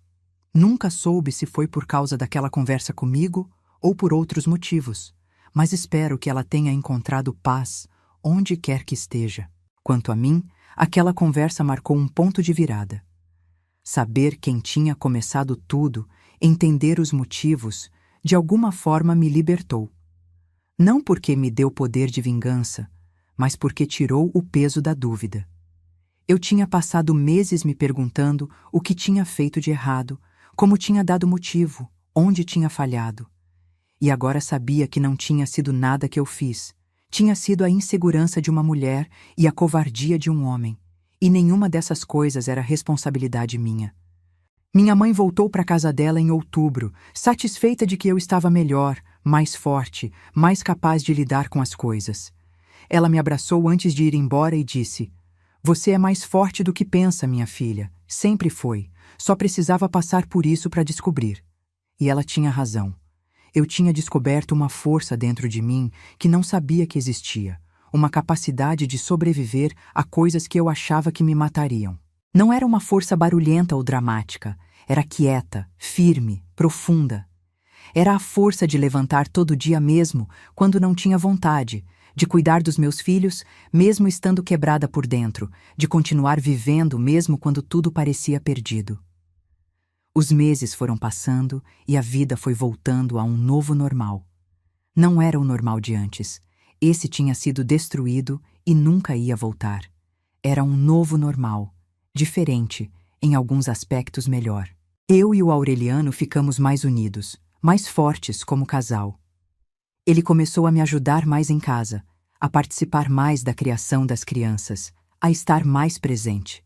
Nunca soube se foi por causa daquela conversa comigo ou por outros motivos, mas espero que ela tenha encontrado paz onde quer que esteja. Quanto a mim, aquela conversa marcou um ponto de virada. Saber quem tinha começado tudo, entender os motivos, de alguma forma me libertou. Não porque me deu poder de vingança, mas porque tirou o peso da dúvida. Eu tinha passado meses me perguntando o que tinha feito de errado, como tinha dado motivo, onde tinha falhado. E agora sabia que não tinha sido nada que eu fiz. Tinha sido a insegurança de uma mulher e a covardia de um homem. E nenhuma dessas coisas era responsabilidade minha. Minha mãe voltou para a casa dela em outubro, satisfeita de que eu estava melhor, mais forte, mais capaz de lidar com as coisas. Ela me abraçou antes de ir embora e disse: "Você é mais forte do que pensa, minha filha. Sempre foi. Só precisava passar por isso para descobrir." E ela tinha razão. Eu tinha descoberto uma força dentro de mim que não sabia que existia, uma capacidade de sobreviver a coisas que eu achava que me matariam. Não era uma força barulhenta ou dramática, era quieta, firme, profunda. Era a força de levantar todo dia mesmo, quando não tinha vontade, de cuidar dos meus filhos, mesmo estando quebrada por dentro, de continuar vivendo mesmo quando tudo parecia perdido. Os meses foram passando e a vida foi voltando a um novo normal. Não era o normal de antes. Esse tinha sido destruído e nunca ia voltar. Era um novo normal, diferente, em alguns aspectos melhor. Eu e o Aureliano ficamos mais unidos, mais fortes como casal. Ele começou a me ajudar mais em casa, a participar mais da criação das crianças, a estar mais presente.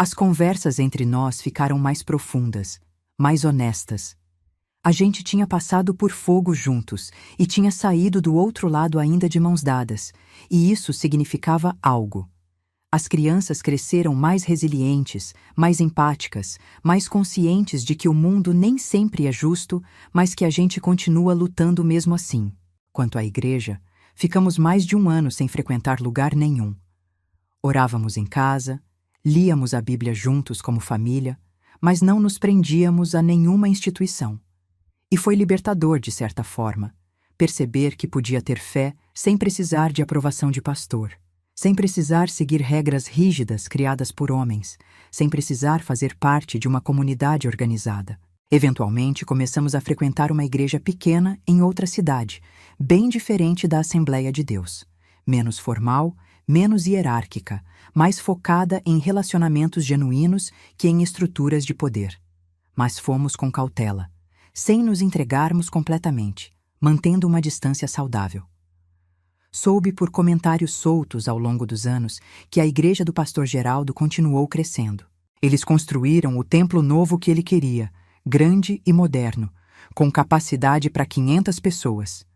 As conversas entre nós ficaram mais profundas, mais honestas. A gente tinha passado por fogo juntos e tinha saído do outro lado ainda de mãos dadas, e isso significava algo. As crianças cresceram mais resilientes, mais empáticas, mais conscientes de que o mundo nem sempre é justo, mas que a gente continua lutando mesmo assim. Quanto à igreja, Ficamos mais de 1 ano sem frequentar lugar nenhum. Orávamos em casa, líamos a Bíblia juntos como família, mas não nos prendíamos a nenhuma instituição. E foi libertador, de certa forma, perceber que podia ter fé sem precisar de aprovação de pastor, sem precisar seguir regras rígidas criadas por homens, sem precisar fazer parte de uma comunidade organizada. Eventualmente, começamos a frequentar uma igreja pequena em outra cidade, bem diferente da Assembleia de Deus, menos formal, menos hierárquica, mais focada em relacionamentos genuínos que em estruturas de poder. Mas fomos com cautela, sem nos entregarmos completamente, mantendo uma distância saudável. Soube por comentários soltos ao longo dos anos que a igreja do pastor Geraldo continuou crescendo. Eles construíram o templo novo que ele queria, grande e moderno, com capacidade para 500 pessoas.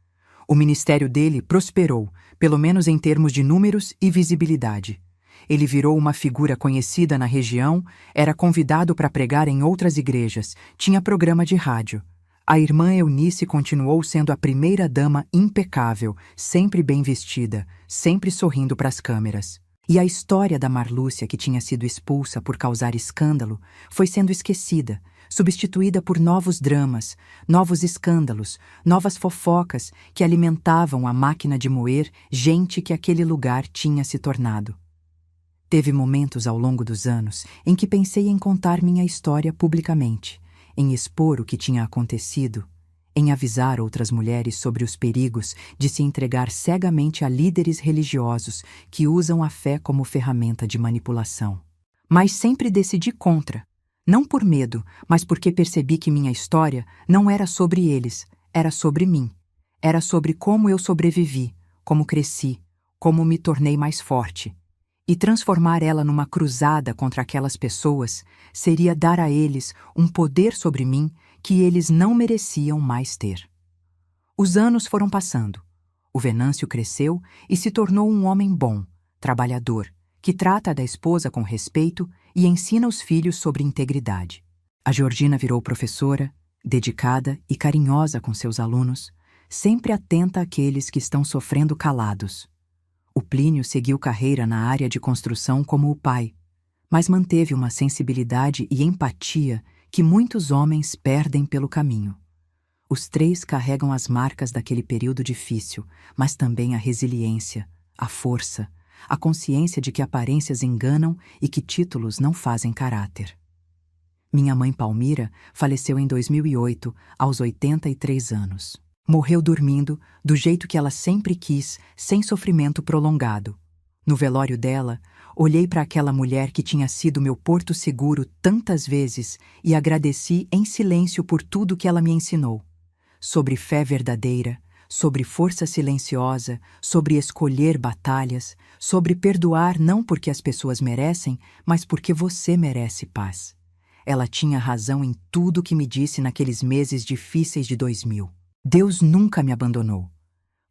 O ministério dele prosperou, pelo menos em termos de números e visibilidade. Ele virou uma figura conhecida na região, era convidado para pregar em outras igrejas, tinha programa de rádio. A irmã Eunice continuou sendo a primeira-dama impecável, sempre bem vestida, sempre sorrindo para as câmeras. E a história da Marlúcia, que tinha sido expulsa por causar escândalo, foi sendo esquecida, substituída por novos dramas, novos escândalos, novas fofocas que alimentavam a máquina de moer gente que aquele lugar tinha se tornado. Teve momentos ao longo dos anos em que pensei em contar minha história publicamente, em expor o que tinha acontecido, em avisar outras mulheres sobre os perigos de se entregar cegamente a líderes religiosos que usam a fé como ferramenta de manipulação. Mas sempre decidi contra, não por medo, mas porque percebi que minha história não era sobre eles, era sobre mim. Era sobre como eu sobrevivi, como cresci, como me tornei mais forte. E transformar ela numa cruzada contra aquelas pessoas seria dar a eles um poder sobre mim que eles não mereciam mais ter. Os anos foram passando. O Venâncio cresceu e se tornou um homem bom, trabalhador, que trata da esposa com respeito e ensina os filhos sobre integridade. A Georgina virou professora, dedicada e carinhosa com seus alunos, sempre atenta àqueles que estão sofrendo calados. O Plínio seguiu carreira na área de construção como o pai, mas manteve uma sensibilidade e empatia que muitos homens perdem pelo caminho. Os três carregam as marcas daquele período difícil, mas também a resiliência, a força, a consciência de que aparências enganam e que títulos não fazem caráter. Minha mãe Palmira faleceu em 2008, aos 83 anos. Morreu dormindo, do jeito que ela sempre quis, sem sofrimento prolongado. No velório dela, olhei para aquela mulher que tinha sido meu porto seguro tantas vezes e agradeci em silêncio por tudo que ela me ensinou. Sobre fé verdadeira, sobre força silenciosa, sobre escolher batalhas, sobre perdoar não porque as pessoas merecem, mas porque você merece paz. Ela tinha razão em tudo que me disse naqueles meses difíceis de 2000. Deus nunca me abandonou.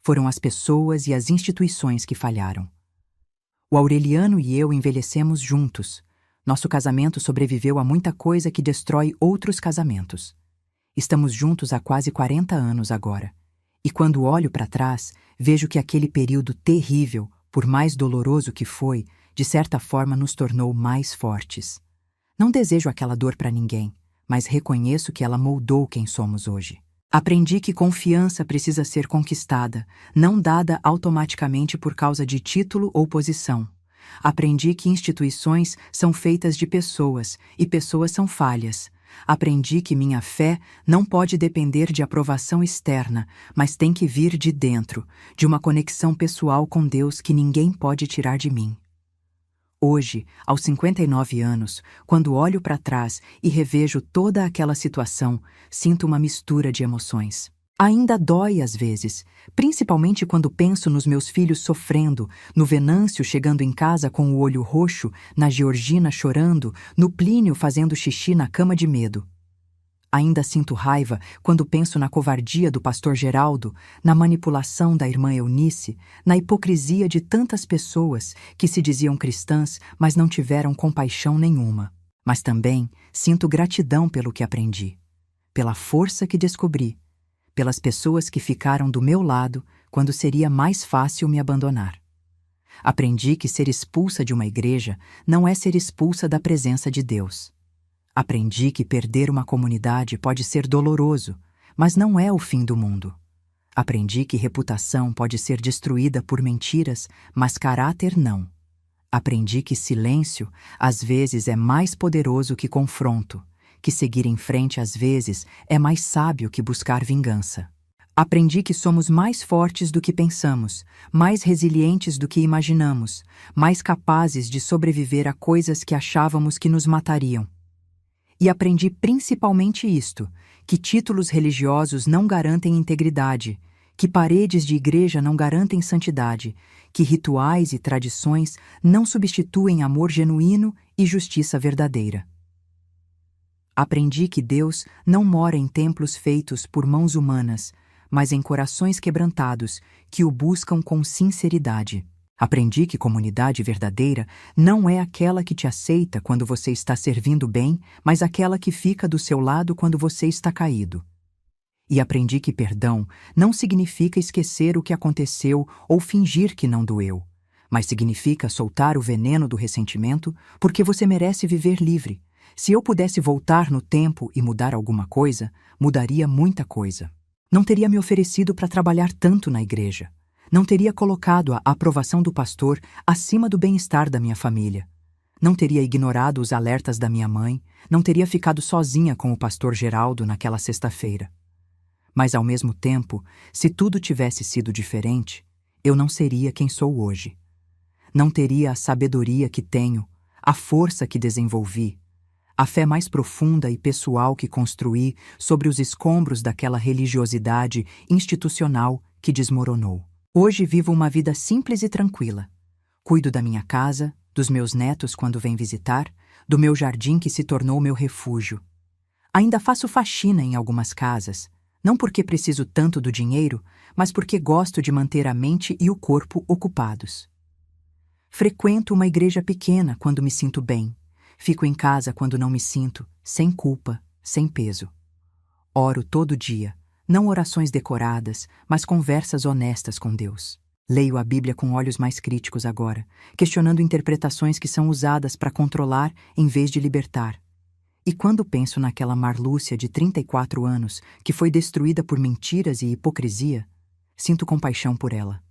Foram as pessoas e as instituições que falharam. O Aureliano e eu envelhecemos juntos. Nosso casamento sobreviveu a muita coisa que destrói outros casamentos. Estamos juntos há quase 40 anos agora. E quando olho para trás, vejo que aquele período terrível, por mais doloroso que foi, de certa forma nos tornou mais fortes. Não desejo aquela dor para ninguém, mas reconheço que ela moldou quem somos hoje. Aprendi que confiança precisa ser conquistada, não dada automaticamente por causa de título ou posição. Aprendi que instituições são feitas de pessoas e pessoas são falhas. Aprendi que minha fé não pode depender de aprovação externa, mas tem que vir de dentro, de uma conexão pessoal com Deus que ninguém pode tirar de mim. Hoje, aos 59 anos, quando olho para trás e revejo toda aquela situação, sinto uma mistura de emoções. Ainda dói às vezes, principalmente quando penso nos meus filhos sofrendo, no Venâncio chegando em casa com o olho roxo, na Georgina chorando, no Plínio fazendo xixi na cama de medo. Ainda sinto raiva quando penso na covardia do pastor Geraldo, na manipulação da irmã Eunice, na hipocrisia de tantas pessoas que se diziam cristãs, mas não tiveram compaixão nenhuma. Mas também sinto gratidão pelo que aprendi, pela força que descobri, pelas pessoas que ficaram do meu lado quando seria mais fácil me abandonar. Aprendi que ser expulsa de uma igreja não é ser expulsa da presença de Deus. Aprendi que perder uma comunidade pode ser doloroso, mas não é o fim do mundo. Aprendi que reputação pode ser destruída por mentiras, mas caráter não. Aprendi que silêncio, às vezes, é mais poderoso que confronto, que seguir em frente, às vezes, é mais sábio que buscar vingança. Aprendi que somos mais fortes do que pensamos, mais resilientes do que imaginamos, mais capazes de sobreviver a coisas que achávamos que nos matariam. E aprendi principalmente isto, que títulos religiosos não garantem integridade, que paredes de igreja não garantem santidade, que rituais e tradições não substituem amor genuíno e justiça verdadeira. Aprendi que Deus não mora em templos feitos por mãos humanas, mas em corações quebrantados que o buscam com sinceridade. Aprendi que comunidade verdadeira não é aquela que te aceita quando você está servindo bem, mas aquela que fica do seu lado quando você está caído. E aprendi que perdão não significa esquecer o que aconteceu ou fingir que não doeu, mas significa soltar o veneno do ressentimento, porque você merece viver livre. Se eu pudesse voltar no tempo e mudar alguma coisa, mudaria muita coisa. Não teria me oferecido para trabalhar tanto na igreja. Não teria colocado a aprovação do pastor acima do bem-estar da minha família. Não teria ignorado os alertas da minha mãe. Não teria ficado sozinha com o pastor Geraldo naquela sexta-feira. Mas, ao mesmo tempo, se tudo tivesse sido diferente, eu não seria quem sou hoje. Não teria a sabedoria que tenho, a força que desenvolvi, a fé mais profunda e pessoal que construí sobre os escombros daquela religiosidade institucional que desmoronou. Hoje vivo uma vida simples e tranquila. Cuido da minha casa, dos meus netos quando vêm visitar, do meu jardim que se tornou meu refúgio. Ainda faço faxina em algumas casas, não porque preciso tanto do dinheiro, mas porque gosto de manter a mente e o corpo ocupados. Frequento uma igreja pequena quando me sinto bem. Fico em casa quando não me sinto, sem culpa, sem peso. Oro todo dia, não orações decoradas, mas conversas honestas com Deus. Leio a Bíblia com olhos mais críticos agora, questionando interpretações que são usadas para controlar em vez de libertar. E quando penso naquela Marlúcia de 34 anos que foi destruída por mentiras e hipocrisia, sinto compaixão por ela.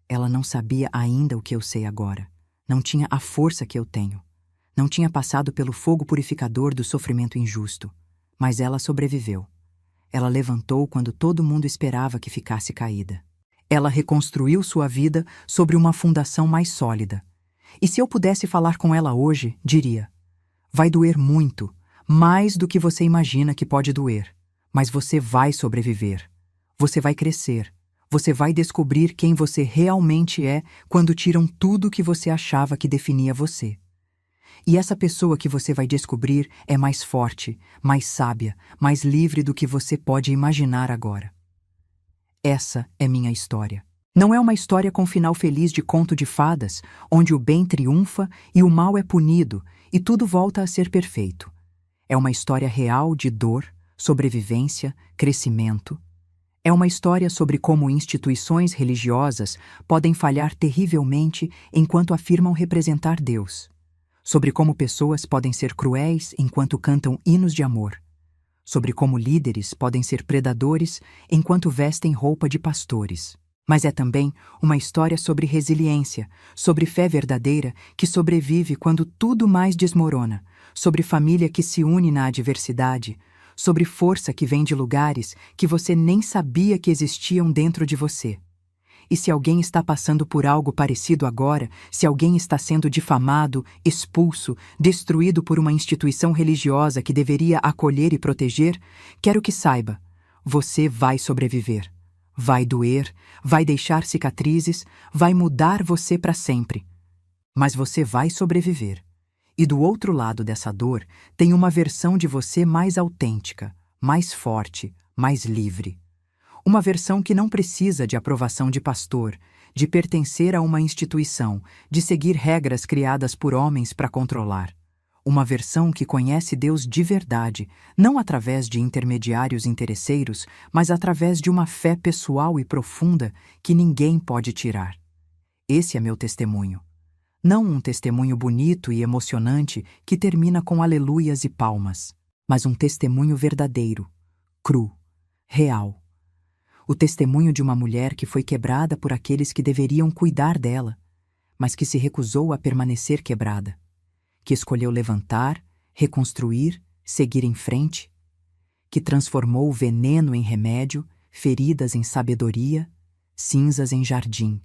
Ela não sabia ainda o que eu sei agora. Não tinha a força que eu tenho. Não tinha passado pelo fogo purificador do sofrimento injusto. Mas ela sobreviveu. Ela levantou quando todo mundo esperava que ficasse caída. Ela reconstruiu sua vida sobre uma fundação mais sólida. E se eu pudesse falar com ela hoje, diria: vai doer muito, mais do que você imagina que pode doer. Mas você vai sobreviver. Você vai crescer. Você vai descobrir quem você realmente é quando tiram tudo que você achava que definia você. E essa pessoa que você vai descobrir é mais forte, mais sábia, mais livre do que você pode imaginar agora. Essa é minha história. Não é uma história com final feliz de conto de fadas, onde o bem triunfa e o mal é punido e tudo volta a ser perfeito. É uma história real de dor, sobrevivência, crescimento. É uma história sobre como instituições religiosas podem falhar terrivelmente enquanto afirmam representar Deus. Sobre como pessoas podem ser cruéis enquanto cantam hinos de amor. Sobre como líderes podem ser predadores enquanto vestem roupa de pastores. Mas é também uma história sobre resiliência, sobre fé verdadeira que sobrevive quando tudo mais desmorona, sobre família que se une na adversidade, sobre força que vem de lugares que você nem sabia que existiam dentro de você. E se alguém está passando por algo parecido agora, se alguém está sendo difamado, expulso, destruído por uma instituição religiosa que deveria acolher e proteger, quero que saiba, você vai sobreviver. Vai doer, vai deixar cicatrizes, vai mudar você para sempre. Mas você vai sobreviver. E do outro lado dessa dor, tem uma versão de você mais autêntica, mais forte, mais livre. Uma versão que não precisa de aprovação de pastor, de pertencer a uma instituição, de seguir regras criadas por homens para controlar. Uma versão que conhece Deus de verdade, não através de intermediários interesseiros, mas através de uma fé pessoal e profunda que ninguém pode tirar. Esse é meu testemunho. Não um testemunho bonito e emocionante que termina com aleluias e palmas, mas um testemunho verdadeiro, cru, real. O testemunho de uma mulher que foi quebrada por aqueles que deveriam cuidar dela, mas que se recusou a permanecer quebrada, que escolheu levantar, reconstruir, seguir em frente, que transformou o veneno em remédio, feridas em sabedoria, cinzas em jardim.